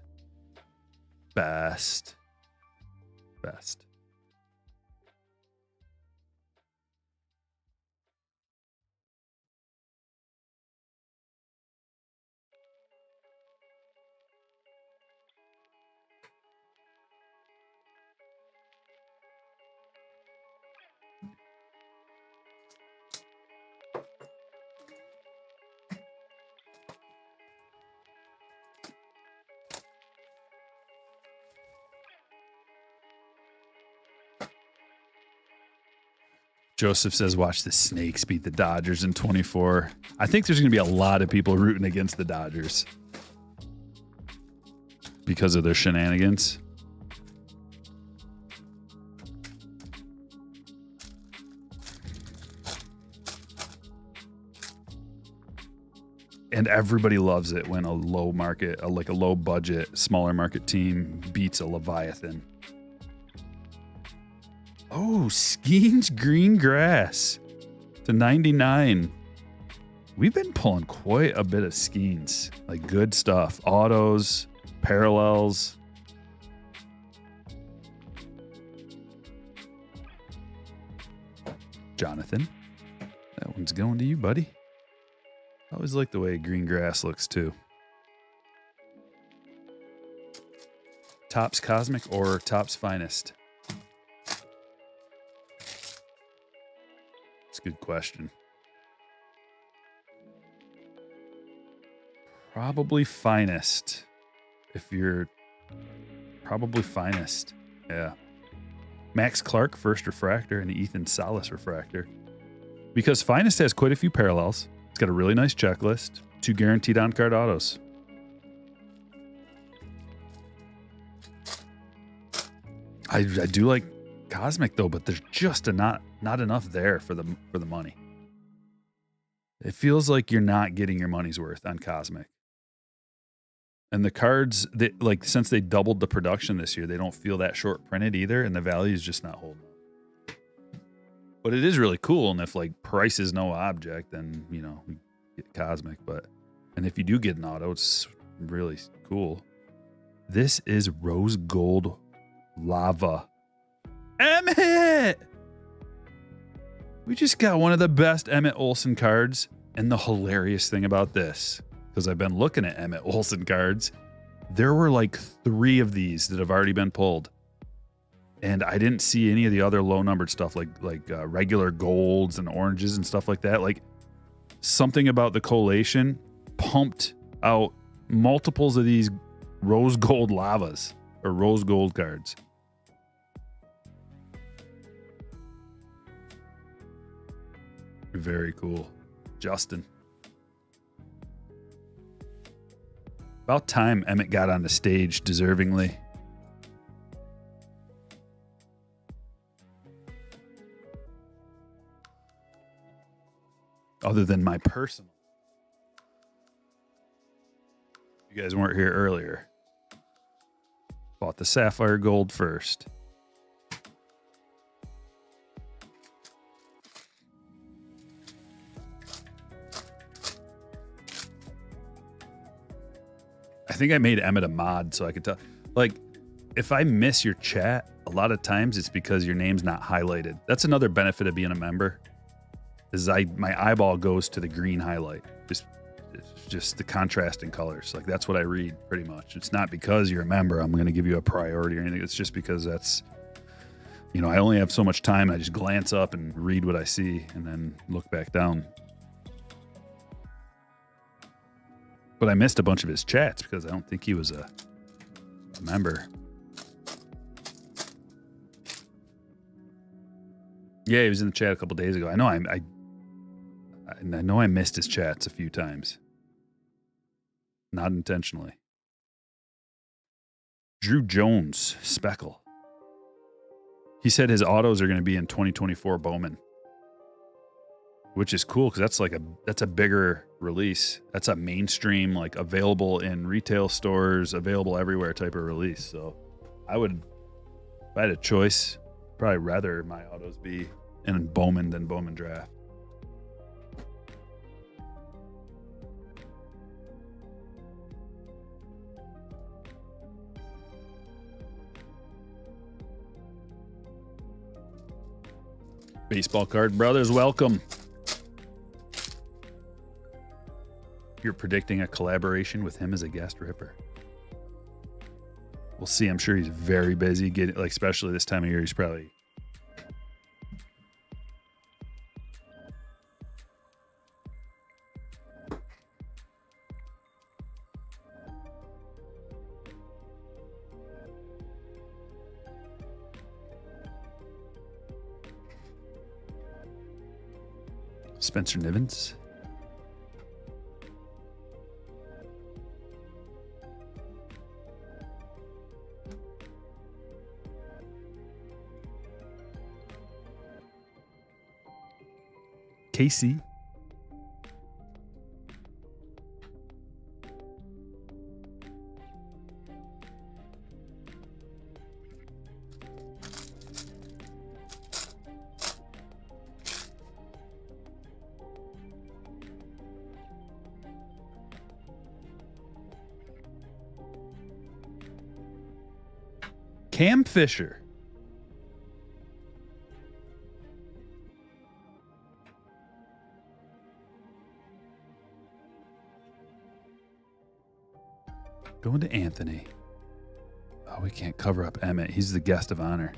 Best. Joseph says, watch the Snakes beat the Dodgers in 24. I think there's going to be a lot of people rooting against the Dodgers because of their shenanigans. And everybody loves it when a low market, like a low budget, smaller market team beats a Leviathan. Oh, Skeens green grass to 99. We've been pulling quite a bit of Skeens, like good stuff. Autos, parallels. Jonathan, that one's going to you, buddy. I always like the way green grass looks too. Topps Cosmic or Topps Finest? That's a good question. Probably Finest. If you're probably Finest. Yeah. Max Clark, first refractor, and Ethan Salas refractor. Because Finest has quite a few parallels. It's got a really nice checklist. 2 guaranteed on-card autos. I do like Cosmic though, but there's just not enough there for the money. It feels like you're not getting your money's worth on Cosmic. And the cards that, like, since they doubled the production this year, they don't feel that short printed either, and the value is just not holding up. But it is really cool, and if like price is no object, then you know, you get Cosmic. And if you do get an auto, it's really cool. This is rose gold lava. Emmett! We just got one of the best Emmett Olsen cards. And the hilarious thing about this, because I've been looking at Emmett Olsen cards, there were like 3 of these that have already been pulled. And I didn't see any of the other low numbered stuff like regular golds and oranges and stuff like that. Like something about the collation pumped out multiples of these rose gold lavas or rose gold cards. Very cool. Justin. About time Emmett got on the stage deservingly. Other than my personal. You guys weren't here earlier. Bought the Sapphire Gold first. I think I made Emmett a mod so I could tell. Like, if I miss your chat, a lot of times it's because your name's not highlighted. That's another benefit of being a member. Is my eyeball goes to the green highlight. It's just the contrasting colors. Like that's what I read pretty much. It's not because you're a member I'm going to give you a priority or anything. It's just because that's, you know, I only have so much time. I just glance up and read what I see and then look back down. But I missed a bunch of his chats because I don't think he was a member. Yeah, he was in the chat a couple days ago. I know I know I missed his chats a few times. Not intentionally. Drew Jones, Speckle. He said his autos are going to be in 2024 Bowman, which is cool because that's a bigger release. That's a mainstream, like available in retail stores, available everywhere type of release. So I would, if I had a choice, probably rather my autos be in Bowman than Bowman Draft. Baseball Card Brothers, welcome. You're predicting a collaboration with him as a guest ripper. We'll see. I'm sure he's very busy. Especially this time of year, he's probably. Spencer Nivens. Casey. Cam Fisher. Going to Anthony. Oh, we can't cover up Emmett. He's the guest of honor.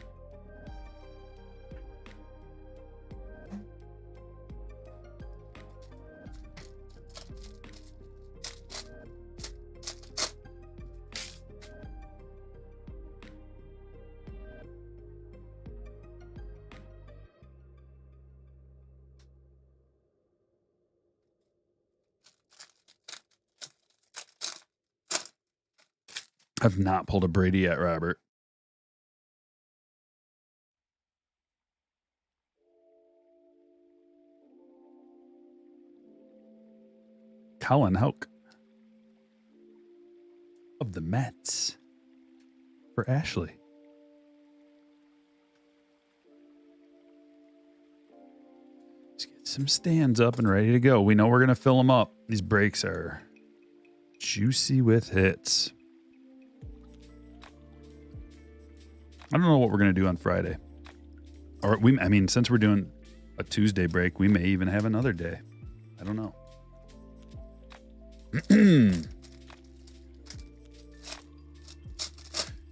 I've not pulled a Brady yet, Robert. Colin Houck of the Mets for Ashley. Let's get some stands up and ready to go. We know we're going to fill them up. These breaks are juicy with hits. I don't know what we're going to do on Friday. Since we're doing a Tuesday break, we may even have another day. I don't know.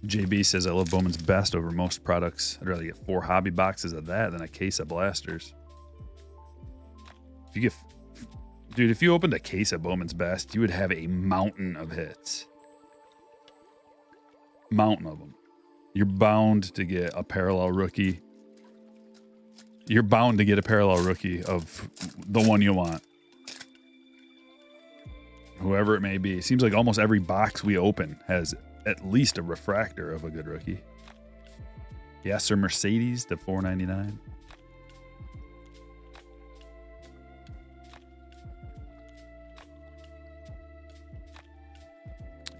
JB says, I love Bowman's Best over most products. I'd rather get 4 hobby boxes of that than a case of blasters. If you opened a case of Bowman's Best, you would have a mountain of hits. Mountain of them. You're bound to get a parallel rookie. You're bound to get a parallel rookie of the one you want. Whoever it may be. It seems like almost every box we open has at least a refractor of a good rookie. Yes, sir. Mercedes to $4.99.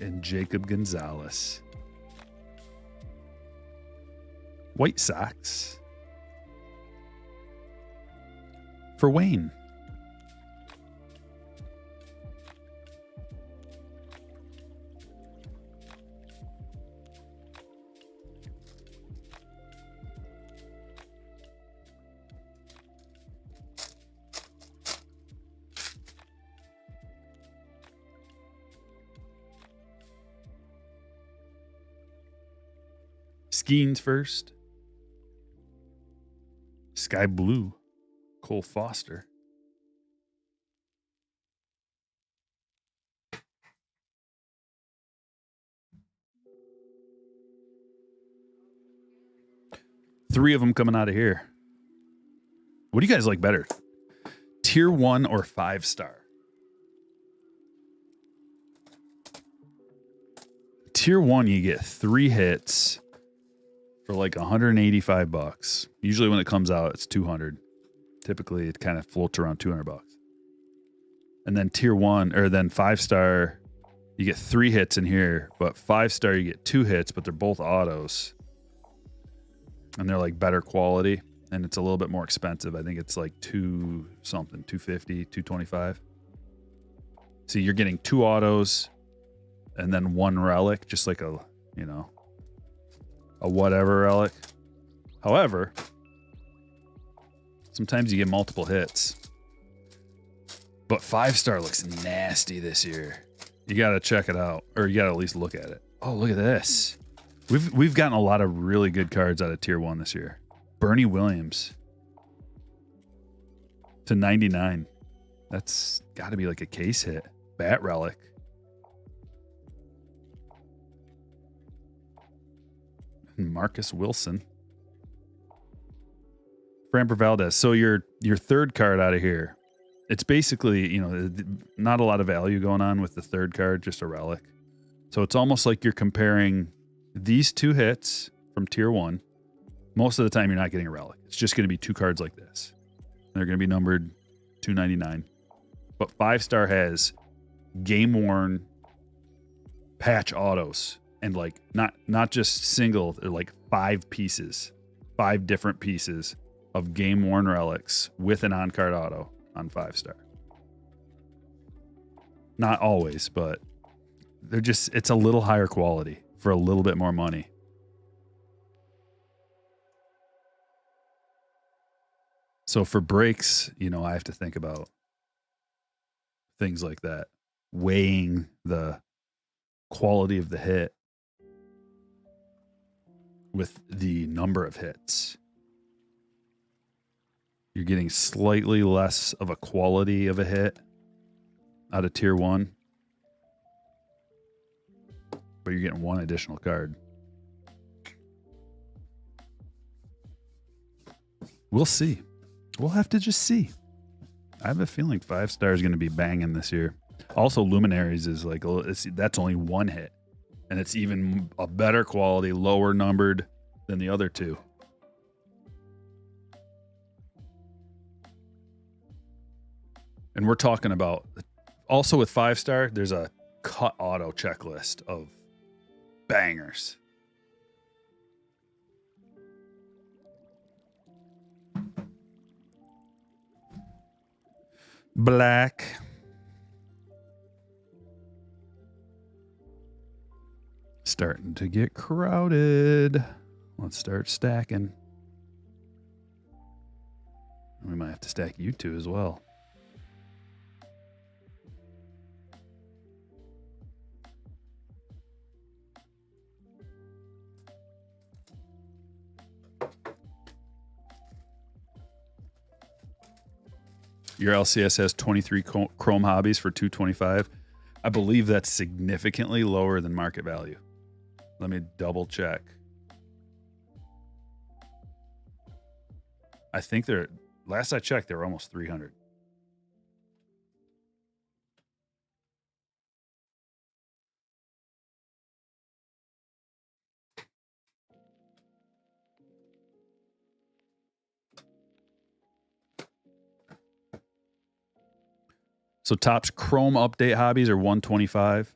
And Jacob Gonzalez. White Sox for Wayne. Skeens first. Sky Blue. Cole Foster. Three of them coming out of here. What do you guys like better? Tier 1 or 5-star? Tier 1, you get 3 hits for like $185. Usually when it comes out, it's $200. Typically, it kind of floats around $200. And then tier 1, or then 5-star, you get 3 hits in here, but 5-star, you get 2 hits, but they're both autos. And they're like better quality, and it's a little bit more expensive. I think it's like $250, $225. See, you're getting 2 autos and then 1 relic, just like a, you know, a whatever relic. However, sometimes you get multiple hits. But 5-star looks nasty this year. You got to check it out, or you got to at least look at it. Oh, look at this. We've gotten a lot of really good cards out of tier 1 this year. Bernie Williams to 99. That's got to be like a case hit. Bat relic. Marcus Wilson. Framber Valdez. So your third card out of here. It's basically, you know, not a lot of value going on with the third card, just a relic. So it's almost like you're comparing these 2 hits from tier 1. Most of the time, you're not getting a relic. It's just going to be 2 cards like this. They're going to be numbered 299. But 5-star has game worn patch autos, and like not just single, they're like 5 pieces, 5 different pieces of game worn relics with an on card auto on 5-star. Not always, but they're just, it's a little higher quality for a little bit more money. So for breaks, you know, I have to think about things like that, weighing the quality of the hit with the number of hits. You're getting slightly less of a quality of a hit out of tier 1, but you're getting 1 additional card. We'll see. We'll have to just see. I have a feeling 5-star is going to be banging this year. Also, Luminaries is like, that's only 1 hit, and it's even a better quality, lower numbered than the other 2. And we're talking about, also with 5-star, there's a cut auto checklist of bangers. Black. Starting to get crowded. Let's start stacking. We might have to stack you 2 as well. Your LCS has 23 Chrome hobbies for $225. I believe that's significantly lower than market value. Let me double check. I think last I checked, they were almost 300. So Topps Chrome update hobbies are 125,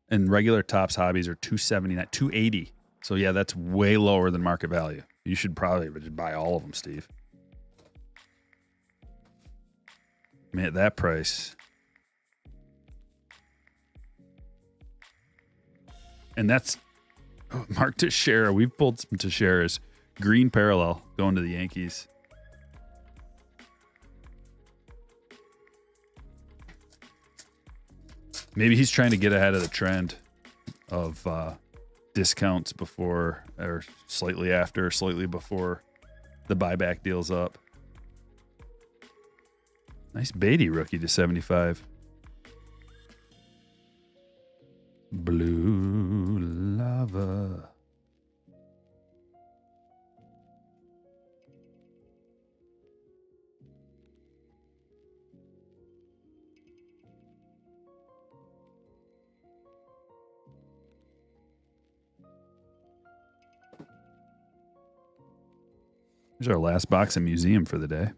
and regular Topps hobbies are 279, 280. So yeah, that's way lower than market value. You should probably just buy all of them, Steve. I mean, at that price. And that's Mark Teixeira. We've pulled some Teixeiras. Green parallel going to the Yankees. Maybe he's trying to get ahead of the trend of discounts before or slightly after, slightly before the buyback deal's up. Nice Beatty rookie to 75. Blue lava. Here's our last box of museum for the day.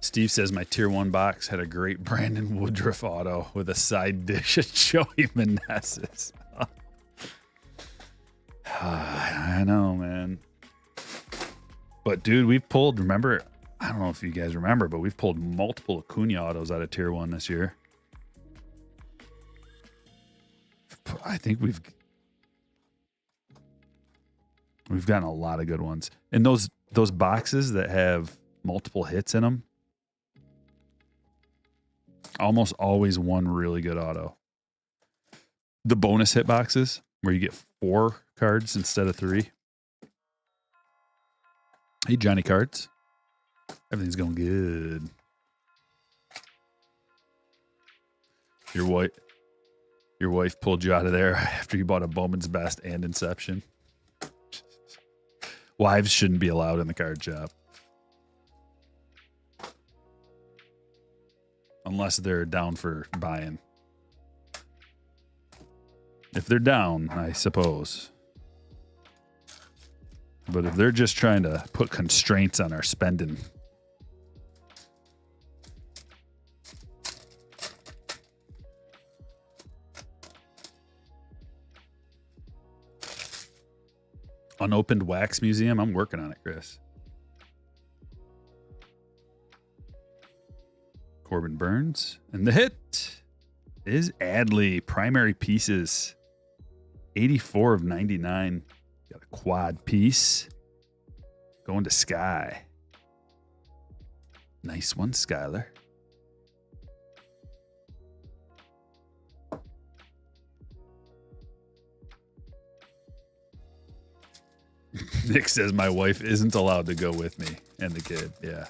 Steve says my tier 1 box had a great Brandon Woodruff auto with a side dish of Joey Meneses. I know, man. But dude, we've pulled, remember, I don't know if you guys remember, but we've pulled multiple Acuna autos out of tier 1 this year. I think we've gotten a lot of good ones. And those boxes that have multiple hits in them, almost always one really good auto. The bonus hit boxes where you get 4 cards instead of 3. Hey, Johnny Cards. Everything's going good. Your wife pulled you out of there after you bought a Bowman's Best and Inception. Wives shouldn't be allowed in the card shop. Unless they're down for buying. If they're down, I suppose. But if they're just trying to put constraints on our spending. Unopened wax museum. I'm working on it, Chris. Corbin Burns. And the hit is Adley. Primary pieces. 84 of 99. Got a quad piece. Going to Sky. Nice one, Skyler. Nick says my wife isn't allowed to go with me and the kid. Yeah.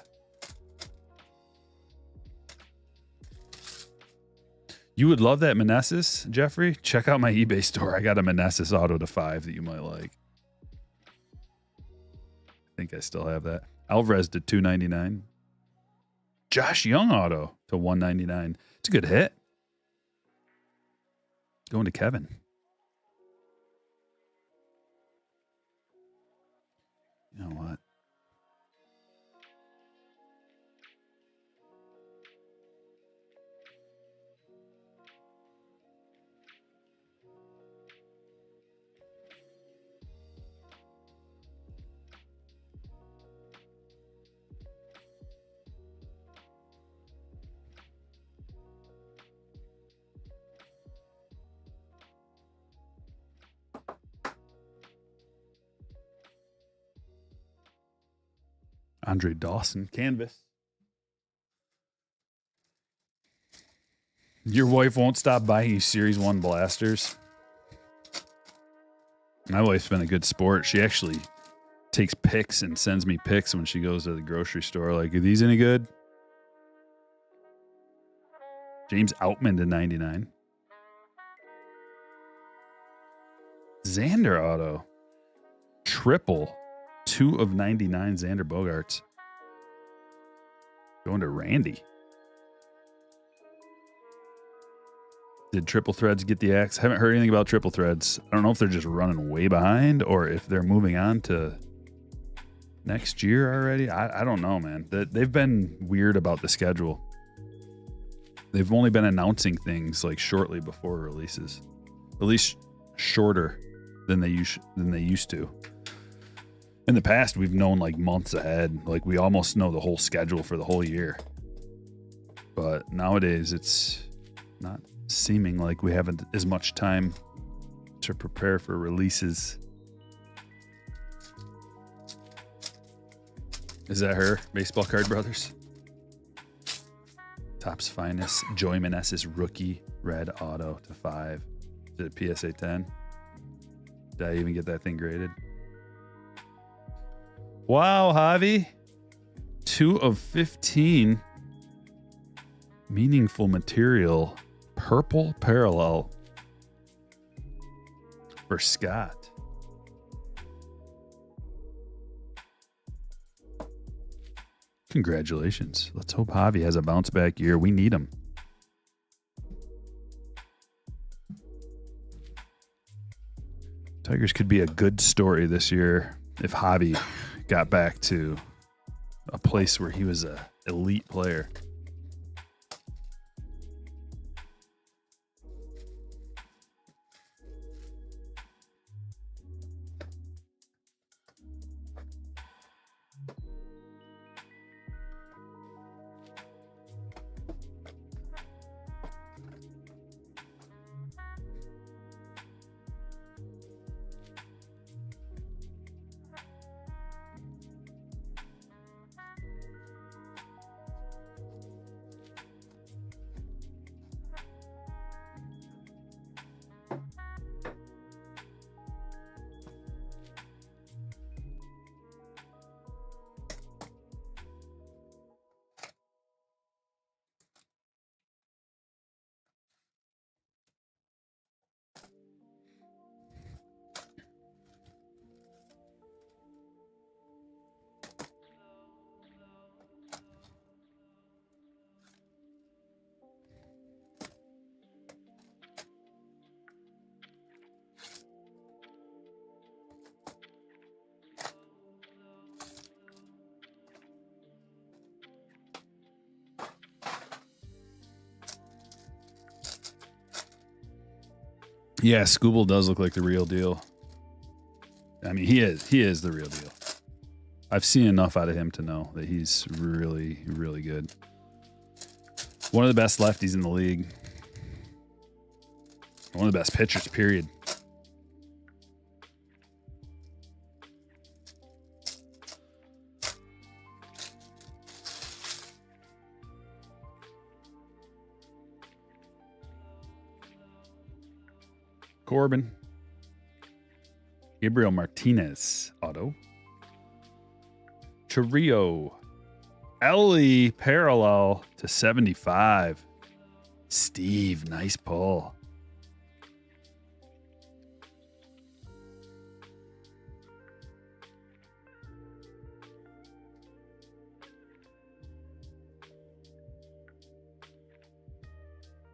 You would love that Meneses, Jeffrey. Check out my eBay store. I got a Meneses auto to 5 that you might like. I think I still have that. Alvarez to 299. Josh Young auto to 199. It's a good hit. Going to Kevin. You know what? Andre Dawson, canvas. Your wife won't stop buying you Series 1 blasters. My wife's been a good sport. She actually takes pics and sends me pics when she goes to the grocery store. Like, are these any good? James Outman to 99. Xander auto. Triple. 2 of 99 Xander Bogaerts. Going to Randy. Did Triple Threads get the axe? Haven't heard anything about Triple Threads. I don't know if they're just running way behind or if they're moving on to next year already. I don't know, man. They've been weird about the schedule. They've only been announcing things like shortly before releases. At least shorter than they used to. In the past, we've known like months ahead. Like we almost know the whole schedule for the whole year. But nowadays, it's not seeming like we haven't as much time to prepare for releases. Is that her? Baseball Card Brothers? Topps Finest. Joey Meneses rookie red auto to 5. Is it PSA 10? Did I even get that thing graded? Wow, Javi. 2 of 15. Meaningful material. Purple parallel for Scott. Congratulations. Let's hope Javi has a bounce back year. We need him. Tigers could be a good story this year if Javi got back to a place where he was an elite player. Yeah, Scooble does look like the real deal. I mean, he is the real deal. I've seen enough out of him to know that he's really, really good. One of the best lefties in the league. One of the best pitchers, period. Corbin. Gabriel Martinez, auto. Chirrio. Ellie, parallel to 75. Steve, nice pull.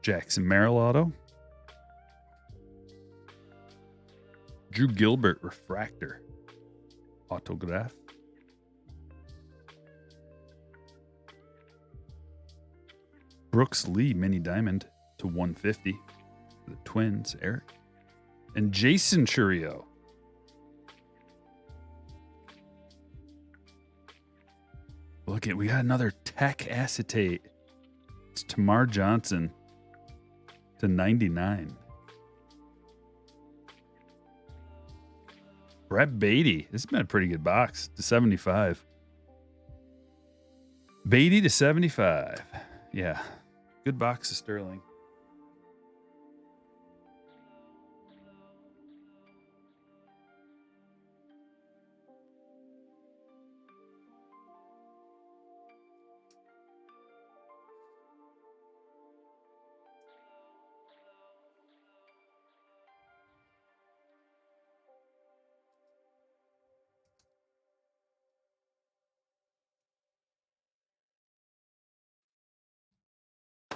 Jackson Merrill auto. Drew Gilbert refractor autograph. Brooks Lee mini diamond to 150 for the Twins, Eric. And Jason Chourio. Look at, we got another tech acetate. It's Tamar Johnson to 99. Brett Beatty. This has been a pretty good box to 75. Beatty to 75. Yeah. Good box of Sterling.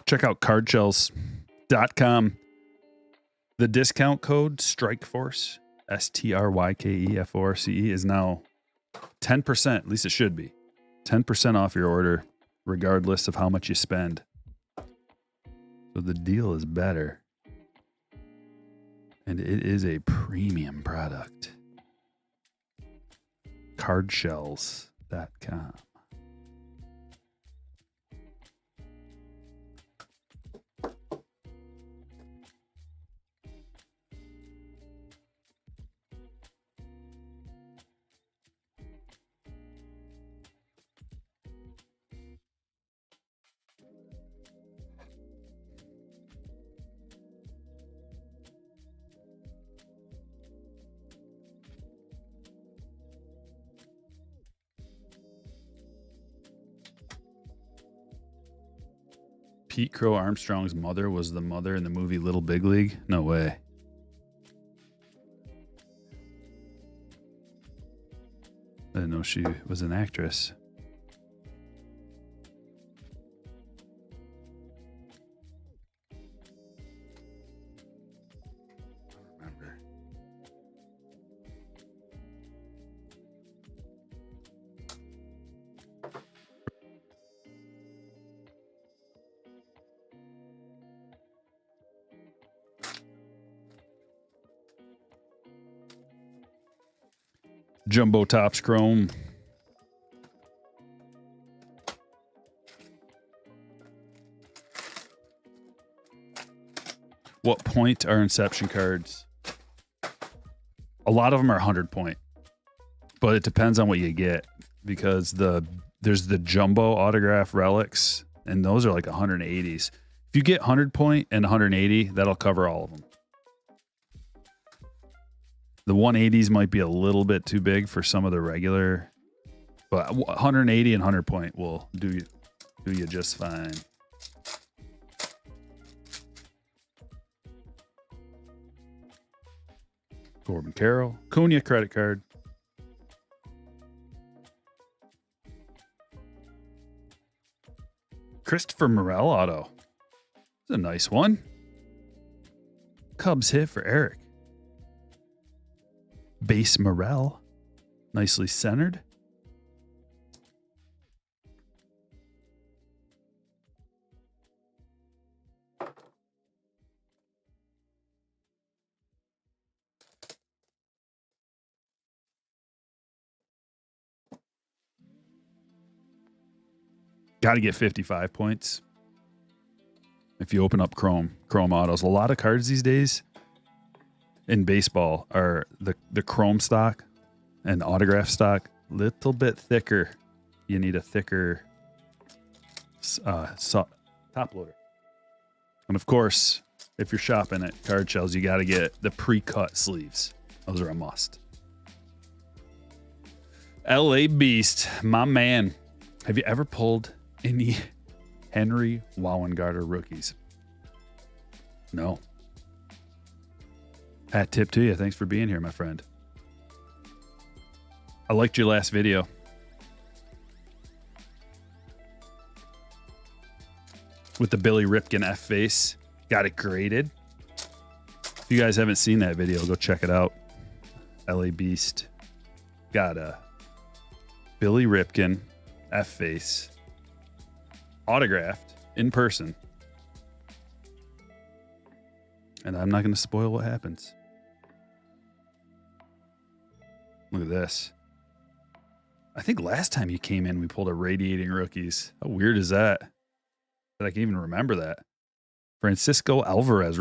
Check out cardshells.com. The discount code STRYKEFORCE, STRYKEFORCE, is now 10%, at least it should be. 10% off your order, regardless of how much you spend. So the deal is better. And it is a premium product. Cardshells.com. Pete Crow Armstrong's mother was the mother in the movie Little Big League? No way. I didn't know she was an actress. Jumbo Tops Chrome. What point are Inception cards? A lot of them are 100 point, but it depends on what you get because there's the jumbo autograph relics, and those are like 180s. If you get 100 point and 180, that'll cover all of them. The 180s might be a little bit too big for some of the regular, but 180 and 100 point will do you just fine. Corbin Carroll, Cunha credit card. Christopher Morel auto. It's a nice one. Cubs hit for Eric. Base Morel, nicely centered. Got to get 55 points. If you open up Chrome autos, a lot of cards these days in baseball are the Chrome stock and autograph stock, little bit thicker. You need a thicker top loader. And of course, if you're shopping at card shells, you got to get the pre-cut sleeves. Those are a must. LA Beast, my man. Have you ever pulled any Henry Wauengarter rookies? No. Hat tip to you. Thanks for being here, my friend. I liked your last video. With the Billy Ripken F face. Got it graded. If you guys haven't seen that video, go check it out. LA Beast. Got a Billy Ripken F face. Autographed in person. And I'm not going to spoil what happens. Look at this. I think last time you came in, we pulled a Radiating Rookies. How weird is that? That I can even remember that. Francisco Alvarez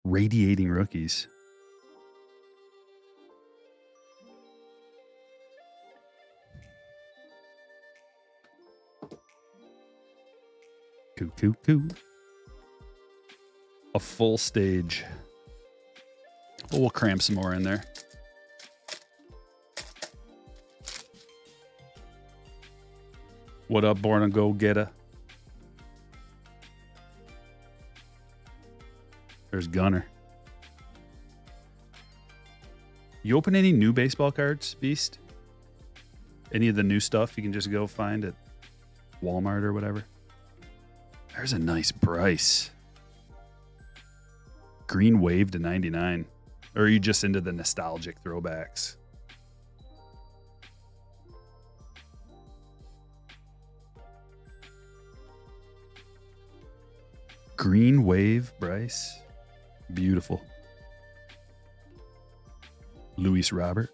Radiating Rookies. Coo. A full stage. But we'll cram some more in there. What up, Born a Go-Getter? There's Gunner. You open any new baseball cards, Beast? Any of the new stuff you can just go find at Walmart or whatever? There's a nice Bryce. Green Wave to 99. Or are you just into the nostalgic throwbacks? Green Wave, Bryce. Beautiful. Luis Robert.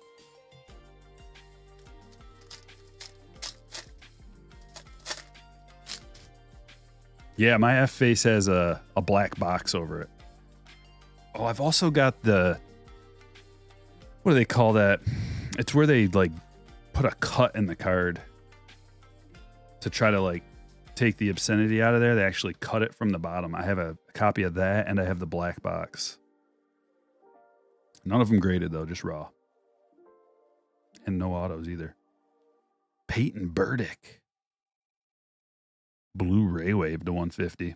Yeah, my F face has a black box over it. Oh, I've also got the, what do they call that? It's where they like put a cut in the card to try to like take the obscenity out of there. They actually cut it from the bottom. I have a copy of that, and I have the black box. None of them graded though, just raw. And no autos either. Peyton Burdick. Blue Ray Wave to 150.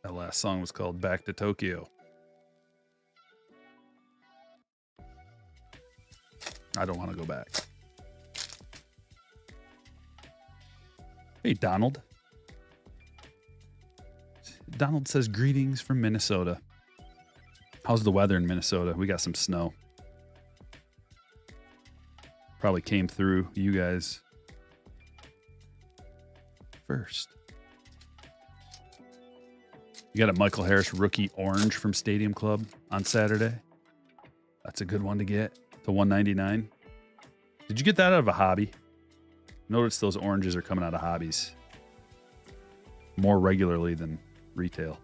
That last song was called Back to Tokyo. I don't want to go back. Hey, Donald. Donald says, greetings from Minnesota. How's the weather in Minnesota? We got some snow. Probably came through you guys first. You got a Michael Harris rookie orange from Stadium Club on Saturday. That's a good one to get. To $199. Did you get that out of a hobby? Notice those oranges are coming out of hobbies more regularly than retail.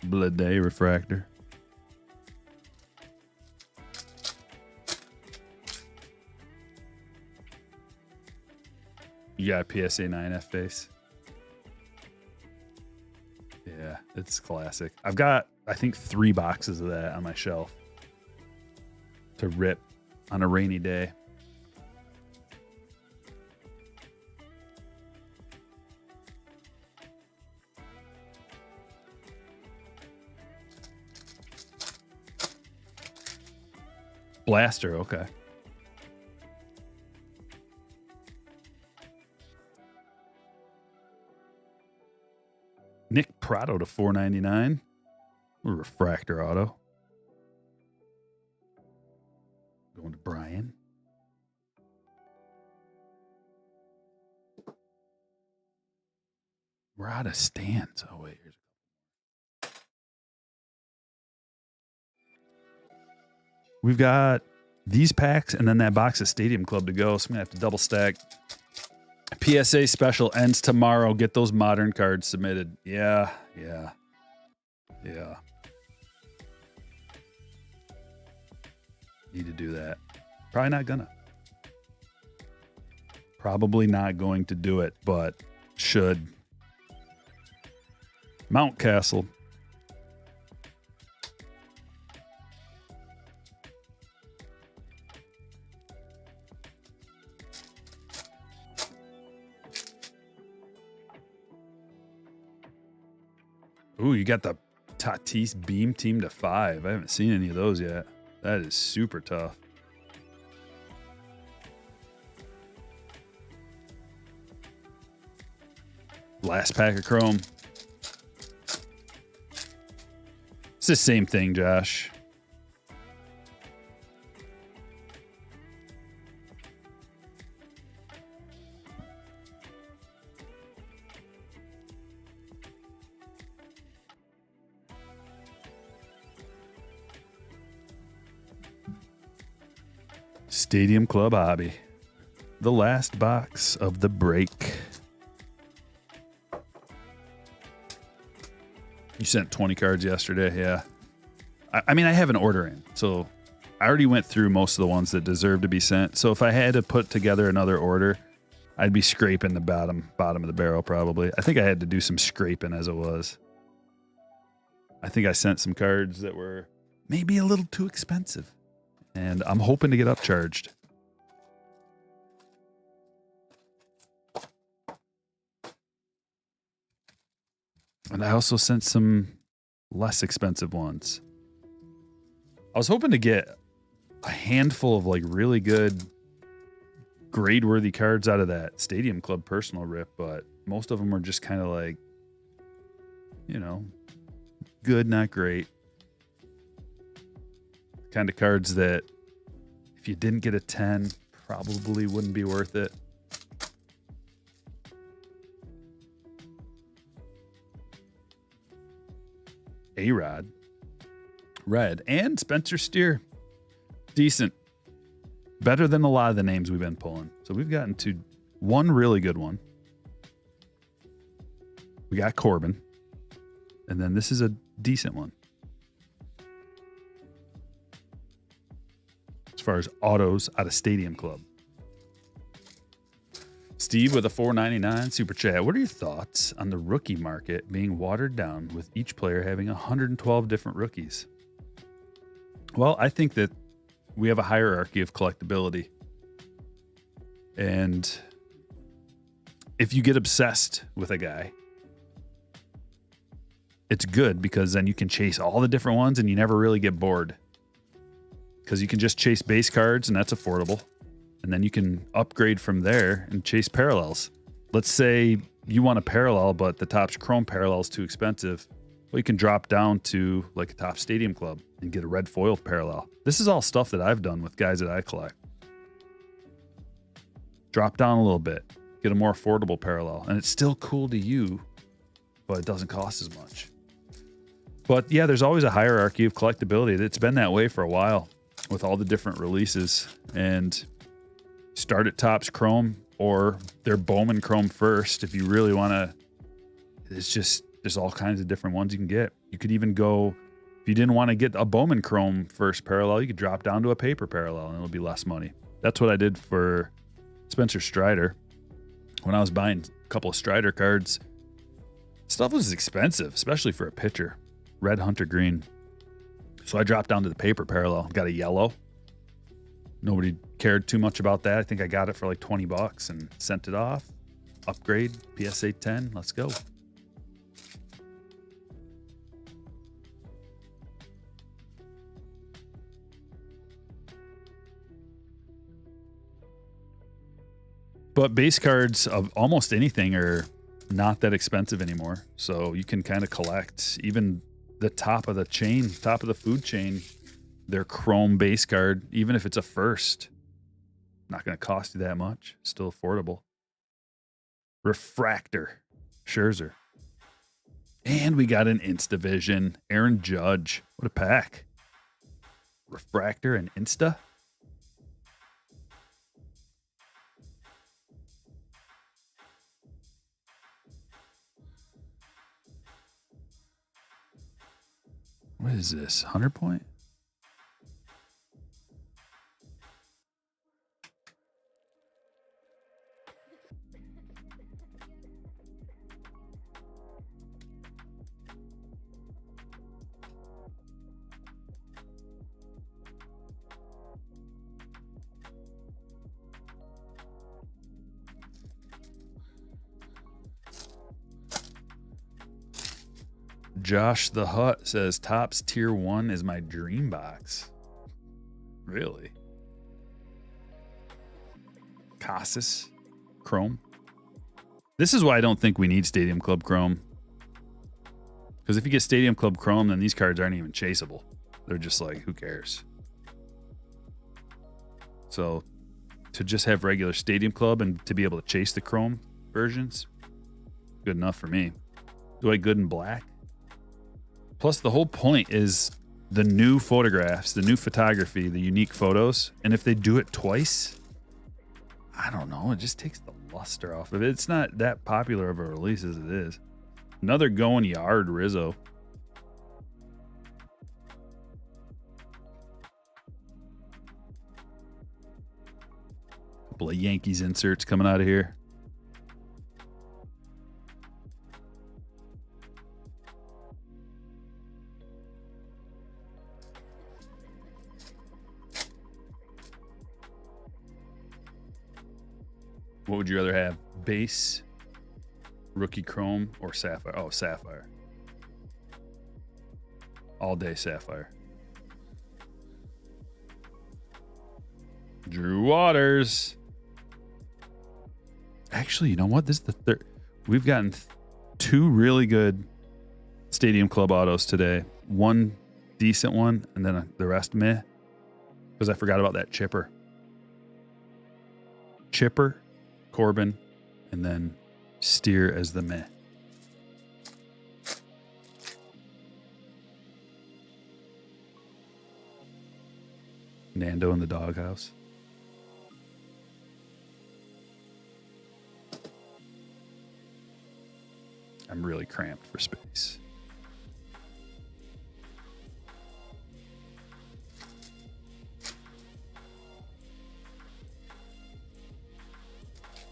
Blood Day refractor. You got a PSA 9F face. Yeah, it's classic. I've got, I think, 3 boxes of that on my shelf to rip on a rainy day. Blaster, okay. Nick Prado to $4.99. A refractor auto. Going to Brian. We're out of stands. Oh, wait. Here's We've got these packs and then that box of Stadium Club to go. So I'm going to have to double stack. PSA special ends tomorrow. Get those modern cards submitted. Yeah. Need to do that. Probably not going to do it, but should. Mountcastle. Ooh, you got the Tatis Beam Team to 5. I haven't seen any of those yet. That is super tough. Last pack of Chrome. It's the same thing, Josh. Stadium Club Hobby. The last box of the break. You sent 20 cards yesterday, yeah. I mean, I have an order in, so I already went through most of the ones that deserve to be sent. So if I had to put together another order, I'd be scraping the bottom of the barrel probably. I think I had to do some scraping as it was. I think I sent some cards that were maybe a little too expensive. And I'm hoping to get upcharged. And I also sent some less expensive ones. I was hoping to get a handful of like really good grade-worthy cards out of that Stadium Club personal rip, but most of them were just kind of like, you know, good, not great. Kind of cards that if you didn't get a 10, probably wouldn't be worth it. A-Rod, red, and Spencer Steer. Decent. Better than a lot of the names we've been pulling. So we've gotten to one really good one. We got Corbin. And then this is a decent one. As far as autos out of Stadium Club. Steve with a $4.99 super chat. What are your thoughts on the rookie market being watered down with each player having 112 different rookies? Well, I think that we have a hierarchy of collectability. And if you get obsessed with a guy, it's good because then you can chase all the different ones and you never really get bored. Because you can just chase base cards and that's affordable. And then you can upgrade from there and chase parallels. Let's say you want a parallel, but the Topps Chrome parallel is too expensive. Well, you can drop down to like a Topps Stadium Club and get a red foil parallel. This is all stuff that I've done with guys that I collect. Drop down a little bit, get a more affordable parallel, and it's still cool to you, but it doesn't cost as much. But yeah, there's always a hierarchy of collectability. It's been that way for a while with all the different releases. And start at Topps Chrome or their Bowman Chrome first if you really want to. It's just, there's all kinds of different ones you can get. You could even go, if you didn't want to get a Bowman Chrome first parallel, you could drop down to a paper parallel and it'll be less money. That's what I did for Spencer Strider. When I was buying a couple of Strider cards, stuff was expensive, especially for a pitcher. Red Hunter Green. So I dropped down to the paper parallel, got a yellow. Nobody cared too much about that. I think I got it for like $20 and sent it off. Upgrade, PSA 10, let's go. But base cards of almost anything are not that expensive anymore. So you can kind of collect even the top of the chain, top of the food chain, their Chrome base card, even if it's a first, not going to cost you that much. Still affordable. Refractor, Scherzer. And we got an Instavision, Aaron Judge. What a pack. Refractor and Insta. What is this? 100 point? Josh the Hut says Topps Tier 1 is my dream box. Really? Casas Chrome. This is why I don't think we need Stadium Club Chrome. Because if you get Stadium Club Chrome, then these cards aren't even chaseable. They're just like, who cares? So to just have regular Stadium Club and to be able to chase the Chrome versions, good enough for me. Do I good in black? Plus, the whole point is the new photographs, the new photography, the unique photos. And if they do it twice, I don't know. It just takes the luster off of it. It's not that popular of a release as it is. Another going yard Rizzo. Couple of Yankees inserts coming out of here. What would you rather have? Base, rookie chrome, or sapphire? Oh, sapphire. All day sapphire. Drew Waters. Actually, you know what? This is the third. We've gotten two really good Stadium Club autos today. One decent one, and then the rest meh. Because I forgot about that Chipper. Chipper, Corbin, and then Steer as the meh. Nando in the doghouse. I'm really cramped for space.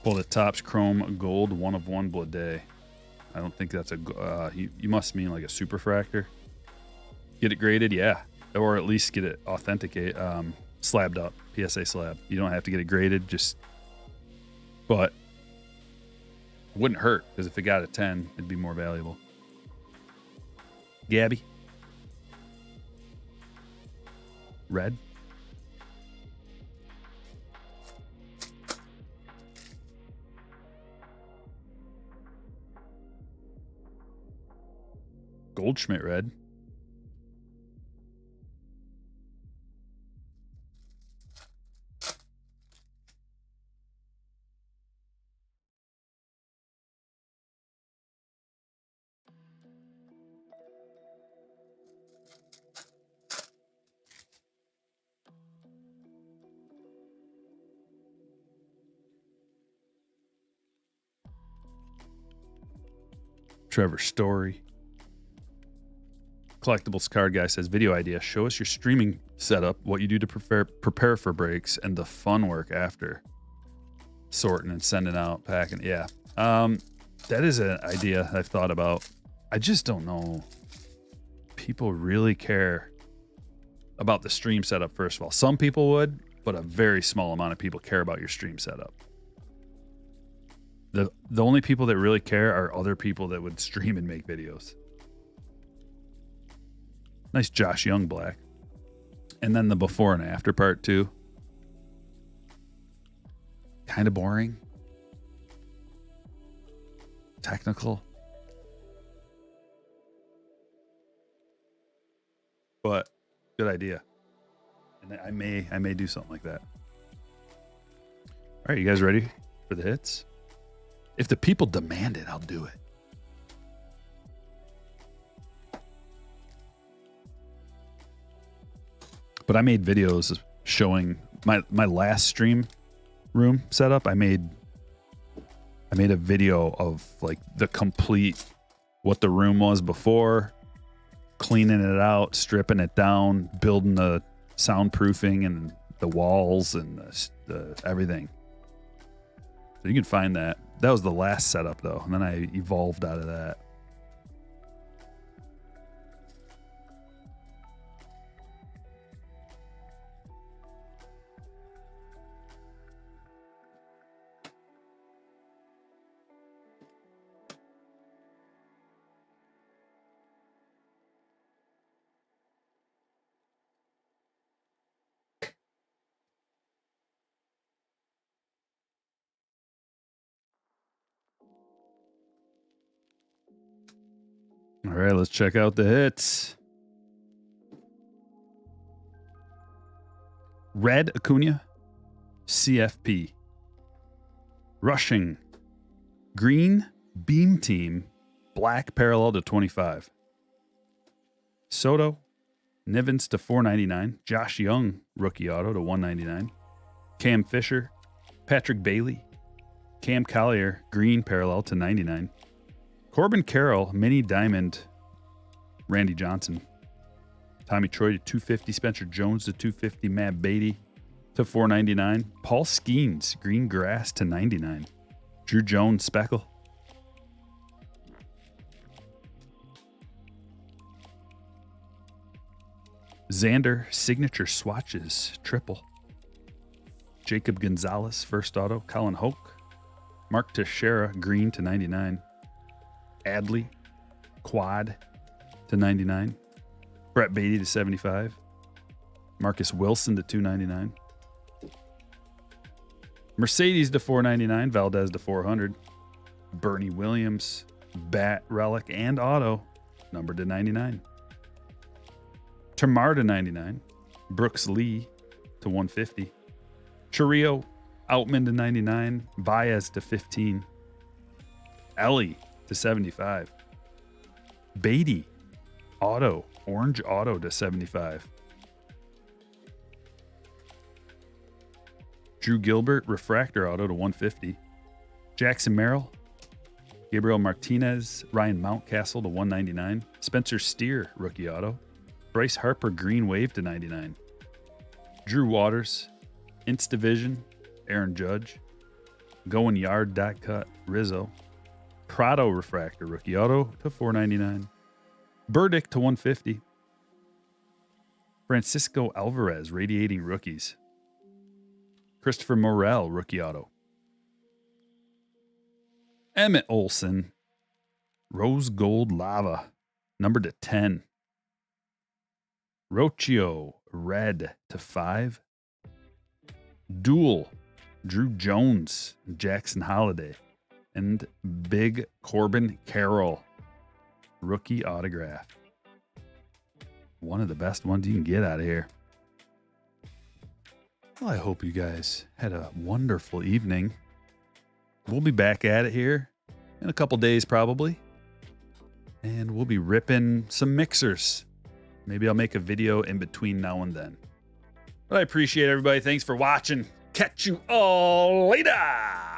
Pull the Topps Chrome Gold 1 of 1 Blade. I don't think that's a. You must mean like a superfractor. Get it graded, yeah, or at least get it authenticate, slabbed up, PSA slab. You don't have to get it graded, just. But Wouldn't hurt, because if it got a 10, it'd be more valuable. Gabby. Red. Goldschmidt red. Trevor Story. Collectibles card guy says, video idea. Show us your streaming setup, what you do to prepare for breaks, and the fun work after. Sorting and sending out, packing. Yeah. That is an idea I've thought about. I just don't know. People really care about the stream setup, first of all. Some people would, but a very small amount of people care about your stream setup. The only people that really care are other people that would stream and make videos. Nice Josh Young black. And then the before and after part too. Kind of boring. Technical. But good idea. And I may do something like that. All right, you guys ready for the hits? If the people demand it, I'll do it. But I made videos showing my last stream room setup. I made a video of like the complete what the room was before, cleaning it out, stripping it down, building the soundproofing and the walls and the everything. So you can find that. That was the last setup though, and then I evolved out of that. All right, let's check out the hits. Red Acuna, CFP. Rushing, green beam team, black parallel to 25. Soto, Nivens to 499. Josh Young, rookie auto to 199. Cam Fisher, Patrick Bailey, Cam Collier, green parallel to 99. Corbin Carroll, mini diamond, Randy Johnson. Tommy Troy to 250. Spencer Jones to 250. Matt Beatty to 499. Paul Skeens, green grass to 99. Drew Jones, speckle. Xander, signature swatches, triple. Jacob Gonzalez, first auto. Colin Hoke. Mark Teixeira, green to 99. Adley, quad to 99. Brett Beatty to 75. Marcus Wilson to 299. Mercedes to 499. Valdez to 400. Bernie Williams, bat, relic, and auto, numbered to 99. Tamar to 99. Brooks Lee to 150. Chirrio, Outman to 99. Baez to 15. Ellie to 75. Beatty, auto, orange auto to 75. Drew Gilbert, refractor auto to 150. Jackson Merrill, Gabriel Martinez, Ryan Mountcastle to 199. Spencer Steer, rookie auto. Bryce Harper, green wave to 99. Drew Waters, Ints Division, Aaron Judge. Going Yard, dot cut, Rizzo. Prado refractor, rookie auto to 499. Burdick to 150. Francisco Alvarez, radiating rookies. Christopher Morel, rookie auto. Emmett Olson, Rose Gold Lava, numbered to 10. Rocio, red to 5. Duel, Drew Jones, Jackson Holiday, and Big Corbin Carroll, rookie autograph. One of the best ones you can get out of here. Well, I hope you guys had a wonderful evening. We'll be back at it here in a couple days probably. And we'll be ripping some mixers. Maybe I'll make a video in between now and then. But I appreciate everybody. Thanks for watching. Catch you all later.